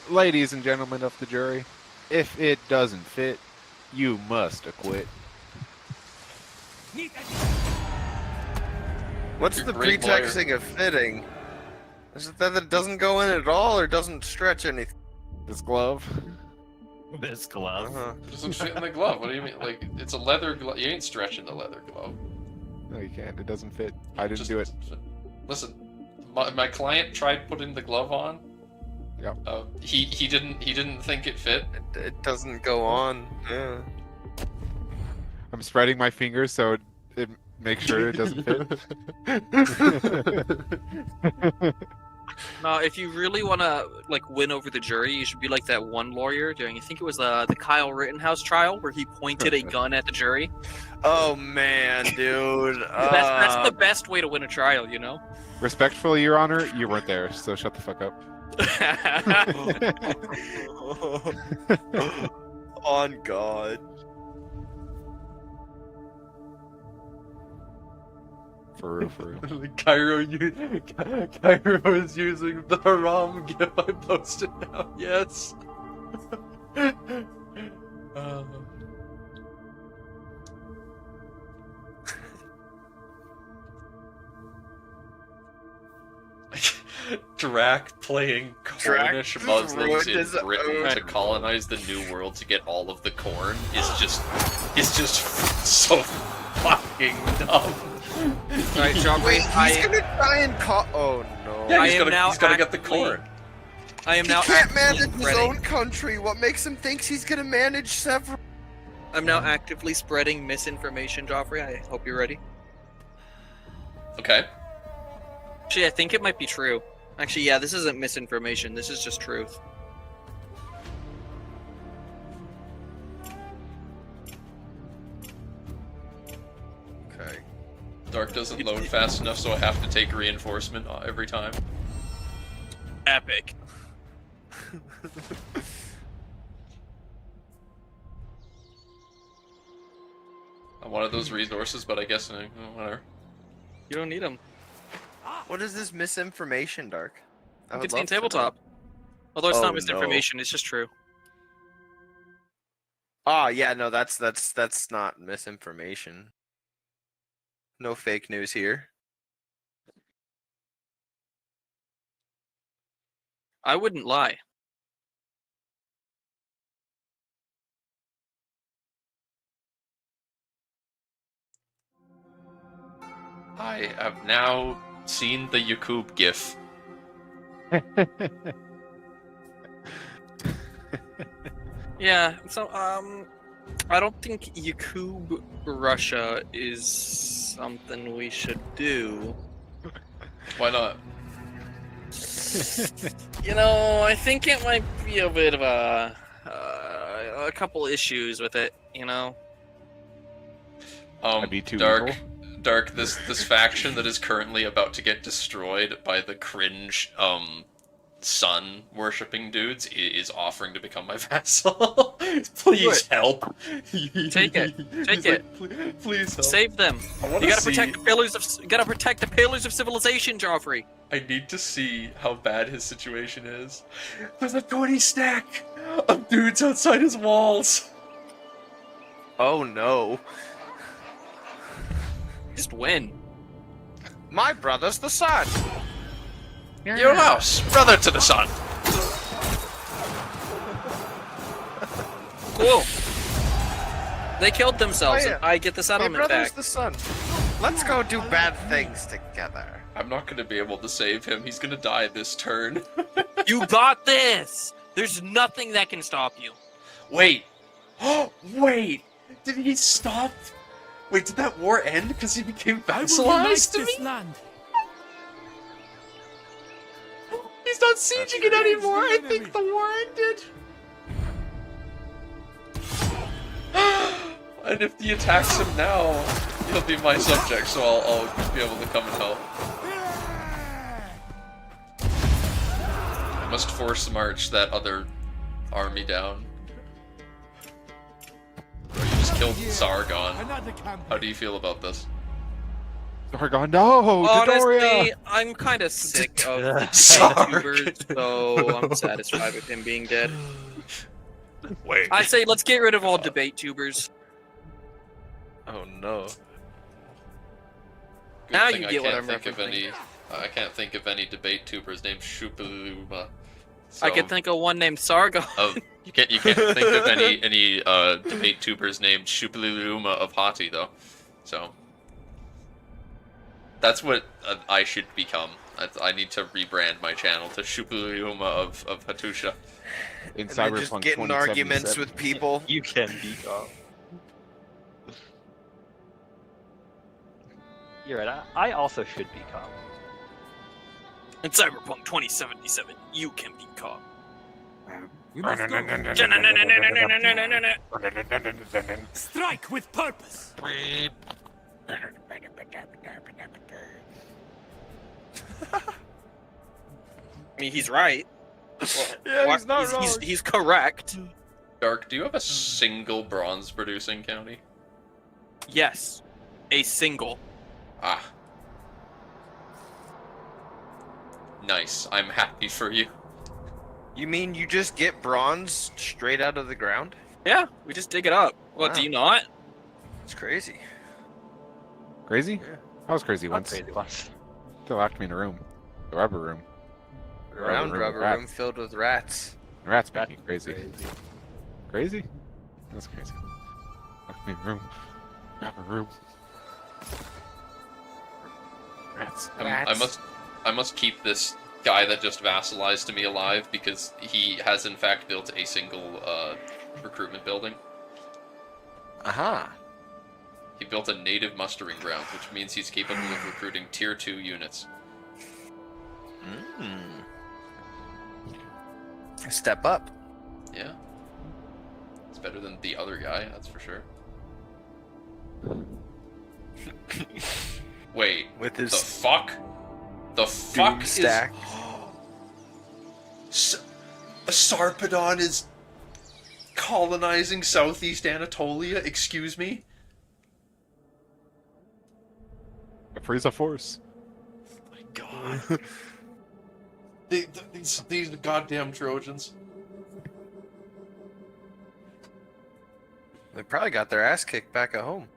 Ladies and gentlemen of the jury, if it doesn't fit, you must acquit. What's You're the a great pretexting of fitting? Is it that it doesn't go in at all, or doesn't stretch anything? This glove. This glove. It doesn't fit in the glove. What do you mean? Like, it's a leather glove. You ain't stretching the leather glove. No, you can't. It doesn't fit. I didn't Just do it. Listen, my client tried putting the glove on. Yep. He didn't think it fit. It doesn't go on. Yeah. I'm spreading my fingers so it makes sure it doesn't fit. No, if you really want to like win over the jury, you should be like that one lawyer during. I think it was the Kyle Rittenhouse trial where he pointed a gun at the jury. Oh man, dude. That's the best way to win a trial, you know. Respectfully, Your Honor, you weren't there, so shut the fuck up. On God. For real. Cairo is using the Haram gif I posted now. Yes. Drac playing Cornish Muslims in Britain to colonize the New World to get all of the corn is just so fucking dumb. Alright, John, Wait, he's gonna try and oh no. Yeah, he's gotta get the corn. I am He now can't manage actively his spreading. own country. What makes him think he's gonna manage several? I'm now actively spreading misinformation, Joffrey. I hope you're ready. Okay. Actually, I think it might be true. Actually, yeah, this isn't misinformation. This is just truth. Okay. Dark doesn't load fast enough, so I have to take reinforcement every time. Epic. I wanted those resources, but I guess whatever. You don't need them. What is this misinformation, Dark? I You would can see in love to know. tabletop. Although it's Oh, not misinformation, it's just true. Ah, yeah, no, that's not misinformation. No fake news here. I wouldn't lie. I have now seen the Yakub gif. Yeah, so, I don't think Yakub Russia is something we should do. Why not? You know, I think it might be a bit of a couple issues with it, you know? That'd be too Dark, evil. Dark, this faction that is currently about to get destroyed by the cringe, sun worshipping dudes is offering to become my vassal. Please help. Take it. Take it. Please help. Save them. You gotta protect the pillars of civilization, Joffrey. I need to see how bad his situation is. There's a 20 stack of dudes outside his walls. Oh no. Just win. My brother's the sun. Your house, brother to the sun. Cool. They killed themselves, Oh, yeah. and I get the My settlement brother's back. the sun. Let's go do bad things together. I'm not gonna be able to save him. He's gonna die this turn. You got this! There's nothing that can stop you. Wait. Wait. Did he stop? Wait, did that war end because he became vassalized to me? land. He's not sieging it anymore. I think the war ended. And if he attacks him now, he'll be my subject, so I'll be able to come and help. I must force march that other army down. Or you just killed Sargon. How do you feel about this? Sargon, no! Honestly, Dodoria! I'm kind of sick of the Sargon. YouTubers, so I'm satisfied with him being dead. Wait. I say let's get rid of all debate tubers. Oh no. Good Now thing you I get what can't I'm think of referencing. any. I can't think of any debate tubers named Shupaluma. I could think of one named Sargon. You can't think of any debate tubers named Shupaluma of Hati though. So that's what I should become. I need to rebrand my channel to Shupaluma of Hatusha. In And then Cyberpunk just get in arguments 2077. with people. You can be calm. You're right. I also should be calm. In Cyberpunk 2077, you can be caught. Strike with purpose. I mean, he's right. Yeah, he's not wrong. He's correct. Dark, do you have a single bronze producing county? Yes, a single. Ah. Nice. I'm happy for you. You mean you just get bronze straight out of the ground? Yeah, we just dig it up. What, Wow. do you not? It's crazy. Crazy? Yeah. I was crazy I'm once. crazy once. They locked me in a room. The rubber room. Round room, rubber rats. room filled with rats. Rats make me crazy. Crazy? That's crazy. Locked me in a room. Rubber room. Rats. I must keep this guy that just vassalized to me alive because he has in fact built a single recruitment building. Aha. He built a native mustering ground, which means he's capable of recruiting tier 2 units. Step up. Yeah. It's better than the other guy, that's for sure. Wait, With his the fuck? The fuck doom is... stack. Sarpedon is colonizing Southeast Anatolia? Excuse me? Freeze a force. My god. These goddamn Trojans. They probably got their ass kicked back at home.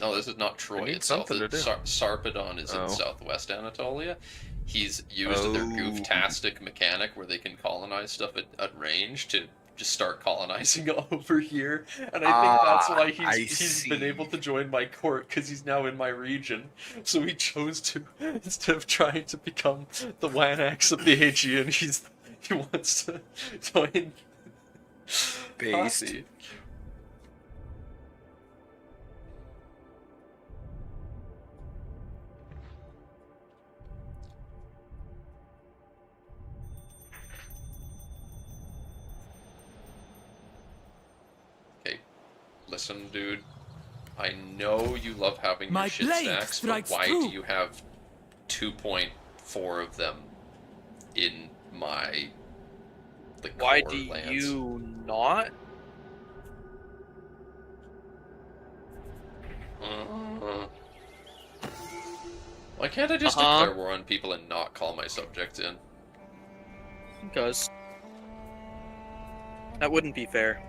No, this is not Troy need itself. something to do. Sarpedon is Oh. in southwest Anatolia. He's used their gooftastic mechanic where they can colonize stuff at range to just start colonizing over here. And I think that's why he's been able to join my court, because he's now in my region. So he chose to, instead of trying to become the Wanax of the Aegean, he wants to join Based. Hati. Listen, dude. I know you love having your My shit blade stacks, but strikes why true. do you have 2.4 of them in my Why core do lands? you not? Why can't I just declare war on people and not call my subjects in? Because that wouldn't be fair.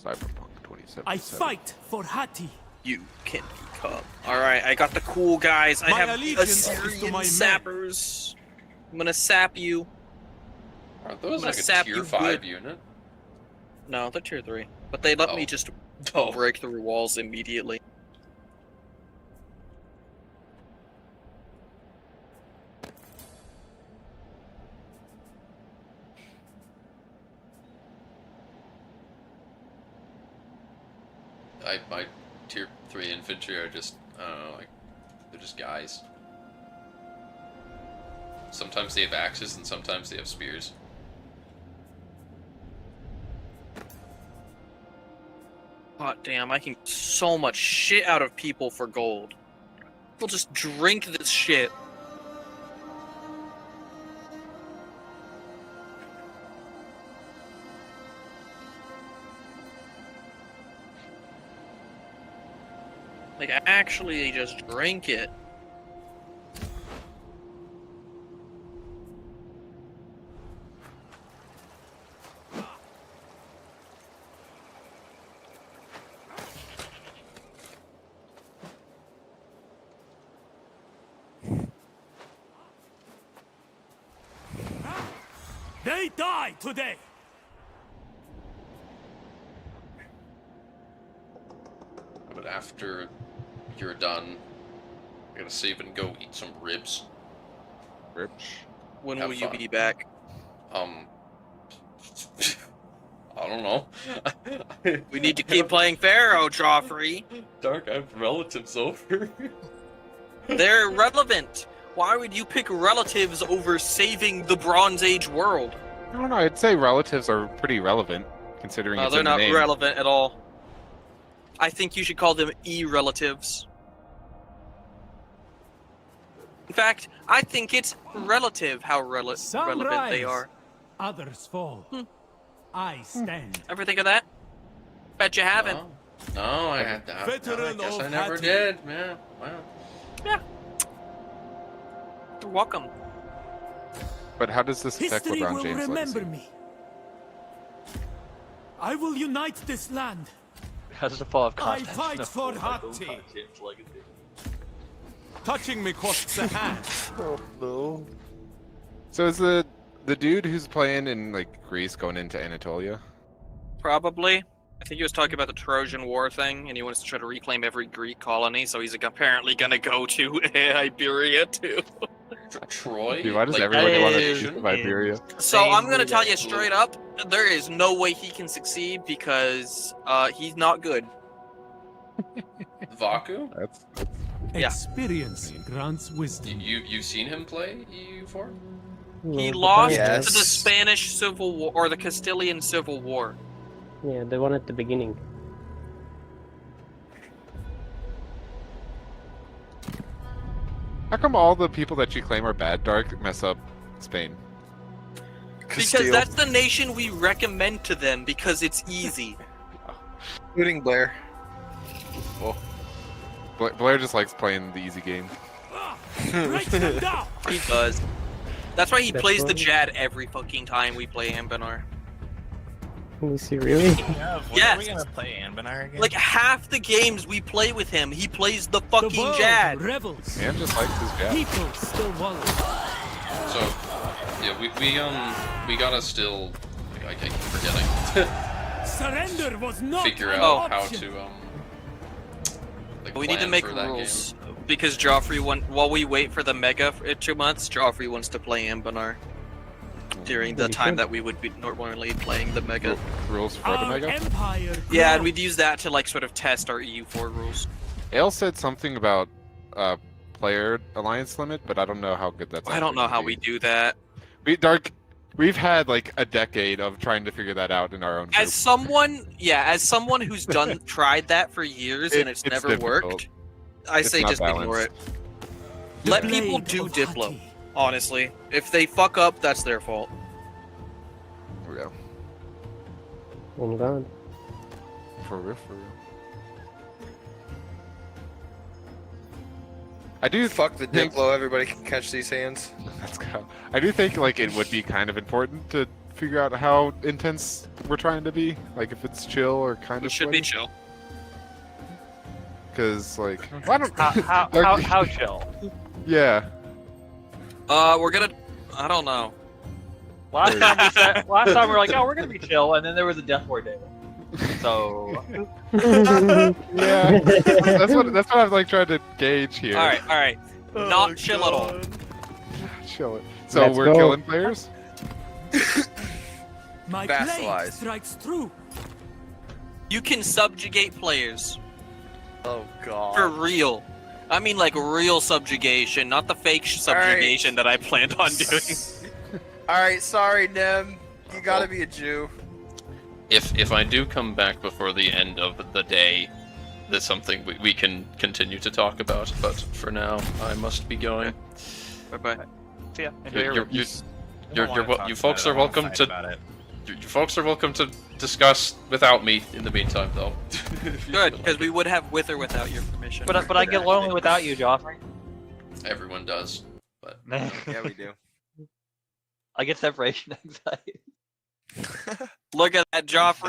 Cyberpunk 2077. I fight for Hati. You can become. Alright, I got the cool guys. I My have allegiance is to Assyrian my men. sappers. I'm gonna sap you. Aren't those I'm like gonna a sap tier you 5 good. unit? No, they're tier 3. But they let me Oh. just Oh. break through walls immediately. My tier 3 infantry are just, I don't know, like, they're just guys. Sometimes they have axes and sometimes they have spears. God damn, I can get so much shit out of people for gold. People just drink this shit. Like, actually just drink it. They die today! But after you're done, I gotta save and go eat some ribs. Ribs? When Have will fun. you be back? I don't know. We need to keep playing Pharaoh, Joffrey. Dark, I have relatives over. They're relevant. Why would you pick relatives over saving the Bronze Age world? I don't know. I'd say relatives are pretty relevant, considering it's They're in the not name. relevant at all. I think you should call them E-relatives. In fact, I think it's relative how Some relevant they rise, are. others fall. I stand. Ever think of that? Bet you haven't. No, I had that. I Veteran guess I of never Hattie. did. Yeah, wow. You're welcome. But how does this affect History LeBron will James' remember legacy? me. I will unite this land. Has to fall off I content. fight No, for like, Hati. James' legacy. Touching me costs a hand. Oh no. So is the dude who's playing in like Greece going into Anatolia? Probably. I think he was talking about the Trojan War thing, and he wants to try to reclaim every Greek colony, so he's apparently gonna go to Iberia too. Troy? Dude, why does Like, everybody want to nation? leave Iberia? So I'm gonna tell you that's straight up, there is no way he can succeed because he's not good. Vaku? That's Yeah. Experience grants wisdom. You've seen him play EU4? He lost Yes. to the Spanish Civil War or the Castilian Civil War. Yeah, the one at the beginning. How come all the people that you claim are bad, Dark, mess up Spain? Because that's the nation we recommend to them because it's easy. Including Blair. Blair just likes playing the easy game. Break them down. He does. That's why he That's plays the why- Jad every fucking time we play Ambenar. Let me see, really? When Yes. are we gonna play Anbenar again? Like half the games we play with him, he plays the The fucking world Jad. revels. Man just likes his jab. People still wallow. So, yeah, we gotta still. I keep forgetting. Surrender was not Figure an out how option. to like, We need to plan make for that rules because Joffrey while we wait for the Mega for 2 months, Joffrey wants to play Ambenar during the Really time should. that we would be normally playing the Mega. Rules for the Our Mega? empire Yeah, and grows. we'd use that to like sort of test our EU4 rules. Ale said something about player alliance limit, but I don't know how good that's. I don't know how we do that. We've had like a decade of trying to figure that out in our own group. As someone who's tried that for years and it's never difficult. worked, I It's say not just ignore it. balanced. The Let people blade do of Diplo. Hati. Honestly, if they fuck up, that's their fault. Here we go. Oh god. For real, for real. I do Fuck the think- Diplo, everybody can catch these hands. Let's go. I do think like it would be kind of important to figure out how intense we're trying to be. Like if it's chill or kind We of. should be chill. Because like I don't. How chill? Yeah. We're gonna. I don't know. Last time we were like, oh, we're gonna be chill, and then there was a Death War day. So Yeah. that's what I've like tried to gauge here. All right. Not chill at all. Chill it. So Let's we're go. killing players. My blade Vassalize. strikes through. You can subjugate players Oh god. for real. I mean, like real subjugation, not the fake subjugation that I planned on doing. Alright, sorry, Nem. You gotta be a Jew. If I do come back before the end of the day, that's something we can continue to talk about. But for now, I must be going. Bye bye. see ya. Enjoy your You folks are welcome to You folks are welcome to discuss without me in the meantime, though. Good, because we would have with or without your permission. But I get lonely without you, Joffrey. Everyone does, but Yeah, we do. I get separation anxiety. Look at that, Joffrey.